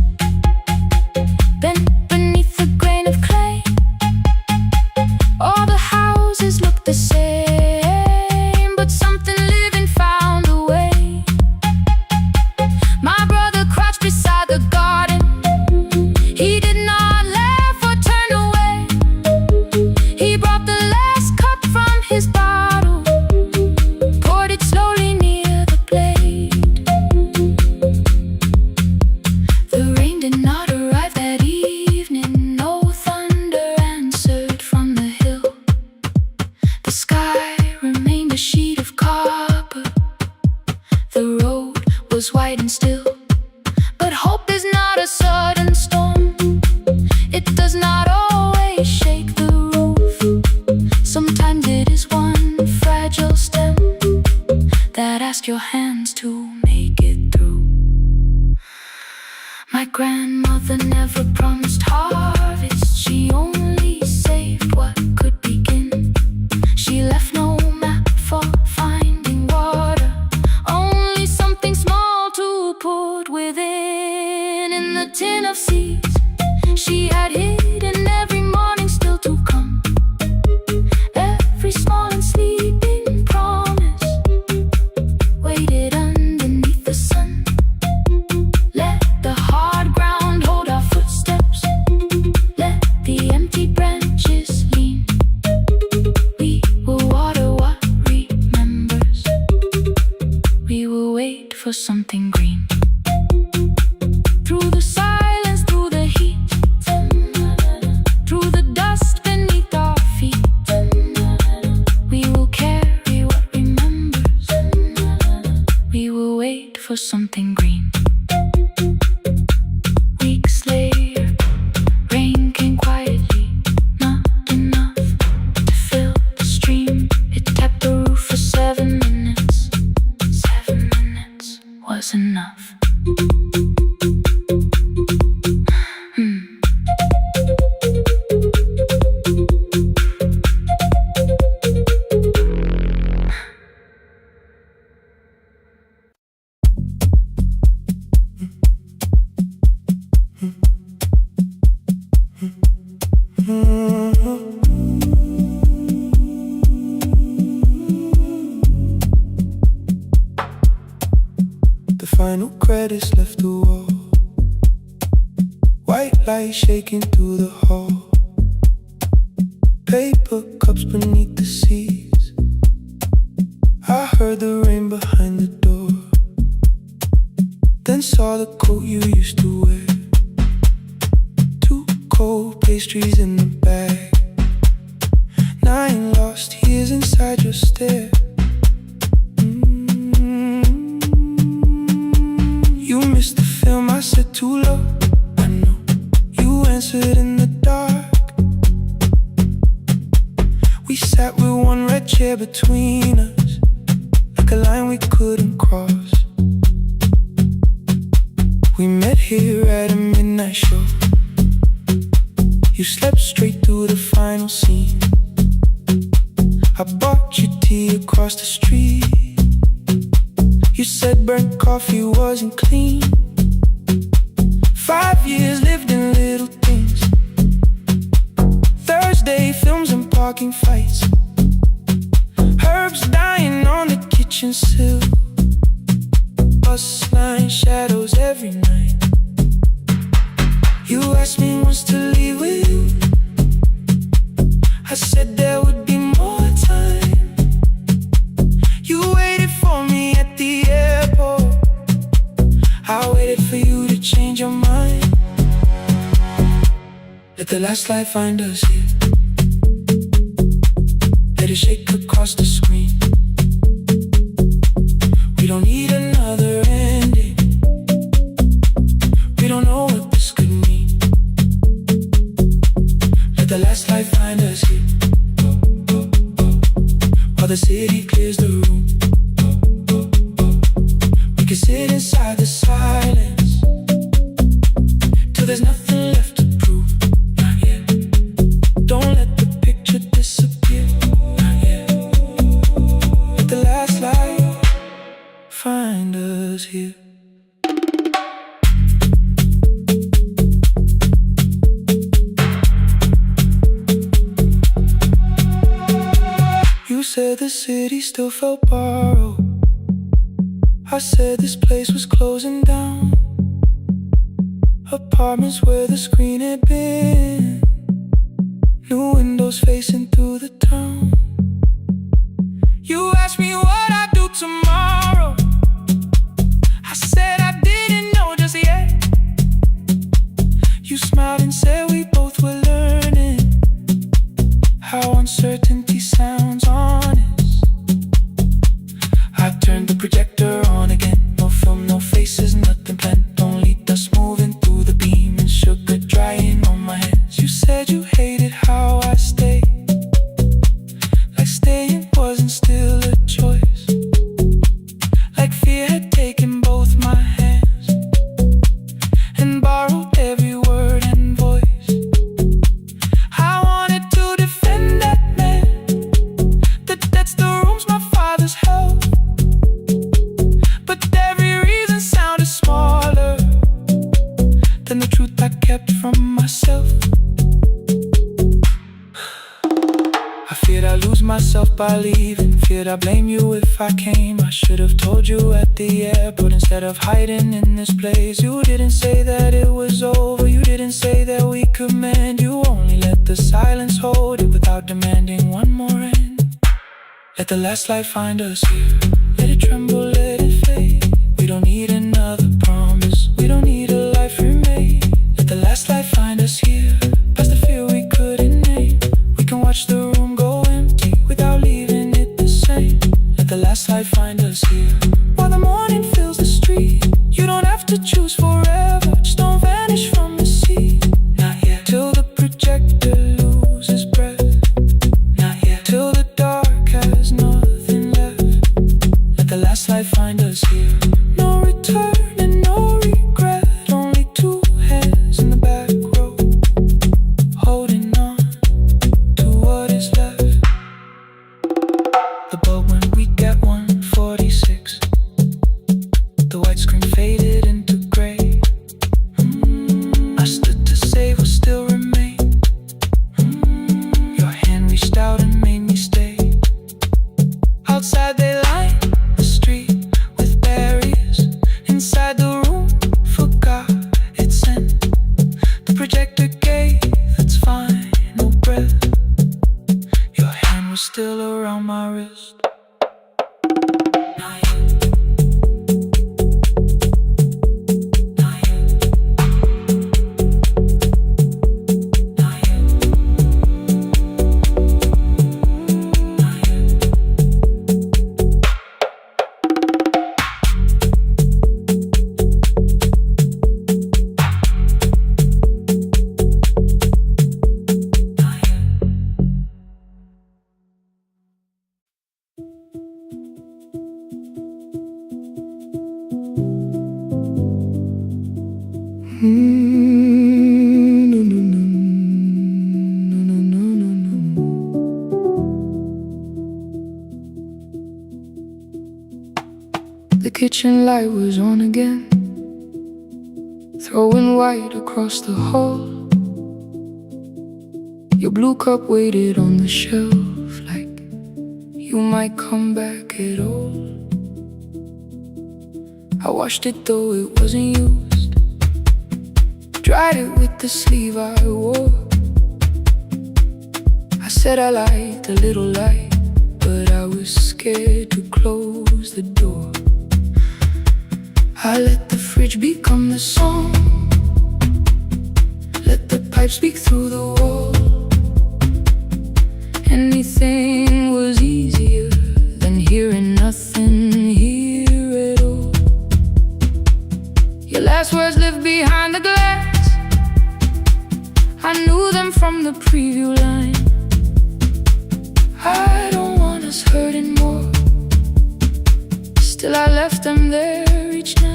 bent beneath a grain of clay. All the houses looked the same, but something living found a way. My brother crouched beside the garden. He did not laugh or turn away. He brought the last cup from his bottle, poured it slowly near the blade. The rain did not arrive that evening. No thunder answered from the hill. The sky remained a sheet of copper. The road was white and still. But hope is not a sudden storm. It does not always shake the roof. Sometimes it is one fragile stem that asks your hands to make it through. My grandmother never promised harvest. She only saved what could begin. She left no map for finding water, only something small to put within. In the tin of seeds she had hidden every morning still to come. Every small and sleeping promise waited underneath the sun. Let the hard ground hold our footsteps, let the empty branches lean. We will water what remembers, we will wait for something green. Through the silence, through the heat, through the dust beneath our feet, we will carry what remembers, we will wait for something green. Weeks later, rain came quietly, not enough to fill the stream. It tapped the roof for 7 minutes. 7 minutes was enough. final credits left the wall. White light shaking through the hall. Paper cups beneath the seats. I heard the rain behind the door. Then saw the coat you used to wear. Two cold pastries in the bag. 9 lost years inside your stare. You missed the film, I said too low. I know. You answered in the dark. We sat with one red chair between us, like a line we couldn't cross. We met here at a midnight show. You slept straight through the final scene. I bought you tea across the street. You said burnt coffee wasn't clean. 5 years lived in little things. Thursday films and parking fights. Herbs dying on the kitchen sill. Bus line shadows every night. You asked me once to leave with you. I said there would be more time. You waited for me at the airport. I waited for you to change your mind. Let the last light find us here. Let it shake across the screen. We don't need another ending. We don't know what this could mean. Let the last light find us here. While the city clears the room, we can sit inside the silence till there's nothing left to prove. Not yet. Don't let the picture disappear. Not yet. Let the last light find us here. You said the city still felt borrowed. I said this place was closing down. Apartments where the screen had been. New windows facing through the town. You asked me what I'd do tomorrow. I said I didn't know just yet. You smiled and said we both were learning how uncertainty sounds honest. I turned the projector on again. No film, no faces, nothing planned. Only dust moving through the beam and sugar drying on my hands. You said you hated how I stayed, like staying wasn't still a choice. Like fear had taken both my hands and borrowed every word and voice. I wanted to defend that man that's the rooms my father's held. But every reason sounded smaller than the truth I kept from myself. I feared I'd lose myself by leaving. Feared I'd blame you if I came. I should have told you at the airport instead of hiding in this place. You didn't say that it was over. You didn't say that we could mend. You only let the silence hold it without demanding one more end. Let the last light find us here. Let it tremble, let it fade. We don't need another promise. We don't need a life remade. Let the last light find us here. Past the fear we couldn't name. We can watch the room go empty without leaving it the same. Let the last light find us here. While the morning fills the street, you don't have to choose forever. Just don't vanish from the sea. Not yet. Till the projector loses breath. Not yet. Till the dark has nothing left. Let the last light find us here. No return and no regret. Only two hands in the back row, holding on to what is left. The bulb when we get 146. The white screen faded into gray. I stood to save what still remained. Your hand reached out and made me stay. Outside they line the street with barriers. Inside The kitchen light was on again, throwing white across the hall. Your blue cup waited on the shelf like you might come back at all. I washed it though it wasn't used, dried it with the sleeve I wore. I said I liked a little light, but I was scared to close the door. I let the fridge become the song, let the pipe speak through the wall. Anything was easier than hearing nothing here at all. Your last words lived behind the glass, I knew them from the preview line. I don't want us hurting more, still I left them there each night.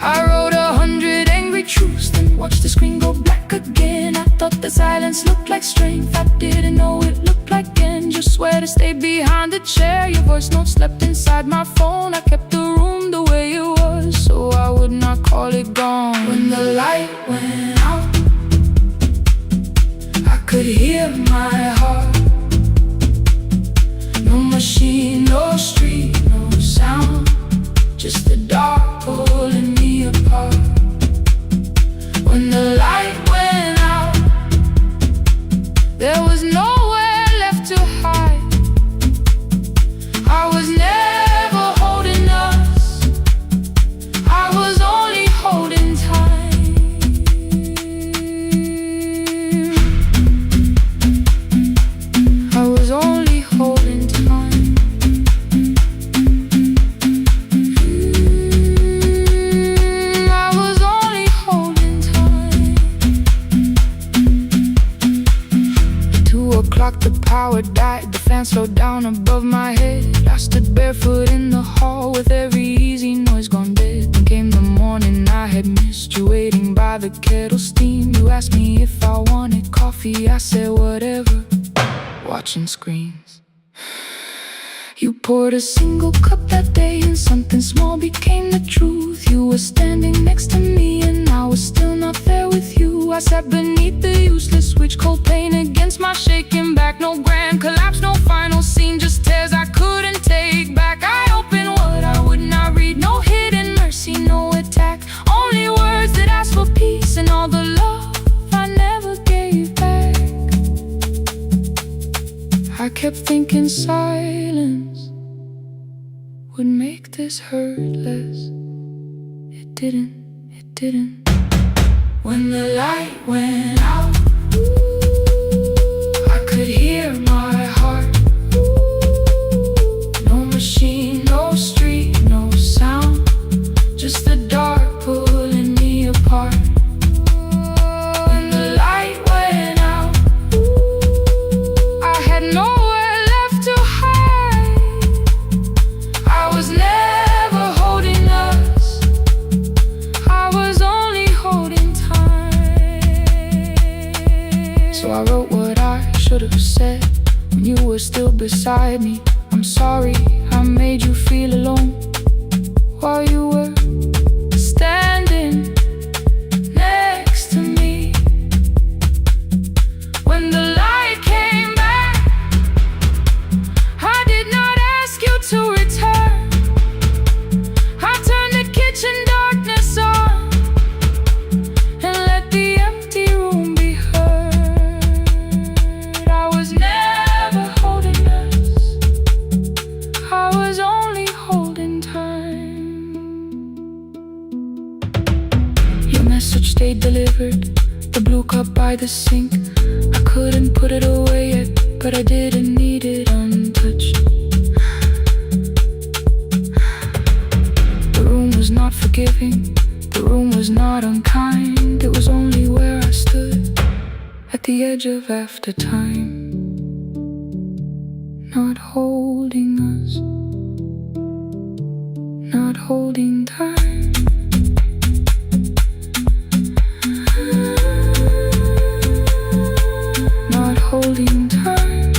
I wrote 100 angry truths, then watched the screen go black again. I thought the silence looked like strength, I didn't know it looked like end. You swear to stay behind the chair, your voice note slept inside my phone. I kept the room the way it was, so I would not call it gone. When the light went out, I could hear my heart. No machine, no street, no sound, just the dark pulling me apart. When the light went out, there was nowhere left to hide. I was never holding us, I was only holding time. I was only holding time. I was only holding time. 2 o'clock, the power died, the fan slowed down above my head. I stood barefoot in the hall with every easy noise gone dead. Then came the morning I had missed you, waiting by the kettle steam. You asked me if I wanted coffee, I said whatever, watching screens. You poured a single cup that day and something small became the truth. You were standing next to me and I was still not there with you. I sat beneath the useless switch, cold pain against my shaking back. No grand collapse, no final scene, just tears I couldn't take back. I opened what I would not read, no hidden mercy, no attack. Only words that asked for peace and all the love I never gave back. I kept thinking silence would make this hurt less. It didn't, it didn't. When the light went out, I could hear my heart. No machine, no street, no sound, just the dark pulling me apart. When the light went out, I had nowhere left to hide. I was never holding us, I was only holding time. So I wrote what I should have said when you were still beside me. I'm sorry I made you feel alone while you were standing next to me. When the light came back, I did not ask you to return. I turned the kitchen darkness on and let the empty room be heard. I was never holding us, I was only holding time. Your message stayed delivered, the blue cup by the sink. I couldn't put it away yet, but I didn't need it untouched. The room was not forgiving, the room was not unkind. It was only where I stood at the edge of after time, not holding us, not holding time. Not holding time.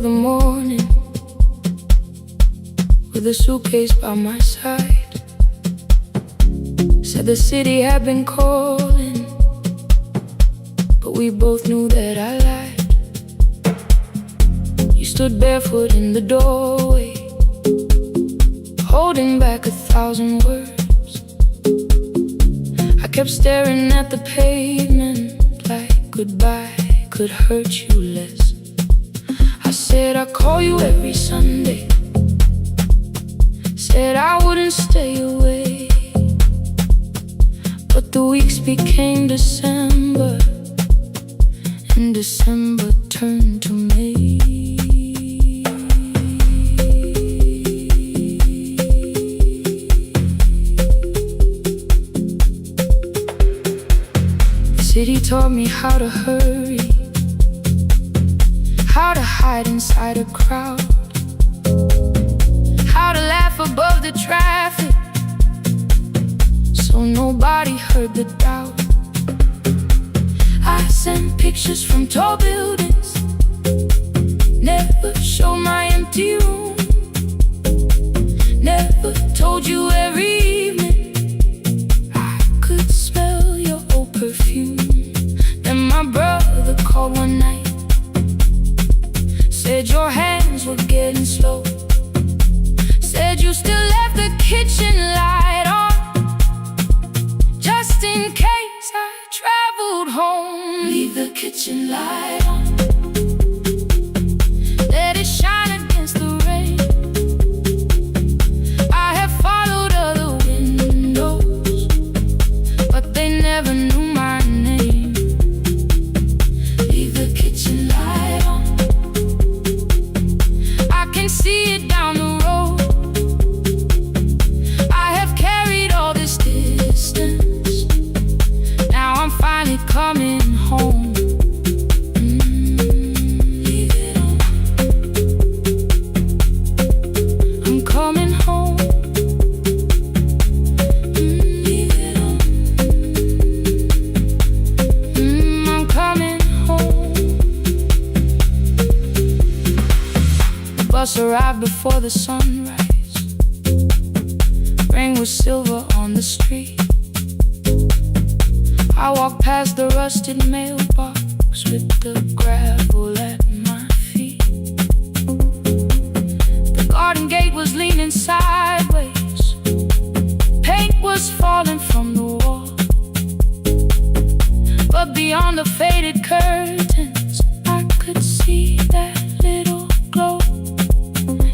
the morning with a suitcase by my side. Said the city had been calling, but we both knew that I lied. You stood barefoot in the doorway, holding back 1,000 words. I kept staring at the pavement like goodbye could hurt you less. I said I'd call you every Sunday, said I wouldn't stay away. But the weeks became December, and December turned to May. The city taught me how to hurry, how to hide inside a crowd, how to laugh above the traffic so nobody heard the doubt. I sent pictures from tall buildings, never showed my empty room, never told you every evening I could smell your old perfume. Then my brother called one night, said your hands were getting slow, said you still left the kitchen light on, just in case I traveled home. Leave the kitchen light on, let it shine against the rain. I have followed other windows, but they never knew my name. Leave the kitchen light on, I can see it down the road. I have carried all this distance, now I'm finally coming home. Leave it on, I'm coming home. Leave it on, I'm coming home. The bus arrived before the sunrise, rain was silver on the street. I walked past the rusted mailbox with the gravel at my feet. The garden gate was leaning sideways, paint was falling from the wall, but beyond the faded curtains I could see that little glow.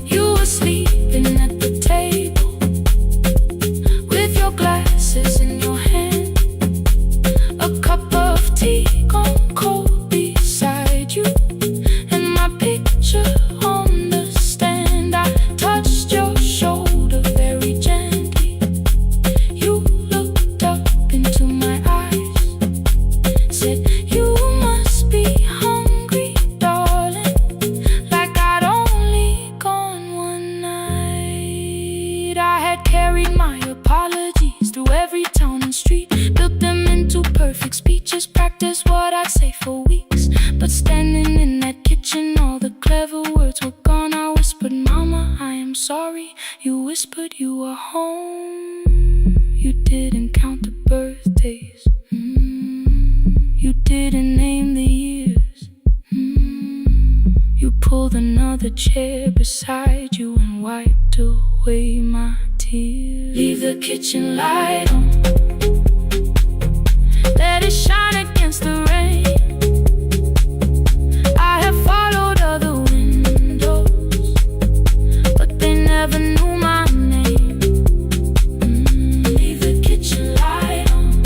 You were sleeping at the table with your glasses in your hand, a cup of tea gone cold beside you, and my picture on the stand. I touched your shoulder very gently. You looked up into my eyes, said you must be hungry, darling, like I'd only gone one night. I had carried my apologies through every town and street, built them into perfect speeches, practiced what I'd say for weeks. But standing in that kitchen, all the clever words were gone. I whispered, Mama, I am sorry. You whispered you were home. You didn't count the birthdays, you didn't name the years. You pulled another chair beside you and wiped away my tears. Leave the kitchen light on, let it shine against the rain. I have followed other windows, but they never knew my name. Leave the kitchen light on,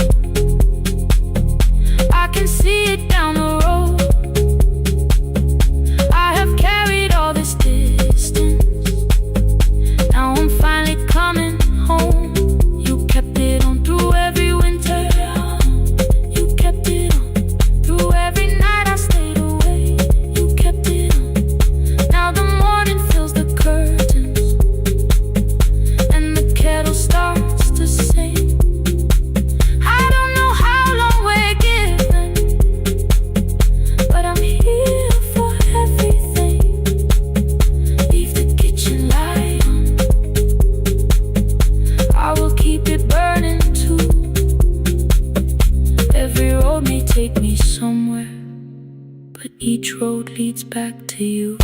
I can see it down the road. I have carried all this distance, now I'm finally coming home. You kept it on through back to you.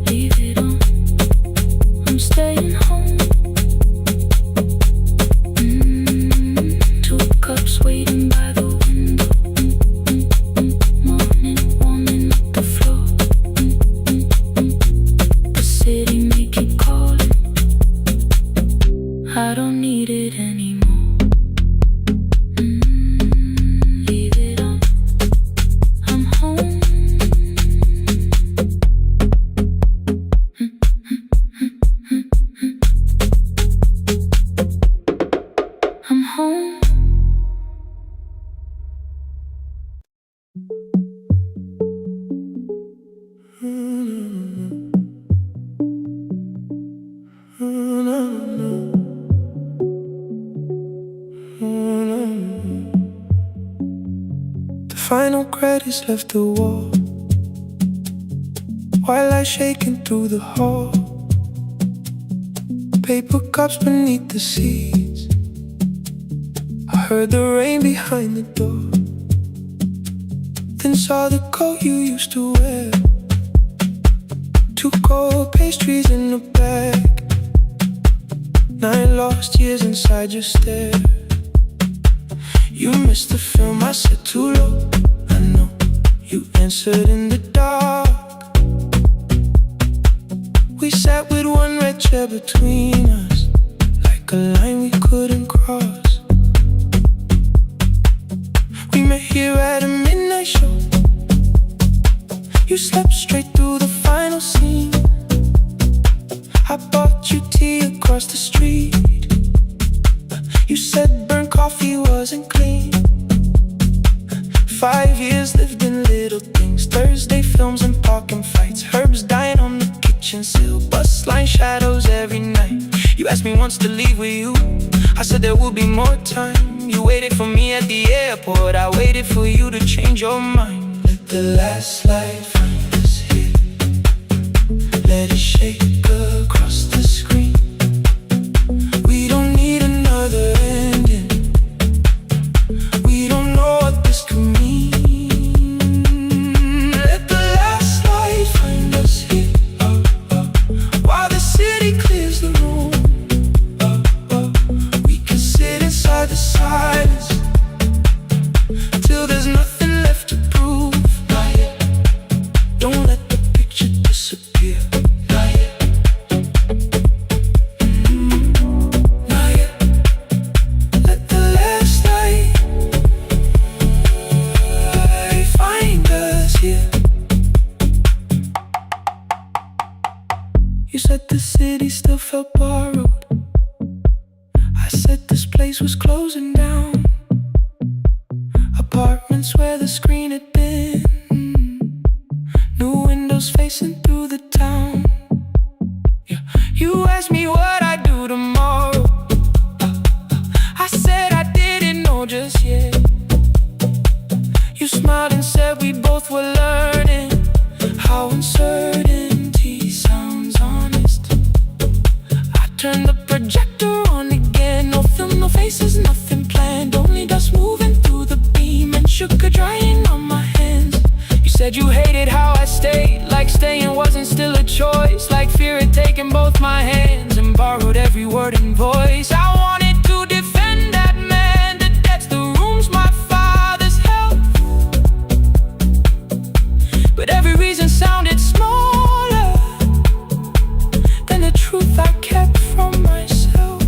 Leave it on, I'm staying home. 2 cups waiting by the window. Morning warming up the floor. The city may keep calling, I don't need it anymore. Leave it on, I'm home. I'm home. The final credits left the wall, white light shaking through the hall. Paper cups beneath the seats. I heard the rain behind the door. Then saw the coat you used to wear. 2 cold pastries in a bag. 9 lost years inside your stare. You missed the film, I said too low. I know, you answered in the dark. We sat with 1 red chair between us, like a line we couldn't cross. We met here at a midnight show. You slept straight through the final scene. I bought you tea across the street. You said burnt coffee wasn't clean. 5 years lived in little things. Thursday films and parking fights. Herbs dying on the kitchen sill. Bus line shadows every night. You asked me once to leave with you. I said there would be more time. You waited for me at the airport. I waited for you to change your mind. Let the last light find us here. Let it shake across the screen. We don't need another ending. We don't know what this could mean. Let the last light find us here, while the city clears the room. We can sit inside the silence till there's nothing left to prove. Not yet. Don't let the picture disappear. Not yet. Not yet. Let the last light find us here. You said the city still felt borrowed. I said this place was closing down. Apartments where the screen had been. New windows facing through the town. Yeah. You asked me what I'd do tomorrow. I said I didn't know just yet. You smiled and said we both were learning how uncertainty sounds honest. I turned the projector on again. No film, no faces, nothing planned. Only dust moving through the beam and sugar drying on my hands. You said you hated how I stayed, like staying wasn't still a choice, like fear had taken both my hands and borrowed every word and voice. I wanted to defend that man. The debts, the rooms, my father's health, but every reason sounded smaller than the truth I kept from myself.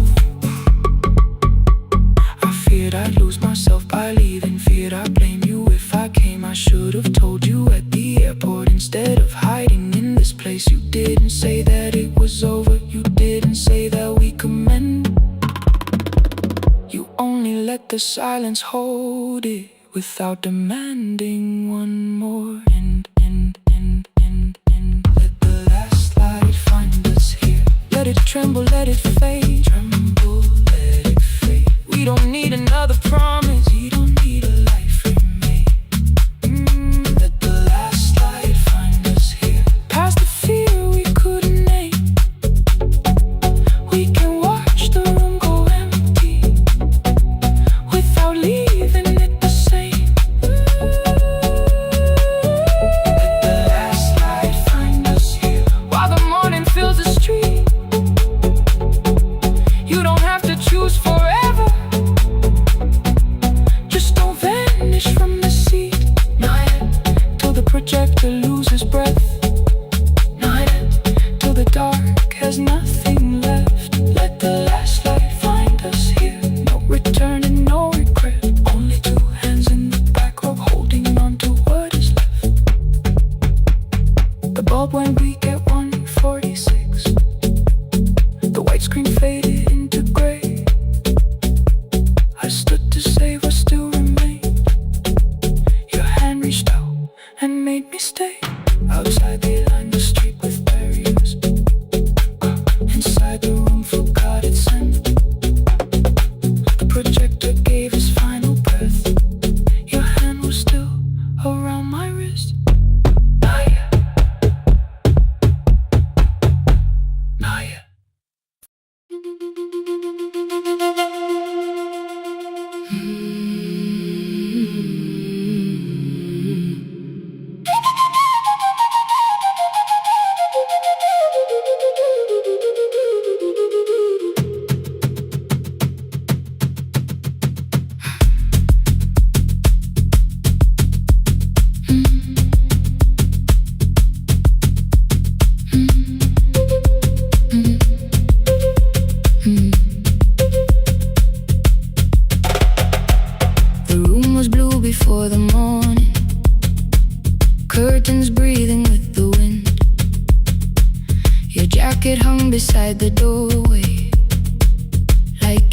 I feared I'd lose myself by leaving. Feared I'd blame you if I came. I should have told you at the airport instead of hiding in this place. You didn't say that it was over. You didn't say that we could mend. You only let the silence hold it without demanding one more. Let the last light find us here. Let it tremble, let it fade. Tremble, let it fade. We don't need another promise. We don't need a life remade. Let the last light find us here. Past the fear we couldn't name. We can watch the room go empty without leaving it the same. Let the last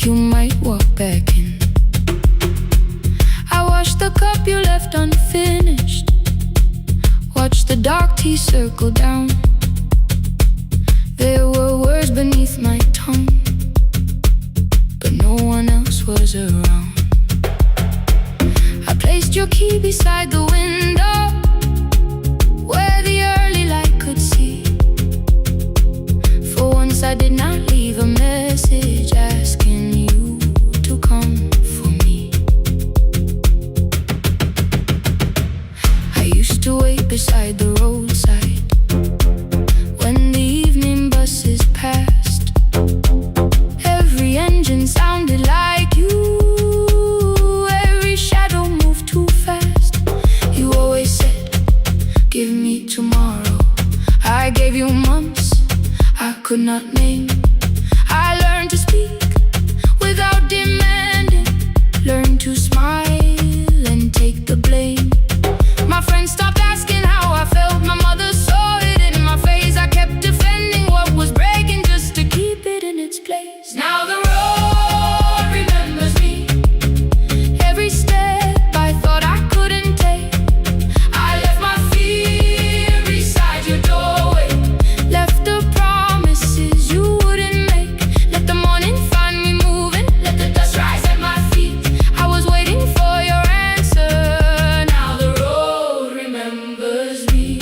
you might walk back in. I washed the cup you left unfinished, watched the dark tea circle down. There were words beneath my tongue, but no one else was around. I placed your key beside the window, where the early light could see. For once I did not leave a message asking you to come for me. I used to wait beside the roadside when the evening buses passed. Every engine sounded like you, every shadow moved too fast. You always said, give me tomorrow. I gave you months I could not name. I learned to speak without demanding, learned to smile and take the blame. My friends stopped asking how I felt, my mother saw it in my face. I kept defending what was breaking just to keep it in its place. Now the road remembers me, every step I thought I couldn't take. I left my fear beside your doorway, left the promises you wouldn't make. Let the morning find me moving, let the dust rise at my feet. I was waiting for your answer. Now the road remembers me.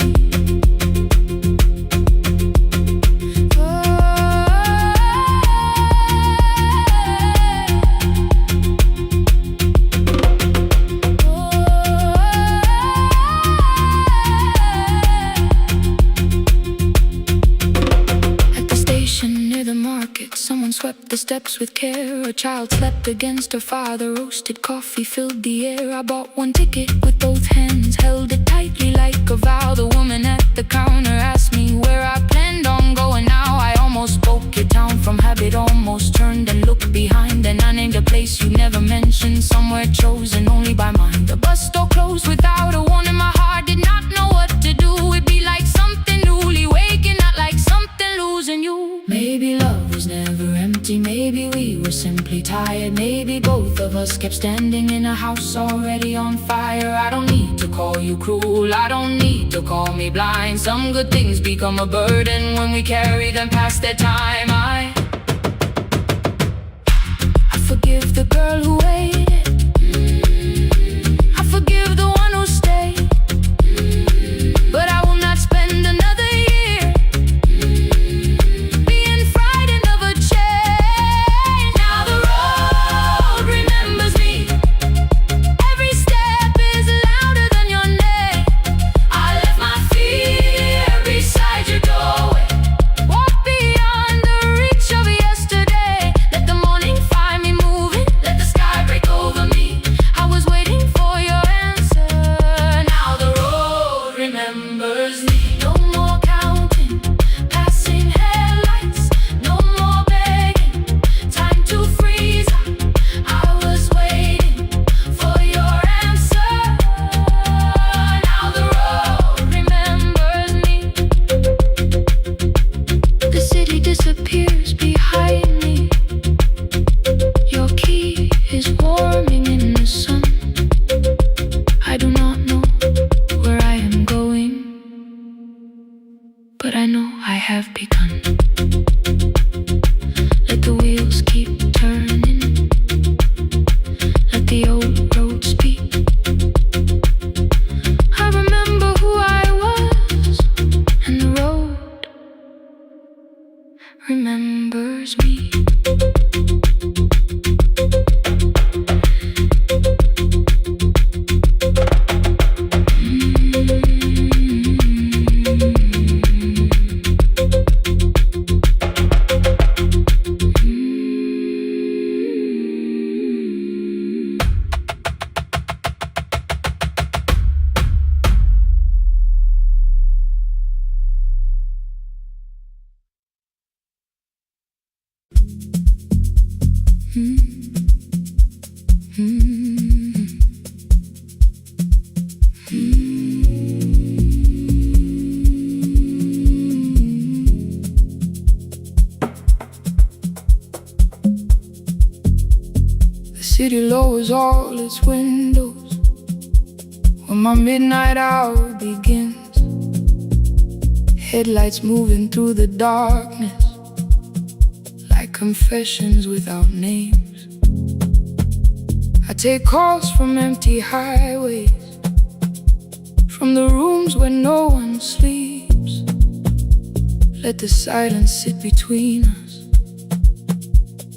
At the station near the market, someone swept the steps with care. A child slept against her father, roasted coffee filled the air. I bought one ticket with both hands, held it tightly like a vow. The woman at the counter asked me where I planned on going now. I almost spoke your town from habit, almost turned and looked behind. And I named a place you never mentioned, somewhere chosen only by mine. The bus door closed without a warning, my heart did not know what to do. It'd be like something newly waking, not like something losing you. Maybe love was never empty, maybe we were simply tired. Maybe both of us kept standing in a house already on fire. I don't need to call you cruel, I don't need to call me blind. Some good things become a burden when we carry them past their time. I forgive the girl who waited, I forgive the one who stayed, but I will not spend another year being frightened of a change. Now the road remembers me, every step is louder than your name. I left my fear beside your doorway, walk beyond the reach of yesterday. Let the morning find me moving, let the sky break city lowers all its windows when my midnight hour begins. Headlights moving through the darkness like confessions without names. I take calls from empty highways, from the rooms where no one sleeps. Let the silence sit between us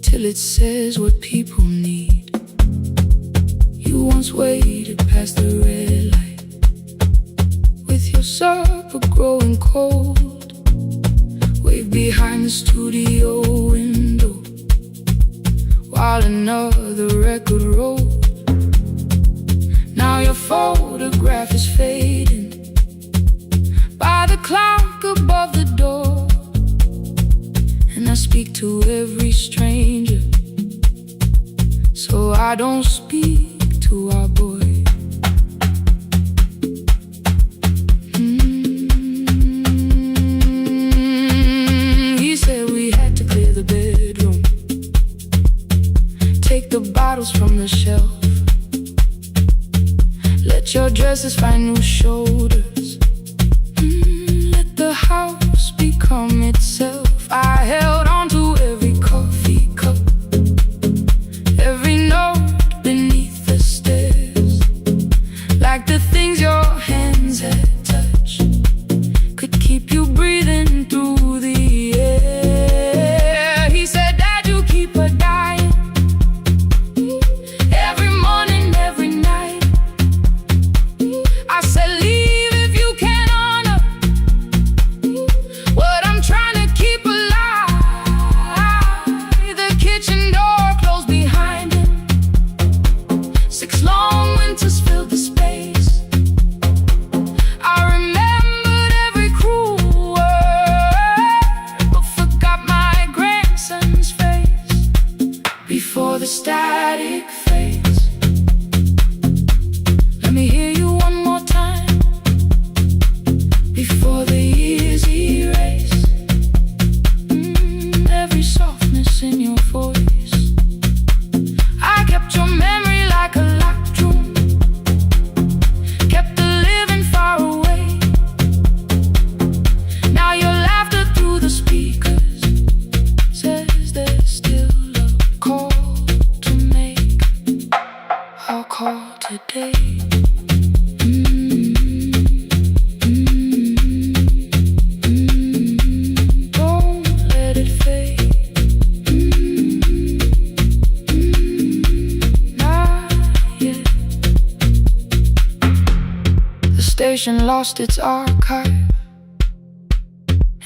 till it says what people need. You once waited past the red light with your supper growing cold, waved behind the studio window while another record rolled. Now your photograph is fading by the clock above the door, and I speak to every stranger, so I don't speak to our boy. He said we had to clear the bedroom, take the bottles from the shelf, let your dresses find new shoulders, let the house become itself. I held on to every coffee cup, every note beneath the stairs, like the things your hands had touched could keep you breathing through the air. He said, Dad, you keep her dying every morning, every night. I said, leave if you can honor what I'm trying to keep alive. The kitchen door closed behind him, 6 long winters filled the space. I remembered every cruel word, but forgot my grandson's face before the static fades. Let me hear you one more time before the years erase every softness in your voice. I kept your memory like a locked room, kept the living far away. Now your laughter through the speakers says there's still a call to make. I'll call today. Don't let it fade. Not yet. The station lost its archive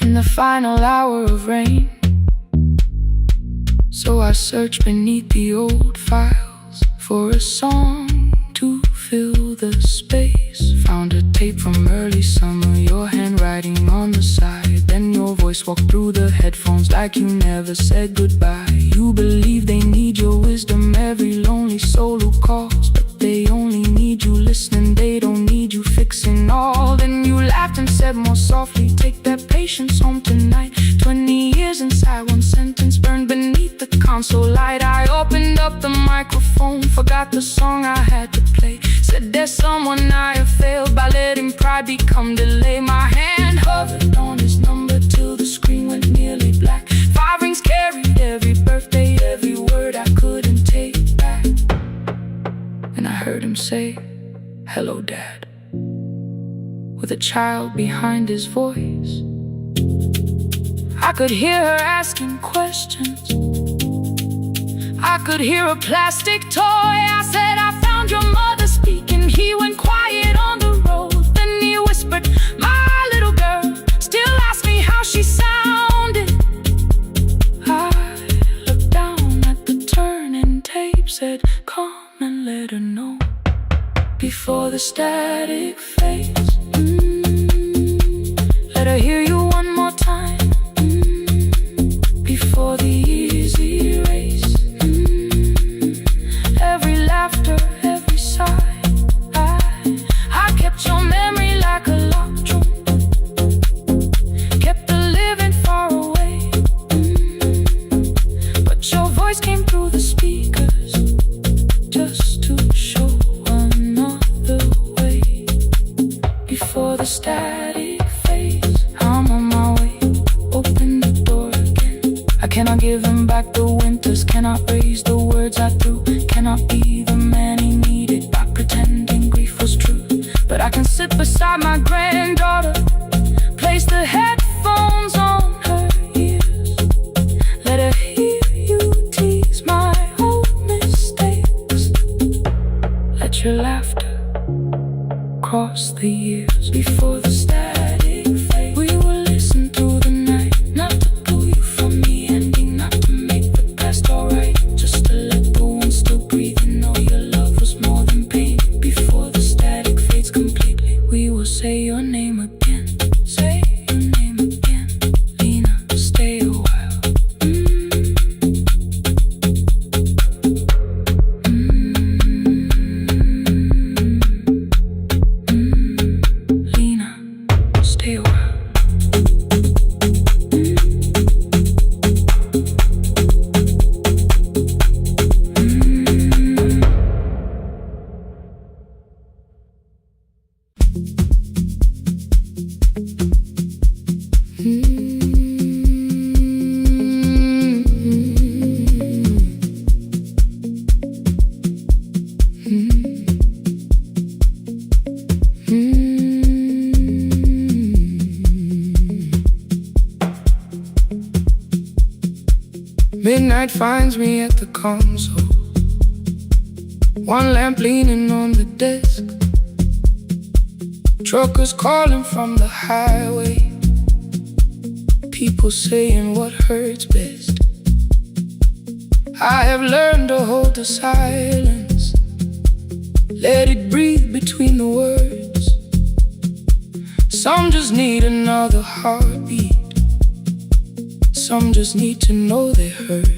in the final hour of rain, so I searched beneath the old files for a song to fill the space. Found a tape from early summer, your handwriting on the side. Then your voice walked through the headphones like you never said goodbye. You believe they need your wisdom, every lonely soul who calls, but they only need you listening, they don't need you fixing all. Then you laughed and said more softly, take that patience home tonight. 20 years inside one sentence burned beneath the console light. I opened up the microphone, forgot the song I had to play. Said there's someone I have failed by letting pride become delay. My hand hovered on his number till the screen went nearly black. 5 rings carried every birthday, every word I couldn't take back. And I heard him say, hello, Dad, with a child behind his voice. I could hear her asking questions, I could hear a plastic toy. I said, I found your mother speaking. He went quiet on the road, then he whispered, my little girl still asks me how she sounded. I looked down at the turning tape, said, come and let her know before the static fades. Let her hear you one more time before the years erase every laughter, every sigh. I kept your memory like a locked room, kept the living far away, but your voice came through the speakers memories, the words I threw. Cannot be the man he needed by pretending grief was true. But I can sit beside my granddaughter, place the headphones on her ears, let her hear you tease my old mistakes. Let your laughter cross the years before the static fades. We will listen through the night, not to pull you from the ending, not to make the past alright, just to let the one still breathe and know your love was more than pain. Before the static fades completely, we will say your name again. Say your name again. Lena, stay a while. Lena, stay a while. Midnight finds me at the console, one lamp leaning on the desk. Truckers calling from the highway, people saying what hurts best. I have learned to hold the silence, let it breathe between the words. Some just need another heartbeat, some just need to know they heard.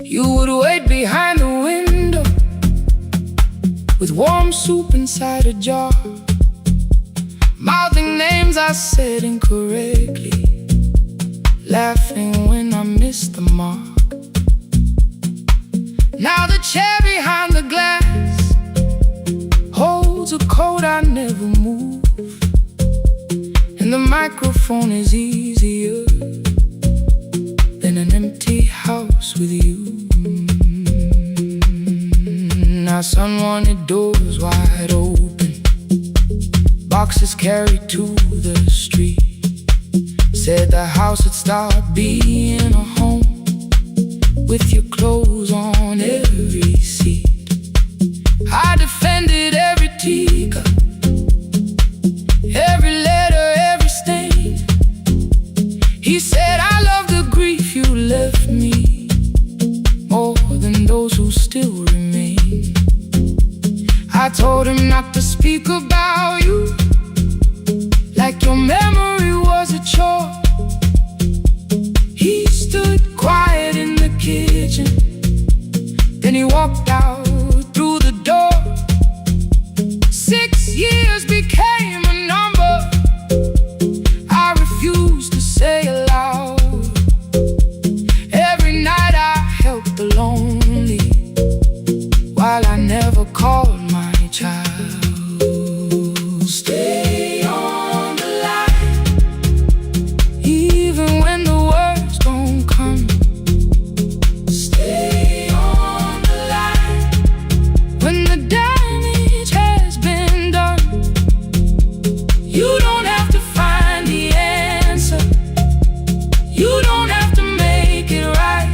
You would wait behind the window with warm soup inside a jar, mouthing names I said incorrectly, laughing when I missed the mark. Now the chair behind the glass holds a coat I never move, and the microphone is easier than an empty house with you. Now son wanted doors wide open, boxes carried to the street, said the house would start being a home with your clothes on every seat. I defended every teacup, every letter, every stain. He said I love the grief you left me more than those who still remain. I told him not to speak about you like your memory was a chore. He stood quiet in the kitchen, then he walked out through the door. 6 years became a number I refused to say aloud. Every night I helped the lonely while I never called my child. Stay on the line, even when the words don't come. Stay on the line when the damage has been done. You don't have to find the answer, you don't have to make it right.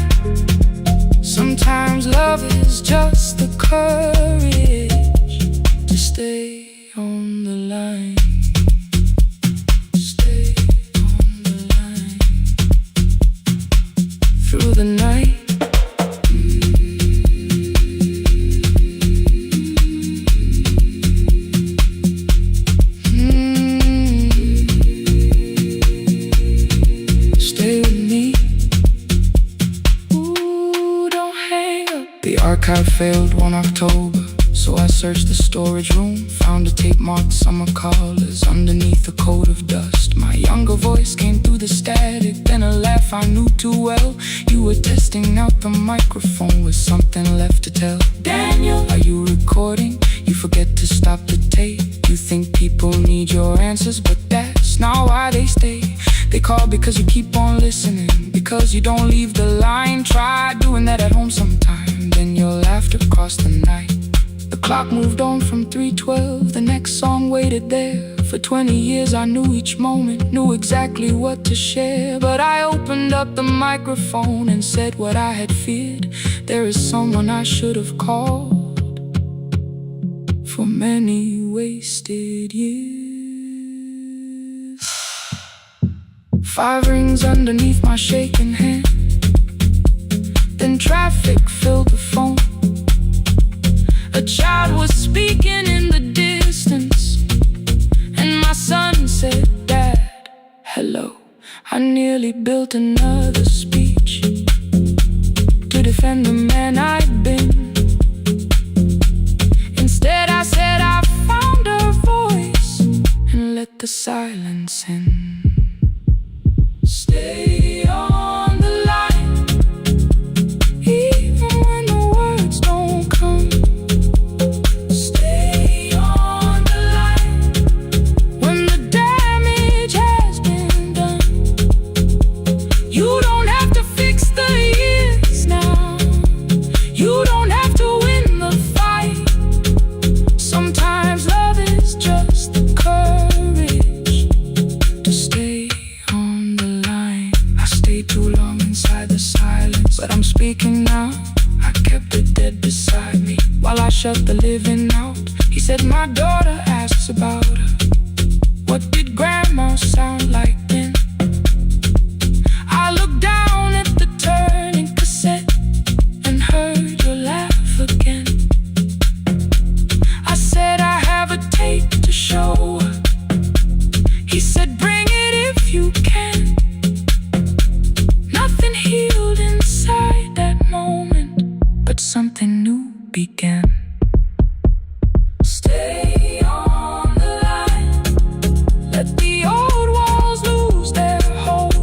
Sometimes love is just the courage to stay on the line. Stay on the line through the night. Stay with me. Ooh, don't hang up. The archive failed one October, so I searched the storage room, found a tape marked summer callers underneath a coat of dust. My younger voice came through the static, then a laugh I knew too well. You were testing out the microphone with something left to tell. Daniel, are you recording? You forget to stop the tape. You think people need your answers, but that's not why they stay. They call because you keep on listening, because you don't leave the line. Try doing that at home sometime, then you'll laugh across the night. The clock moved on from 3:12, the next song waited there. For 20 years I knew each moment, knew exactly what to share. But I opened up the microphone and said what I had feared. There is someone I should have called for many wasted years. 5 rings underneath my shaking hand, then traffic filled the phone. A child was speaking in the distance, and my son said, "Dad, hello." I nearly built another speech to defend the man I'd been. Instead I said I found a voice and let the silence in. Stay on the line, even when the words don't come. Stay on the line when the damage has been done. You don't have to fix the years now. You don't have to win the fight. Sometimes love is just the courage to stay on the line. I stayed too long inside the silence, but I'm speaking now. I kept it dead beside me while I shut the living out. He said my daughter asks about her. What did grandma sound like then? I looked down at the turning cassette and heard your laugh again. I said I have a tape to show her. He said bring it if you can. Nothing healed inside that moment, but something new began. Stay on the line, let the old walls lose their hold.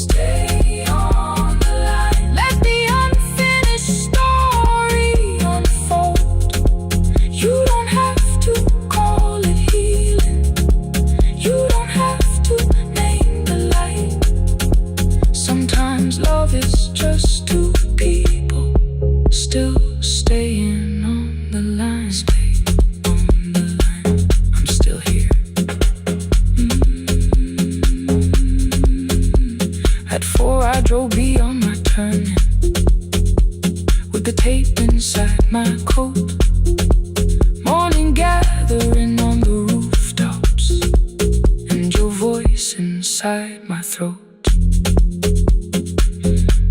Stay on the line, let the unfinished story unfold. You don't have to call it healing, you don't have to name the light. Sometimes love is just two people still staying on the line. Stay on the line, I'm still here. At 4 I drove beyond my turning, with the tape inside my coat. Morning gathering on the rooftops, and your voice inside my throat.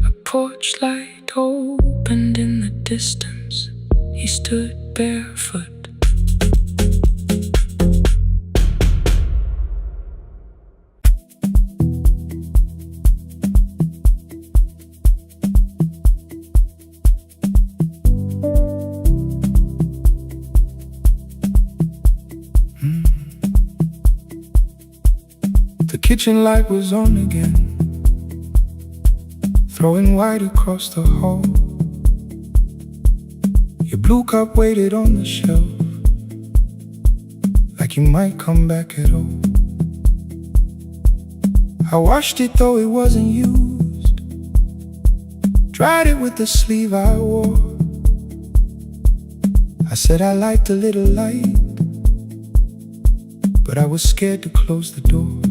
A porch light opened in the distance. He stood barefoot. The kitchen light was on again, throwing white across the hall. Your blue cup waited on the shelf, like you might come back at all. I washed it though it wasn't used, dried it with the sleeve I wore. I said I liked a little light, but I was scared to close the door.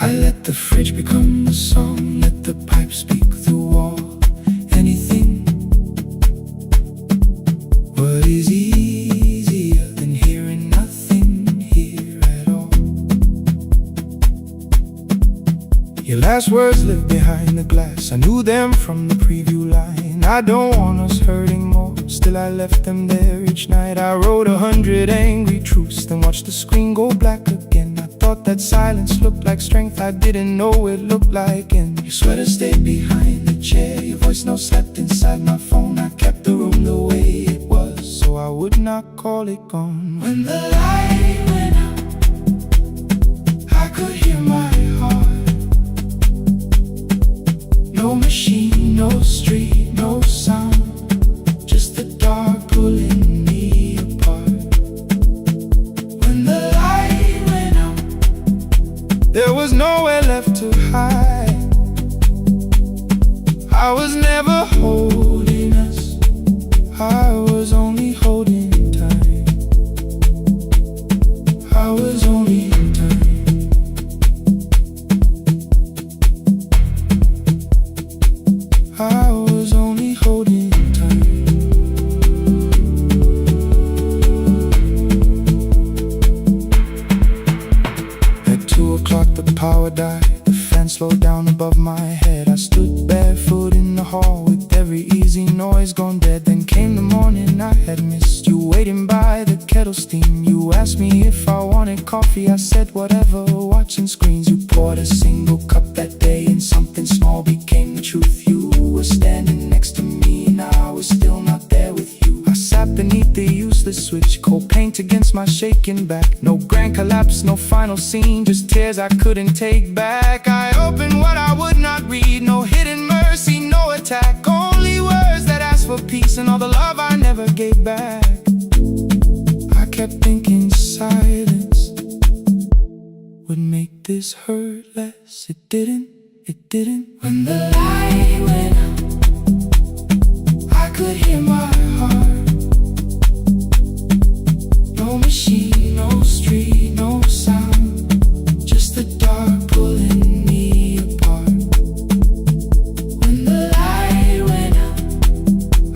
I let the fridge become the song, let the pipe speak the wall. Anything. What is easier than hearing nothing here at all? Your last words live behind the glass. I knew them from the preview line. I don't want us hurting more, still I left them there each night. I wrote 100 angry truths, then watched the screen go black again. I thought that silence looked like strength, I didn't know it looked like. And your sweater stayed behind the chair, your voice note slept inside my phone. I kept the room the way it was, so I would not call it gone. When the light went out, I could hear my heart. No machine, no street, no sound, just the dark pulling me apart. When the light went above my head. I stood barefoot in the hall with every easy noise gone dead. Then came the morning I had missed you, waiting by the kettle steam. You asked me if I wanted coffee, I said whatever, watching screens. You poured a single cup that day and something small became the truth. You were standing next to me and I was still not there with you. I sat beneath the useless switch, cold paint against my shaking back. No grand collapse, no final scene, just tears I couldn't take back. I opened what I would not read, no hidden mercy, no attack. Only words that asked for peace and all the love I never gave back. I kept thinking silence would make this hurt less. It didn't. When the light went out, I could hear my heart. No machine, no street, no sound, just the dark pulling me apart. When the light went out,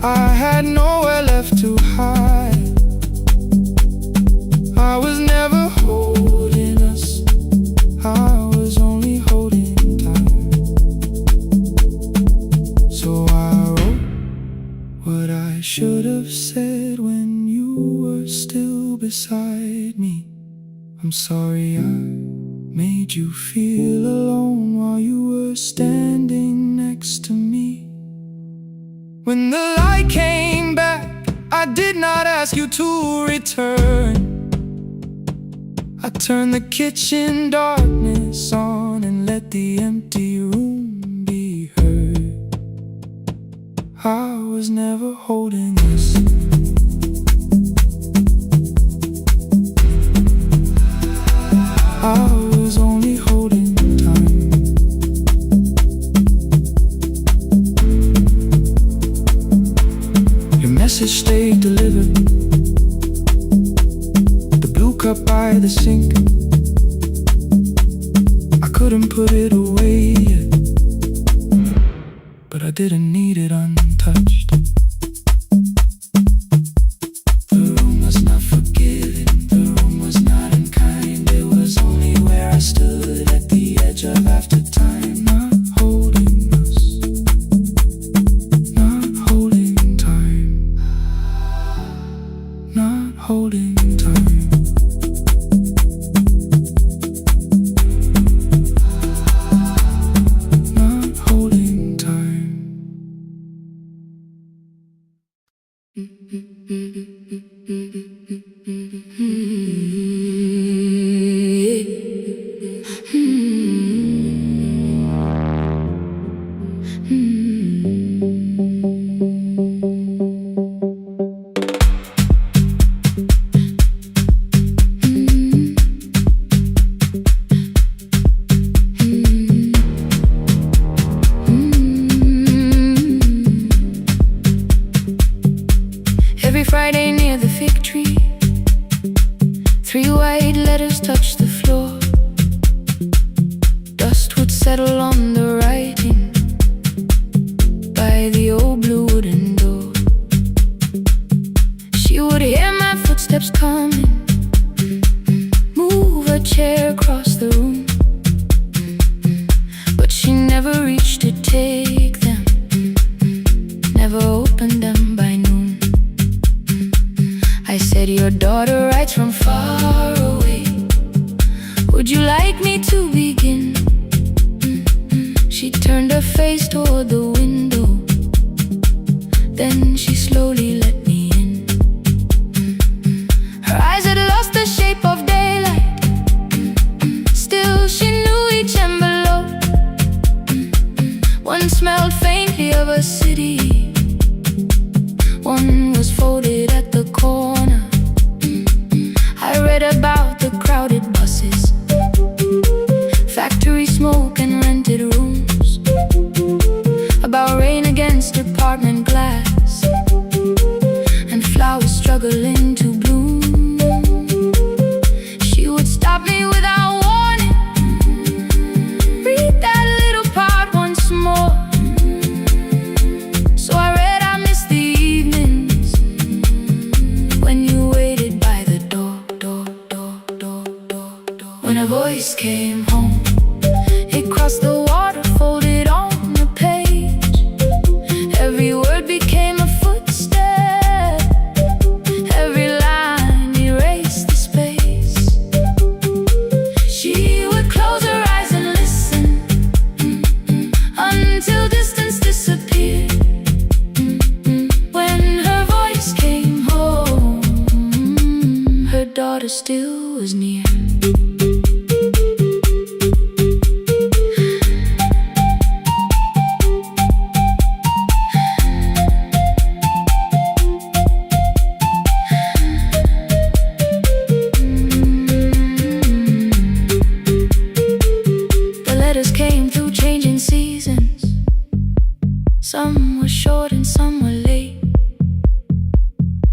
I had nowhere left to hide. I was never holding us, I was only holding time. So I wrote what I should have said when you were still beside me. I'm sorry I made you feel alone while you were standing next to me. When the light came back, I did not ask you to return. I turned the kitchen darkness on and let the empty room be heard. I was never holding us, I was only holding time. Your message stayed delivered, the blue cup by the sink. I couldn't put it away yet, but I didn't need it untouched. The room was not forgiving, the room was not unkind. It was only where I stood at the edge of after time. Not holding us, not holding time, not holding time. Not holding time. Every Friday near the fig tree, 3 white letters touched the floor. Dust would settle on the writing by the old blue wooden door. She would hear my footsteps coming, move a chair across the room, but she never reached to take them, never opened them by noon. I said, your daughter writes from far away, would you like me to begin? She turned her face toward the window, then she slowly let me in. Her eyes had lost the shape of daylight, still she knew each envelope. One smelled faintly of a city, one was folded at the corner. I read about the crowded buses, factory smoke and rented rooms, about rain against apartment glass and flowers struggling to bloom. She would stop me without warning, read that little part once more. So I read, I miss the evenings when you waited by the door. When daughter still was near. The letters came through changing seasons. Some were short and some were late.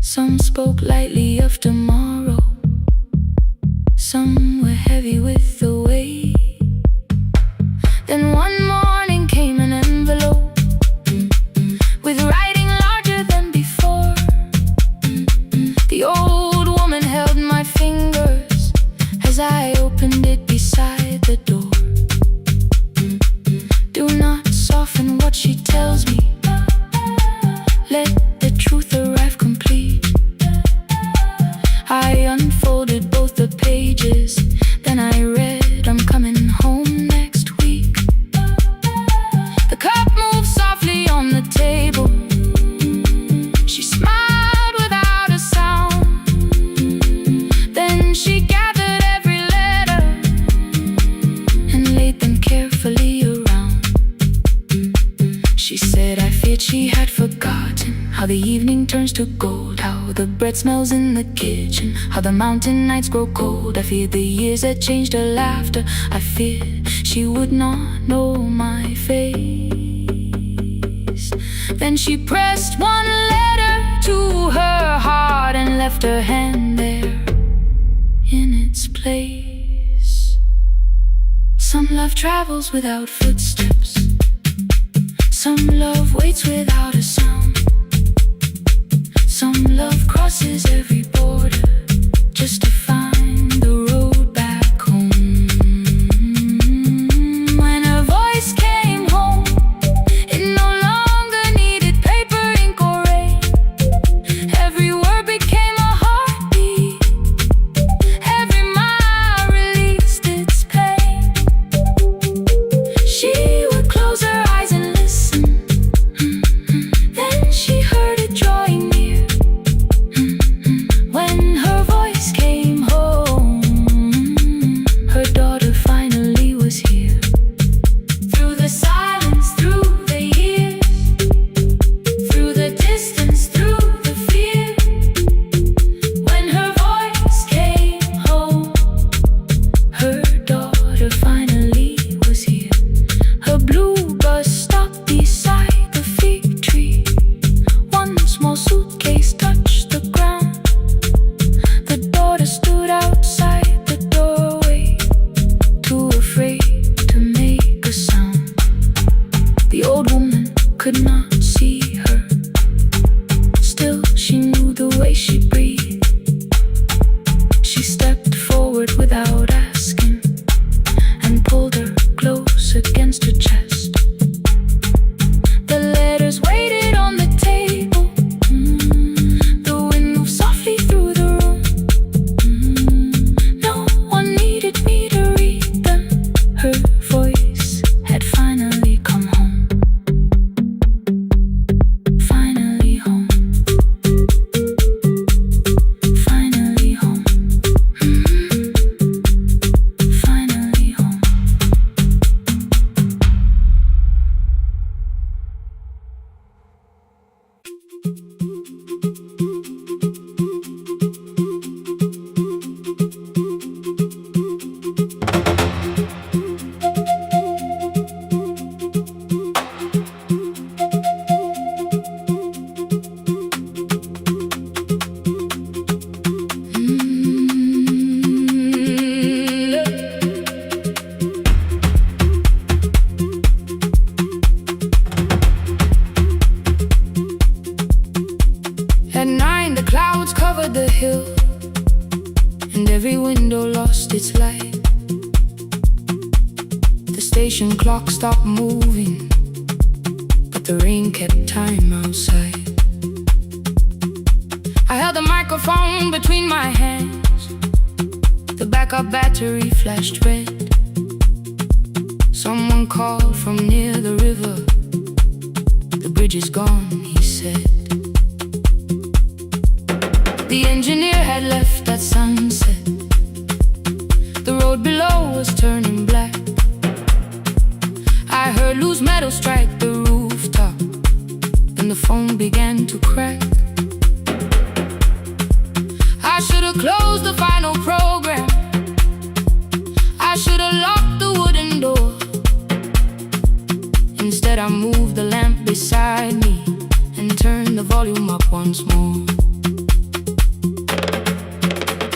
Some spoke lightly of tomorrow. Some were heavy with the weight. Then one morning came an envelope with writing larger than before. The old woman held my fingers as I opened it beside the door. Do not soften what she tells me. Let the truth arrive complete. I unfolded both the pages, then I read, I'm coming home next week. The cup moved softly on the table. She smiled without a sound. Then she gathered every letter and laid them carefully around. She said I feared she had forgotten how the evening turns to gold, how the bread smells in the kitchen, how the mountain nights grow cold. I feared the years had changed her laughter. I feared she would not know my face. Then she pressed one letter to her heart and left her hand there in its place. Some love travels without footsteps. Some love waits without a sound. Some love crosses every border just to find the road back home. When her voice came home, it no longer needed paper, ink, or rain. Every word became a heartbeat. Every mile released its pain. She would close her eyes and listen. Then she heard it drawing near. When her voice came home, her daughter finally was here. Through the silence, through the years, through the distance, through the fear. When her voice came home, her daughter finally was here. Her blue bus stopped beside the fig tree. One small suitcase touched the ground. The daughter stood outside the doorway, too afraid to make a sound. The old woman could not see her. Still, she knew the way she breathed. She stepped forward without asking and pulled her close against her chest. The letters waited on the table. The wind moved softly through the room. No one needed me to read them. Her voice had finally come home. Finally home. Finally home. Finally home. At 9, the clouds covered the hill, and every window lost its light. The station clock stopped moving, but the rain kept time outside. I held the microphone between my hands. The backup battery flashed red. Someone called from near the river. The bridge is gone, he said. The engineer had left at sunset. The road below was turning black. I heard loose metal strike the rooftop, and the phone began to crack. I should have closed the final program. I should have locked the wooden door. Instead I moved the lamp beside me and turned the volume up once more.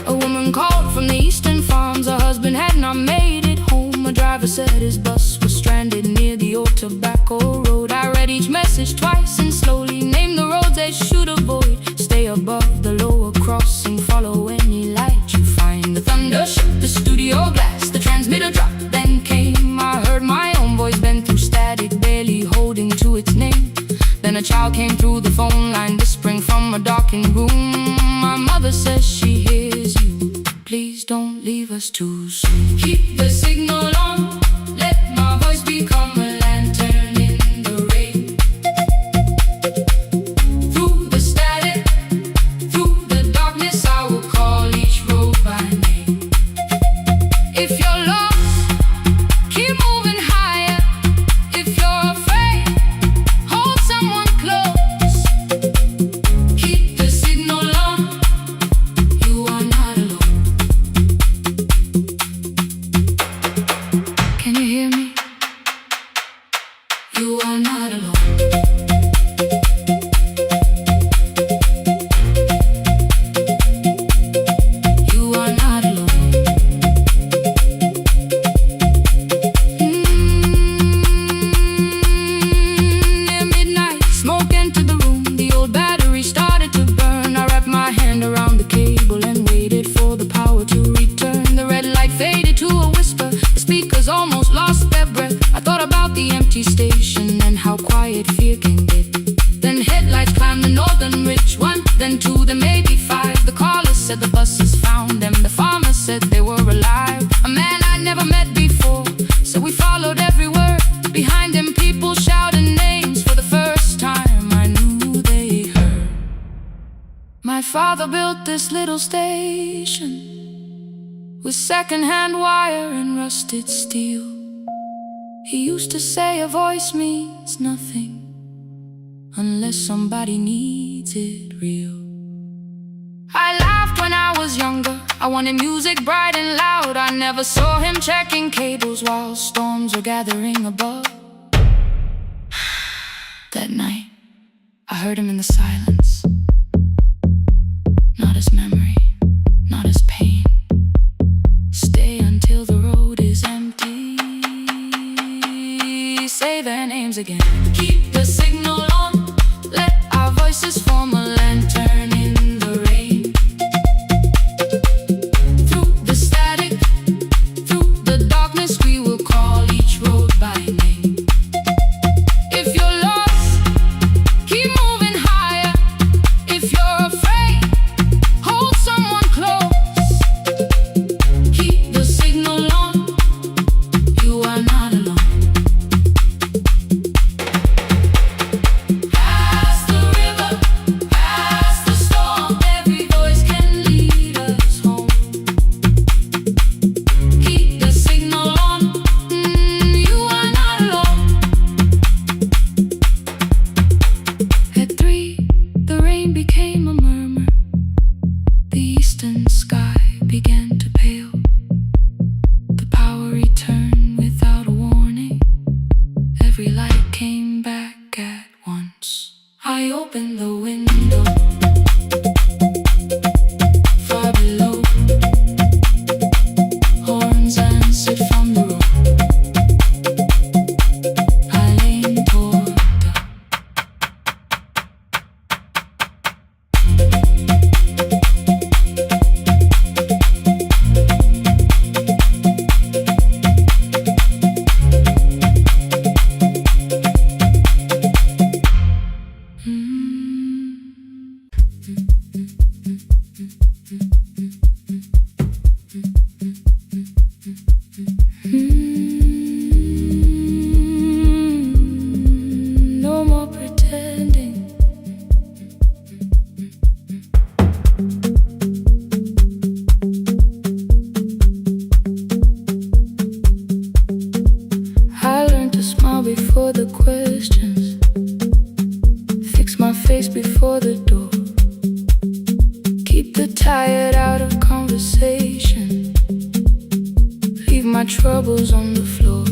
A woman called from the eastern farms. Her husband had not made it home. A driver said his bus was stranded near the old tobacco road. I read each message twice and slowly named the roads they should avoid. Stay above the lower crossing, follow any light you find. The thunder shook the studio glass, the transmitter dropped, then came. I heard my own voice bend through static, barely holding to its name. Then a child came through the phone line, whispering from a darkened room. My mother says she hears you. Please don't leave us too soon. Keep the signal on, let my voice become a lantern in the rain. Through the static, through the darkness, I will call each road by name. If you're lost, keep moving higher. If you're afraid, hold someone close. Keep the signal on, you are not alone. Can you hear me? You are not alone. You are not alone. Near midnight, smoke entered the room. The old battery started to burn. I wrapped my hand around the cable and waited for the power to return. The red light faded to a whisper. The speakers almost lost their breath. I thought about the empty station and how quiet fear can get. Then headlights climbed the northern ridge, one, then two, then maybe five. The caller said the buses found them. The farmer said they were alive. A man I'd never met before, so we followed every word. Behind him people shouted names. For the first time I knew they heard. My father built this little station with second-hand wire and rusted steel. He used to say a voice means nothing unless somebody needs it real. I laughed when I was younger. I wanted music bright and loud. I never saw him checking cables while storms were gathering above. That night, I heard him in the silence. Not as memory, not as pain. Stay until the road is empty. Say their names again. Keep the signal on, let our voices form a lantern in the rain. Through the static, through the darkness, we will call each road by name. If you're lost, keep moving higher. If you're afraid, hold someone close. Keep the signal on, you are not alone. Past the river, past questions. Fix my face before the door. Keep the tired out of conversation. Leave my troubles on the floor.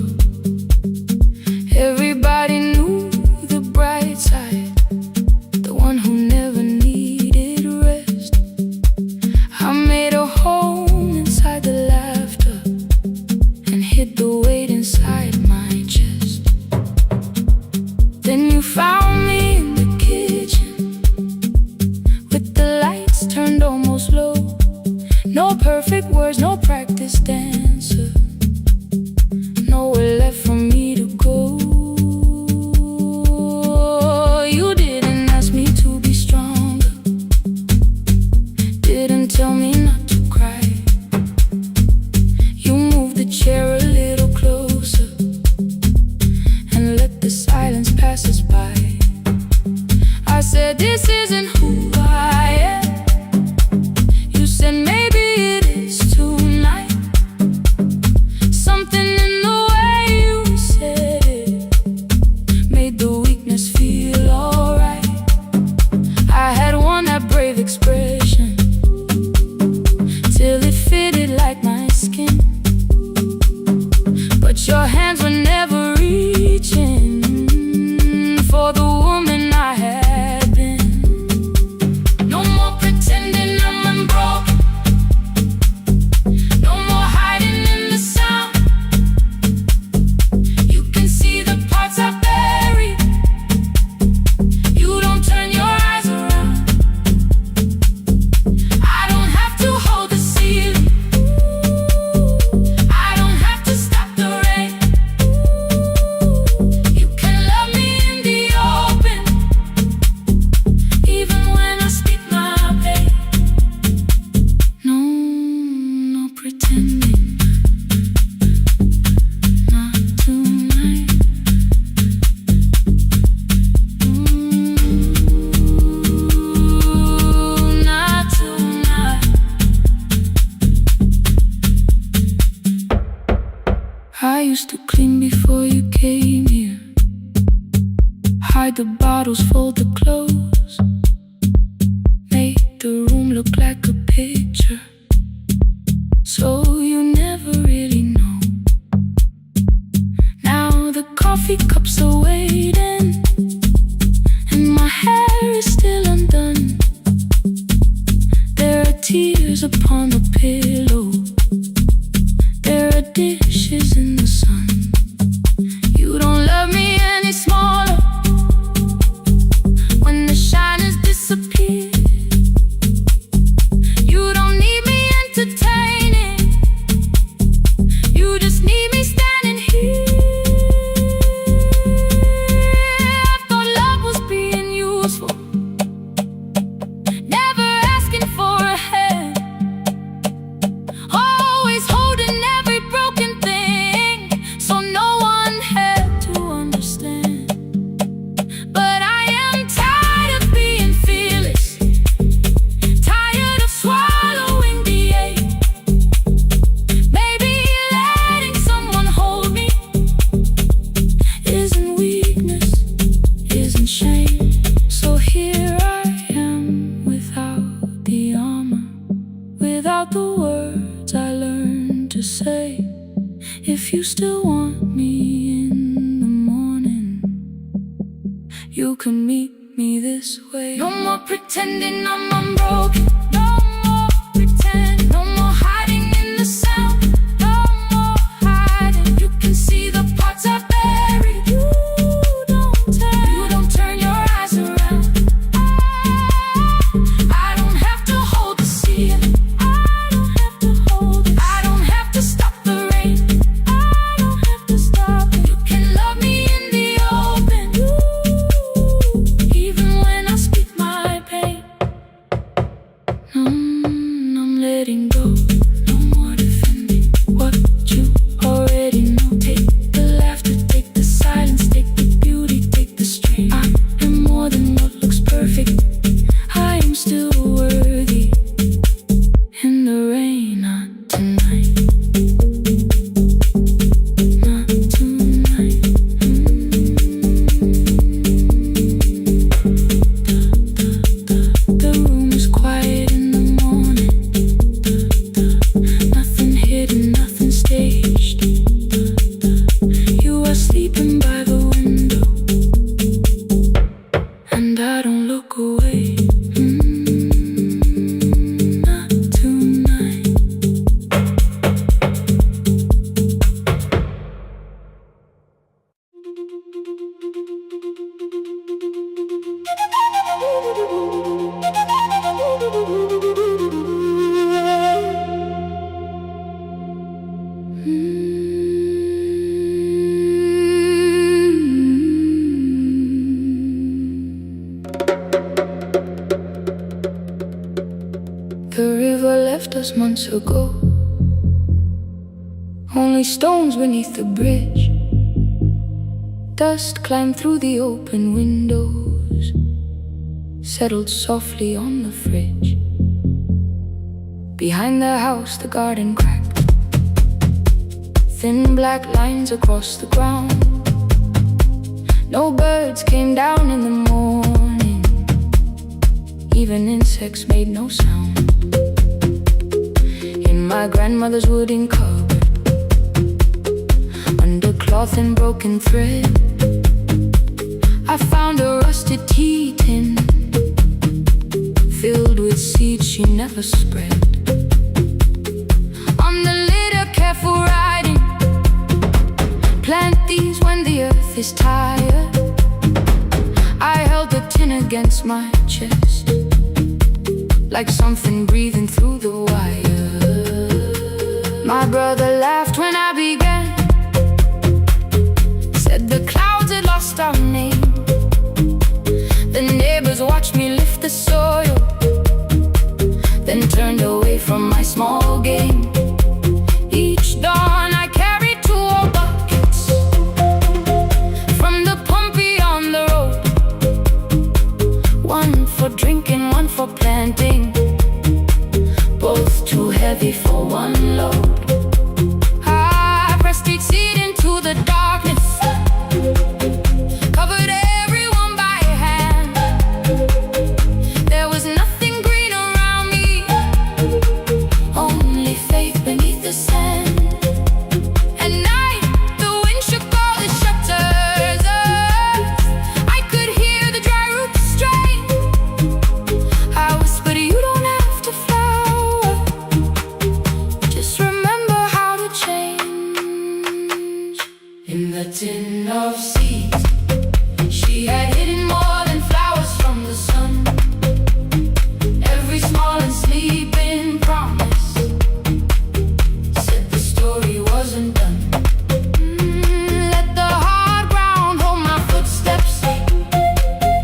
Everybody knew the bright side, the one who never needed rest. I made a home inside the laughter and hid the weight inside my chest. Then you found me in the kitchen with the lights turned almost low. No perfect words, no practice dancer, nowhere left for me to go. You didn't ask me to be stronger, didn't tell me not to cry. You moved the chair a little closer and let the silence pass us by. I said, this isn't who I am. You said, maybe it is tonight. Something in the way you said it made the weakness feel alright. I had worn that brave expression till it fitted like my skin, but your hands were never reaching for the woman I had been. No more pretending I'm unbroken, no more hiding in the sound. You can see the parts I buried. You don't turn your eyes around. I don't have to hold the ceiling, I don't have to stop the rain. You can love me in the open, even when I speak my pain. No, no pretending, not tonight. Not tonight. I used to clean before you came here, hide the bottles, fold the clothes, make the room look like a picture, so you never really know. Now the coffee cups are waiting and my hair is still undone. There are tears upon the pillow, there are dishes in the sun. You don't love me any smaller when the shine has disappeared. You don't need me entertaining, you just need me standing here. I thought love was being useful, never asking for a hand, always holding every broken thing, so no one had to understand. But I am tired of being fearless, tired of swallowing the ache. Maybe letting someone hold me isn't weakness, isn't shame. So here I am without the armor, without the words I learned to say. If you still want me in the morning, you can meet me this way. No more pretending I'm unbroken, no more pretend, no more hiding in the sound, no more hiding. You can see the parts I buried. You don't turn your eyes around. I don't have to hold the ceiling, I don't have to hold it, I don't have to stop the rain, I don't have to stop it. You can love me in the open, even when I speak my pain. us months ago. Only stones beneath the bridge. Dust climbed through the open windows, settled softly on the fridge. Behind the house the garden cracked, thin black lines across the ground. No birds came down in the morning, even insects made no sound. In my grandmother's wooden cupboard, under cloth and broken thread, I found a rusted tea tin filled with seeds she never spread. On the lid a careful writing, plant these when the earth is tired. I held the tin against my chest, like something breathing through the wire. My brother laughed when I began, said the clouds had lost our name. The neighbors watched me lift the soil, then turned away from my small game. Each dawn I carried 2 old buckets from the pump beyond the road, one for drinking, one for planting, both too heavy for one load. I pressed each seed into the darkness, covered everyone by hand. There was nothing green around me, only faith beneath the sand. At night the wind shook all the shutters. I could hear the dry roots strain. I whispered, you don't have to flower, just remember how to change. In the tin of seeds, she had hidden more than flowers from the sun. Every small and sleeping promise said the story wasn't done. Let the hard ground hold my footsteps,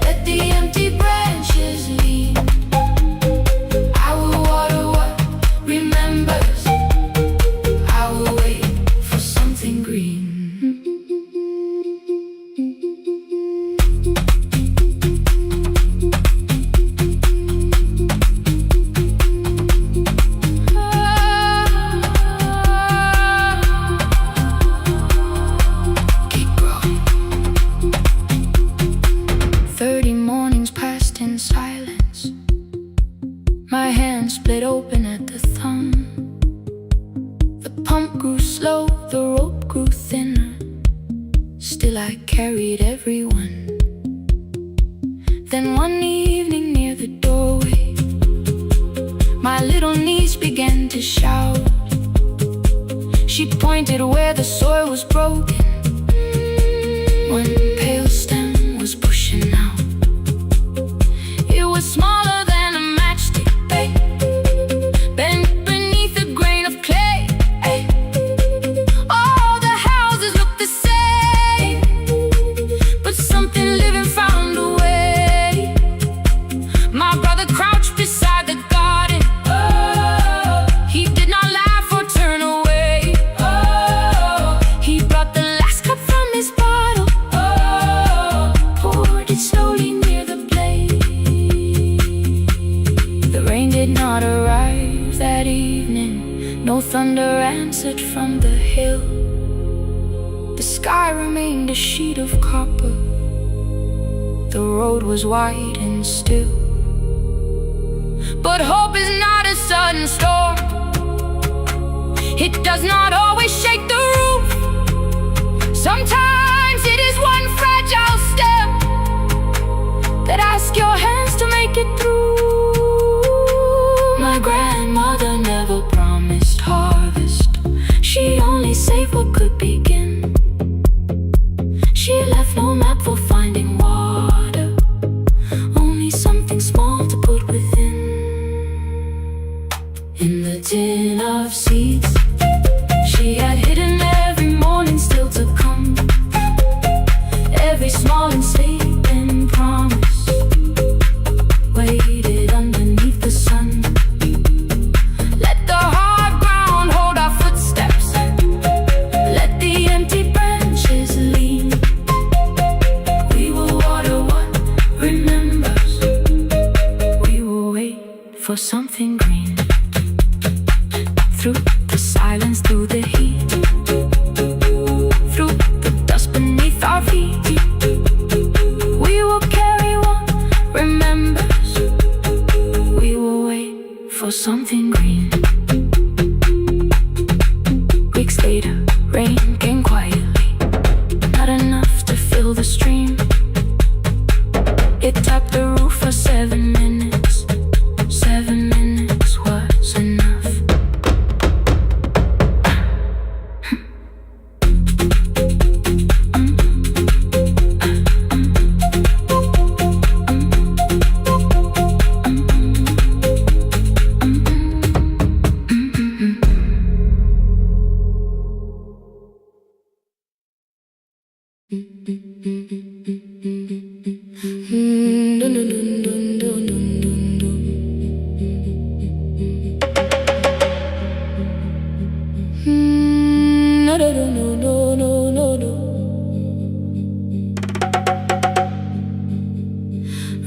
let the empty branches lean. I will water what remembers, I will wait for something green. 30 mornings passed in silence. My hand split open at the thumb. The pump grew slow, the rope grew thinner. Still I carried everyone. Then one evening near the doorway, my little niece began to shout. She pointed where the soil was broken. One pale stem was pushing out. It was smaller than a matchstick, babe, bent beneath a grain of clay. All the houses looked the same, but something living found a way. My brother crouched beside the garden. He did not laugh or turn away. He brought the last cup from his bottle, poured it slowly near the blaze. The rain did not arrive that evening, no thunder answered from the hill. The sky remained a sheet of copper, the road was wide and still. But hope is not a sudden storm, it does not always shake the roof. Sometimes it is one fragile step that asks your hands to make it through. My grandmother never promised harvest, she only saved what could begin. She left no map for finding water, only something small to put within. In the tin of seeds, she had hidden every morning still to come. Every small for something green. Through the silence, through the heat, through the dust beneath our feet, we will carry what remembers. We will wait for something green. Weeks later, rain came quietly, not enough to fill the stream. It tapped the roof for 7 minutes. 7 minutes was enough.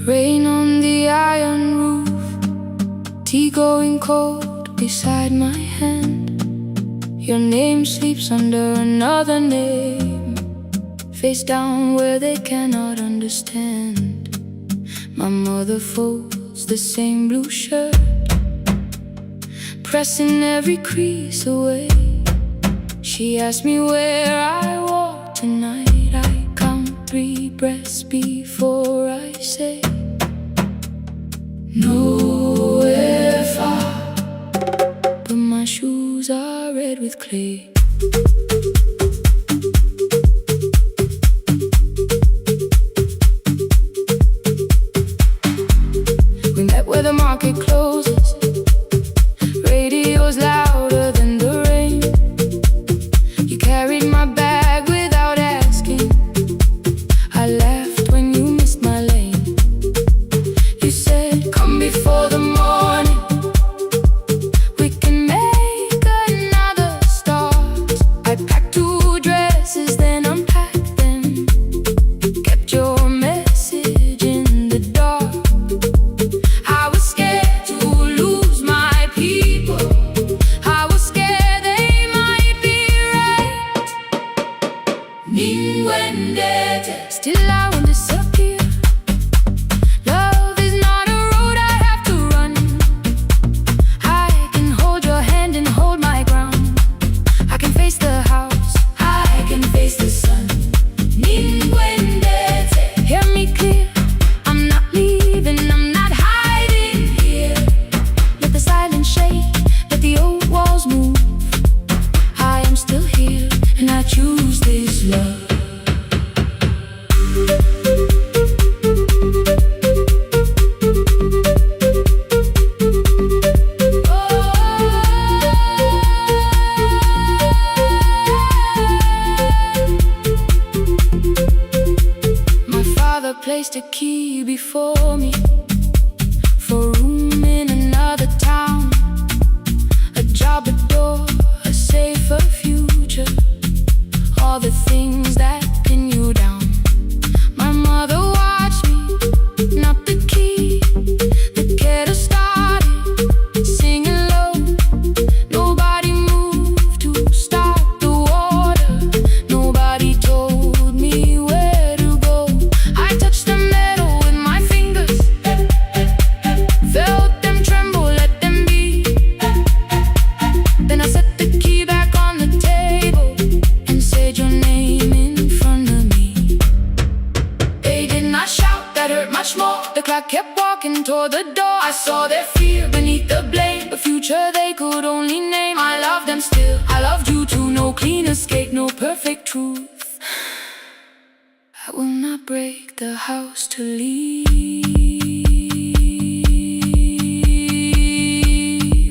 Rain on the iron roof, tea going cold beside my hand. Your name sleeps under another name, face down where they cannot understand. My mother folds the same blue shirt, pressing every crease away. She asked me where I walk tonight. I count 3 breaths before I say nowhere far, but my shoes are red with clay. We met where the market closes, radio's louder than the rain. You carried my bag without asking. I laughed when you missed my lane. You said, come before the morning, we can make another start. I packed 2 dresses, then unpacked them, kept your message in the dark. I was scared to lose my people, I was scared they might be right. Still I won't disappear. Love is not a road I have to run. I can hold your hand and hold my ground. I can face the house, I can face the sun. Hear me clear, I'm not leaving, I'm not hiding here. Let the silence shake, let the old walls move. I am still here, and I choose this love. My father placed a key before me for room in another town, a job, a door, a safer future, all the things that pin you down. My mother watched me, not the key, the kettle started singing low. Nobody moved to stop the water, nobody told me where to go. I touched the metal with my fingers, felt them tremble, let them be. Then I set the key back on the table and said your name in front of me. They did not shout, that hurt much more. The clock kept walking toward the door. I saw their fear beneath the blame, a future they could only name. I loved them still, I loved you too. No clean escape, no perfect truth. I will not break the house to leave,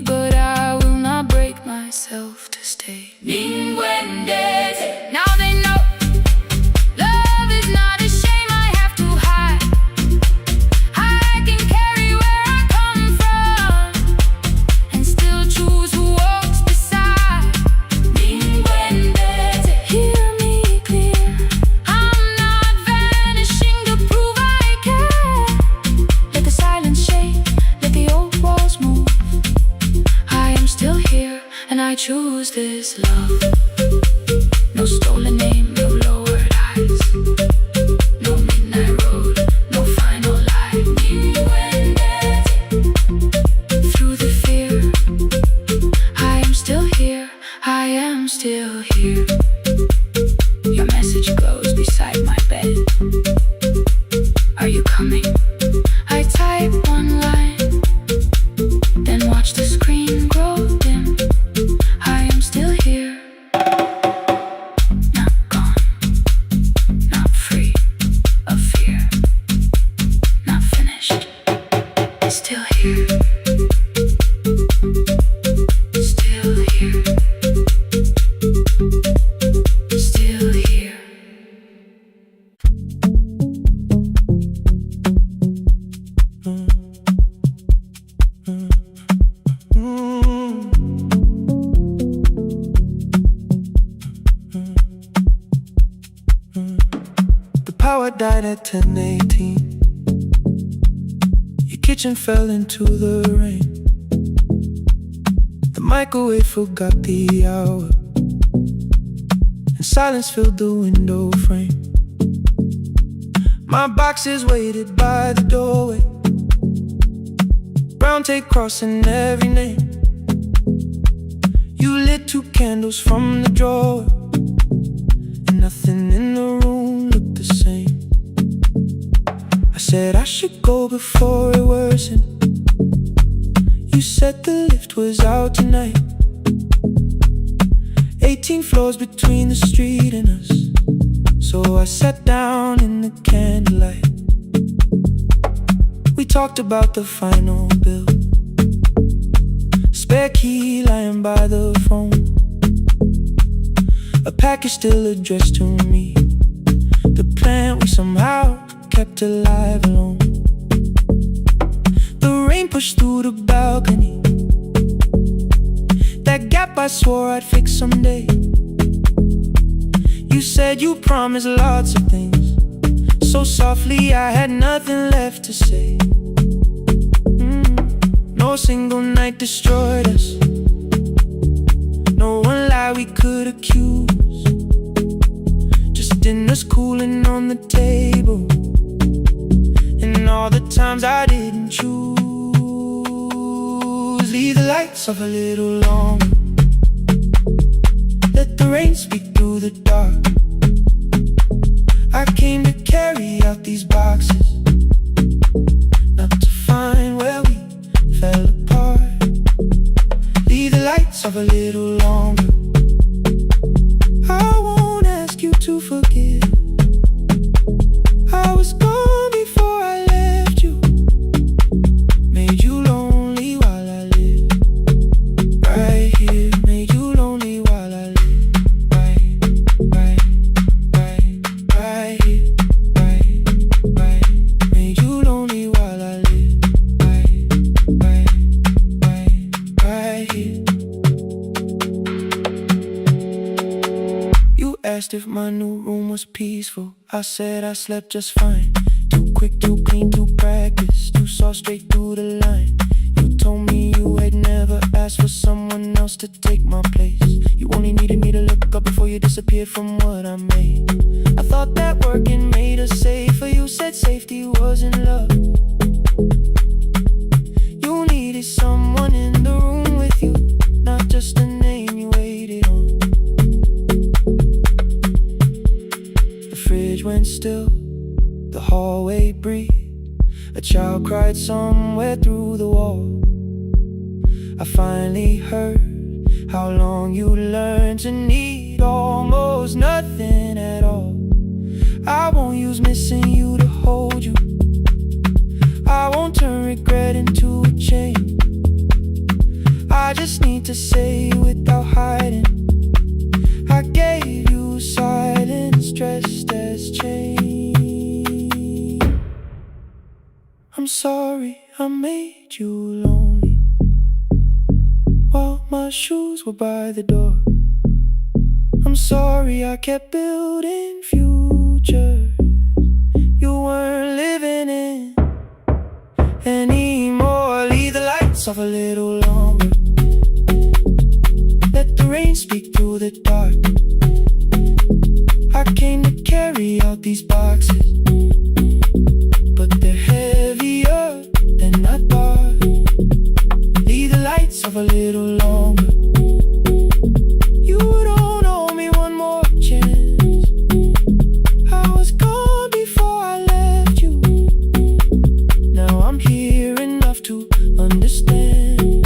but I will not break myself to stay. Now they know love is not a shame I have to hide. I can carry where I come from and still choose who walks beside. Hear me clear, I'm not vanishing to prove I care. at 10:18. Your kitchen fell into the rain. The microwave forgot the hour, and silence filled the window frame. My boxes waited by the doorway, brown tape crossing every name. You lit 2 candles from the drawer, and nothing in the room looked the same. I said I should go before it worsened. You said the lift was out tonight. 18 floors between the street and us, so I sat down in the candlelight. We talked about the final bill, spare key lying by the phone, a package still addressed to me, the plant we somehow kept alive alone. The rain pushed through the balcony, that gap I swore I'd fix someday. You said you promised lots of things, so softly I had nothing left to say. No single night destroyed us, no one lie we could accuse, just dinners cooling on the table, and all the times I didn't choose. Leave the lights off a little longer, let the rain speak through the dark. I came to carry out these boxes, not to find where we fell apart. Leave the lights off a little longer, I won't ask you to forgive. I was gone before I left you, made you lonely while I lived right here, made you lonely while I lived right here, right, made you lonely while I lived right here. You asked if my new room was peaceful, I said I slept just fine. Too quick, too clean, too practiced, you saw straight through the line. You told me you had never asked for someone else to take my place. You only needed me to look up before you disappeared from what I made. I thought that working made us safer, you said safety was in love. You needed someone in the room with you, not just a name you waited on. The fridge went still, the hallway breathed, a child cried somewhere through the wall. I finally heard how long you learned to need almost nothing at all. I won't use missing you to hold you, I won't turn regret into a chain. I just need to say without hiding, I gave you silence dressed as change. I'm sorry I made you lonely while my shoes were by the door. I'm sorry I kept building futures you weren't living in anymore. Leave the lights off a little longer, let the rain speak through the dark. I came to carry out these boxes, but they're heavier than I thought. Leave the lights off a little longer, you don't owe me one more chance. I was gone before I left you, now I'm here enough to understand.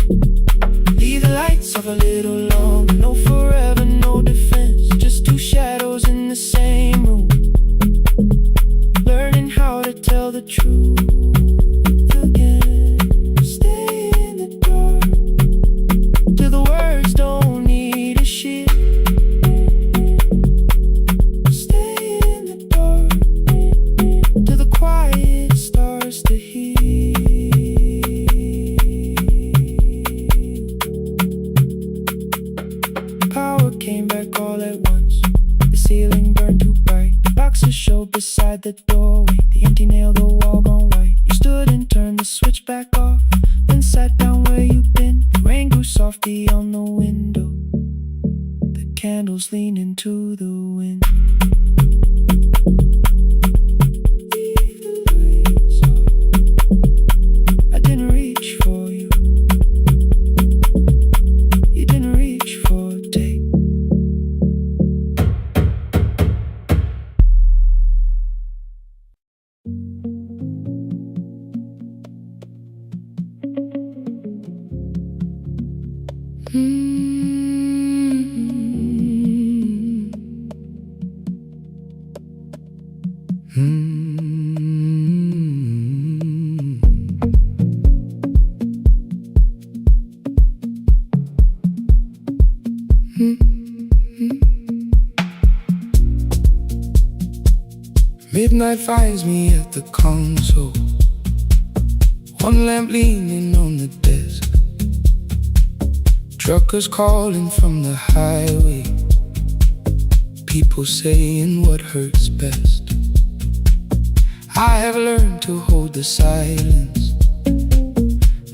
The empty nail, the wall gone white. You stood and turned the switch back off, then sat down where you've been. The rain grew softly on the window, the candles leaned into the wind. I didn't reach for you, you didn't reach for a take. Midnight finds me at the console, one lamp leaning on the desk. Truckers calling from the highway, people saying what hurts best. I have learned to hold the silence,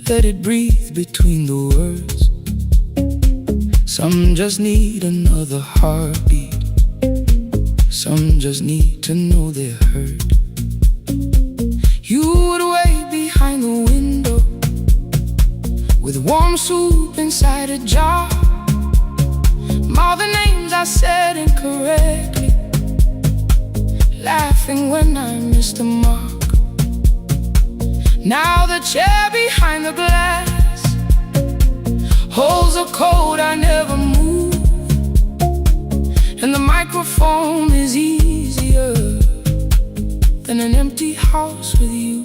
let it breathe between the words. Some just need another heartbeat, some just need to know they're heard. You would wait behind the window with warm soup inside a jar. All the names I said incorrectly, laughing when I missed the mark. Now the chair behind the glass holds a code I never moved, and the microphone is easier than an empty house with you.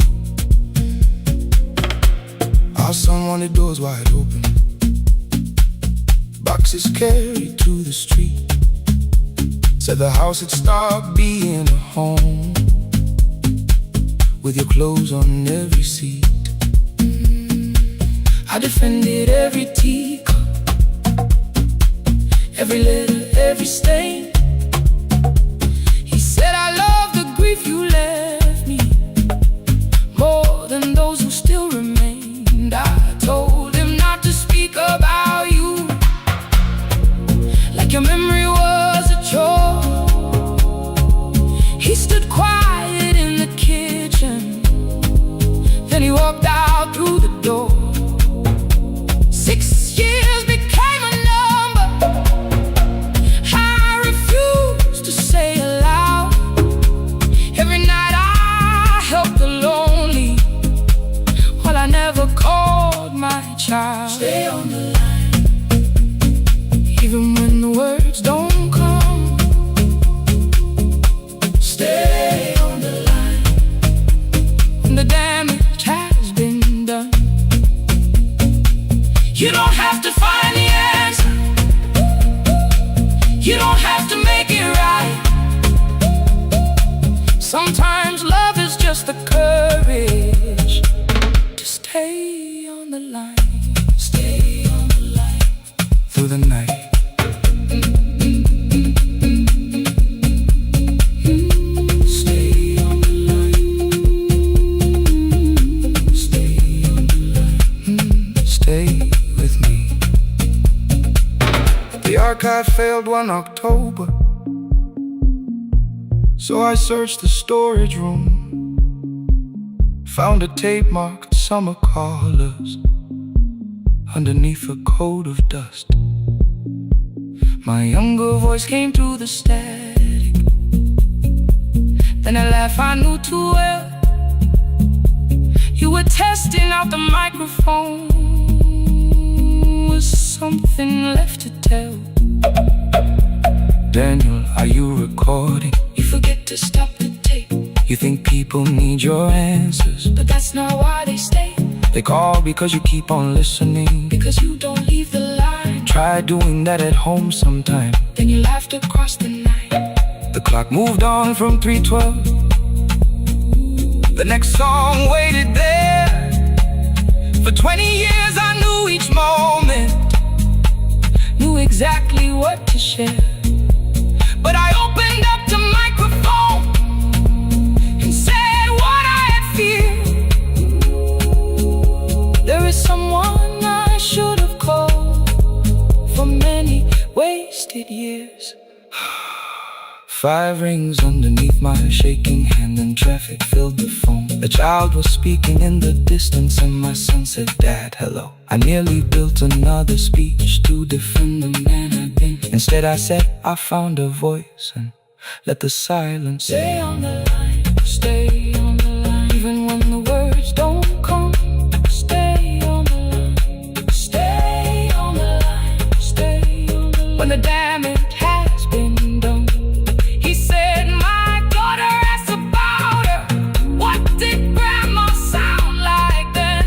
Our son wanted doors wide open, boxes carried to the street. Said the house had stopped being a home, with your clothes on every seat. I defended every teacup, every letter, every stain. He said I love the grief you left me more than those who still remained. I told him not to speak about you like your memory was a chore. He stood quiet in the kitchen, then he walked out through the door. 6 years became a number I refused to say aloud. Every night I helped the lonely, while I never called my child. Stay on the line, even when the words don't come. Stay on the line, when the damage has been done. You don't have to find the answer, you don't have to make it right. Sometimes love is just the courage to stay on the line. Stay on the line through the night. Stay on the line. Stay on the line. Stay with me. The archive failed one October, so I searched the storage room, found a tape marked summer callers underneath a coat of dust. My younger voice came through the static, then a laugh I knew too well. You were testing out the microphone, was something left to tell? Daniel, are you recording? You forget to stop the tape. You think people need your answers, but that's not why they stay. They call because you keep on listening, because you don't leave the line. Try doing that at home sometime, then you laughed across the night. The clock moved on from 3:12. The next song waited there. For 20 years I knew each moment, knew exactly what to share. But I opened up the microphone and said 5 rings underneath my shaking hand, and traffic filled the phone. A child was speaking in the distance, and my son said, "Dad, hello." I nearly built another speech to defend the man I'd been. Instead I said, I found a voice, and let the silence stay on the line. Stay on the line, even when the words don't come. Stay on the line. Stay on the line. Stay on the line. When the damage has been done, he said, "My daughter asked about her. What did grandma sound like then?"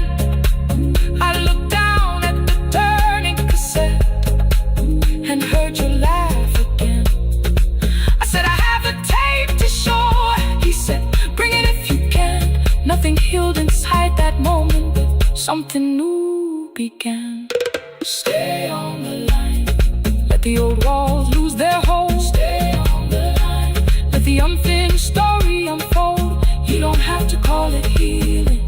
I looked down at the turning cassette and heard you laugh again. I said, "I have a tape to show." He said, "Bring it if you can." Nothing healed inside that moment, but something new began. Stay on the line. Let the old walls lose their hold. Stay on the line. Let the unfinished story unfold. You don't have to call it healing.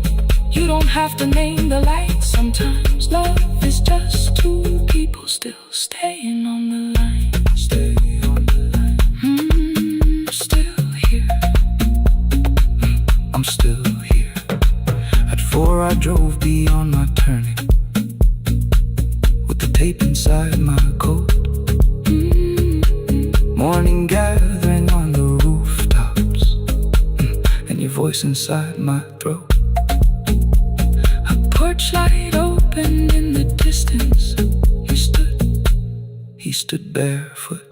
You don't have to name the light. Sometimes love is just two people still staying on the line. Stay on the line. Still here. I'm still here. At 4 I drove beyond my turning, with the tape inside my coat. Morning gathering on the rooftops, and your voice inside my throat. A porch light opened in the distance. He stood barefoot.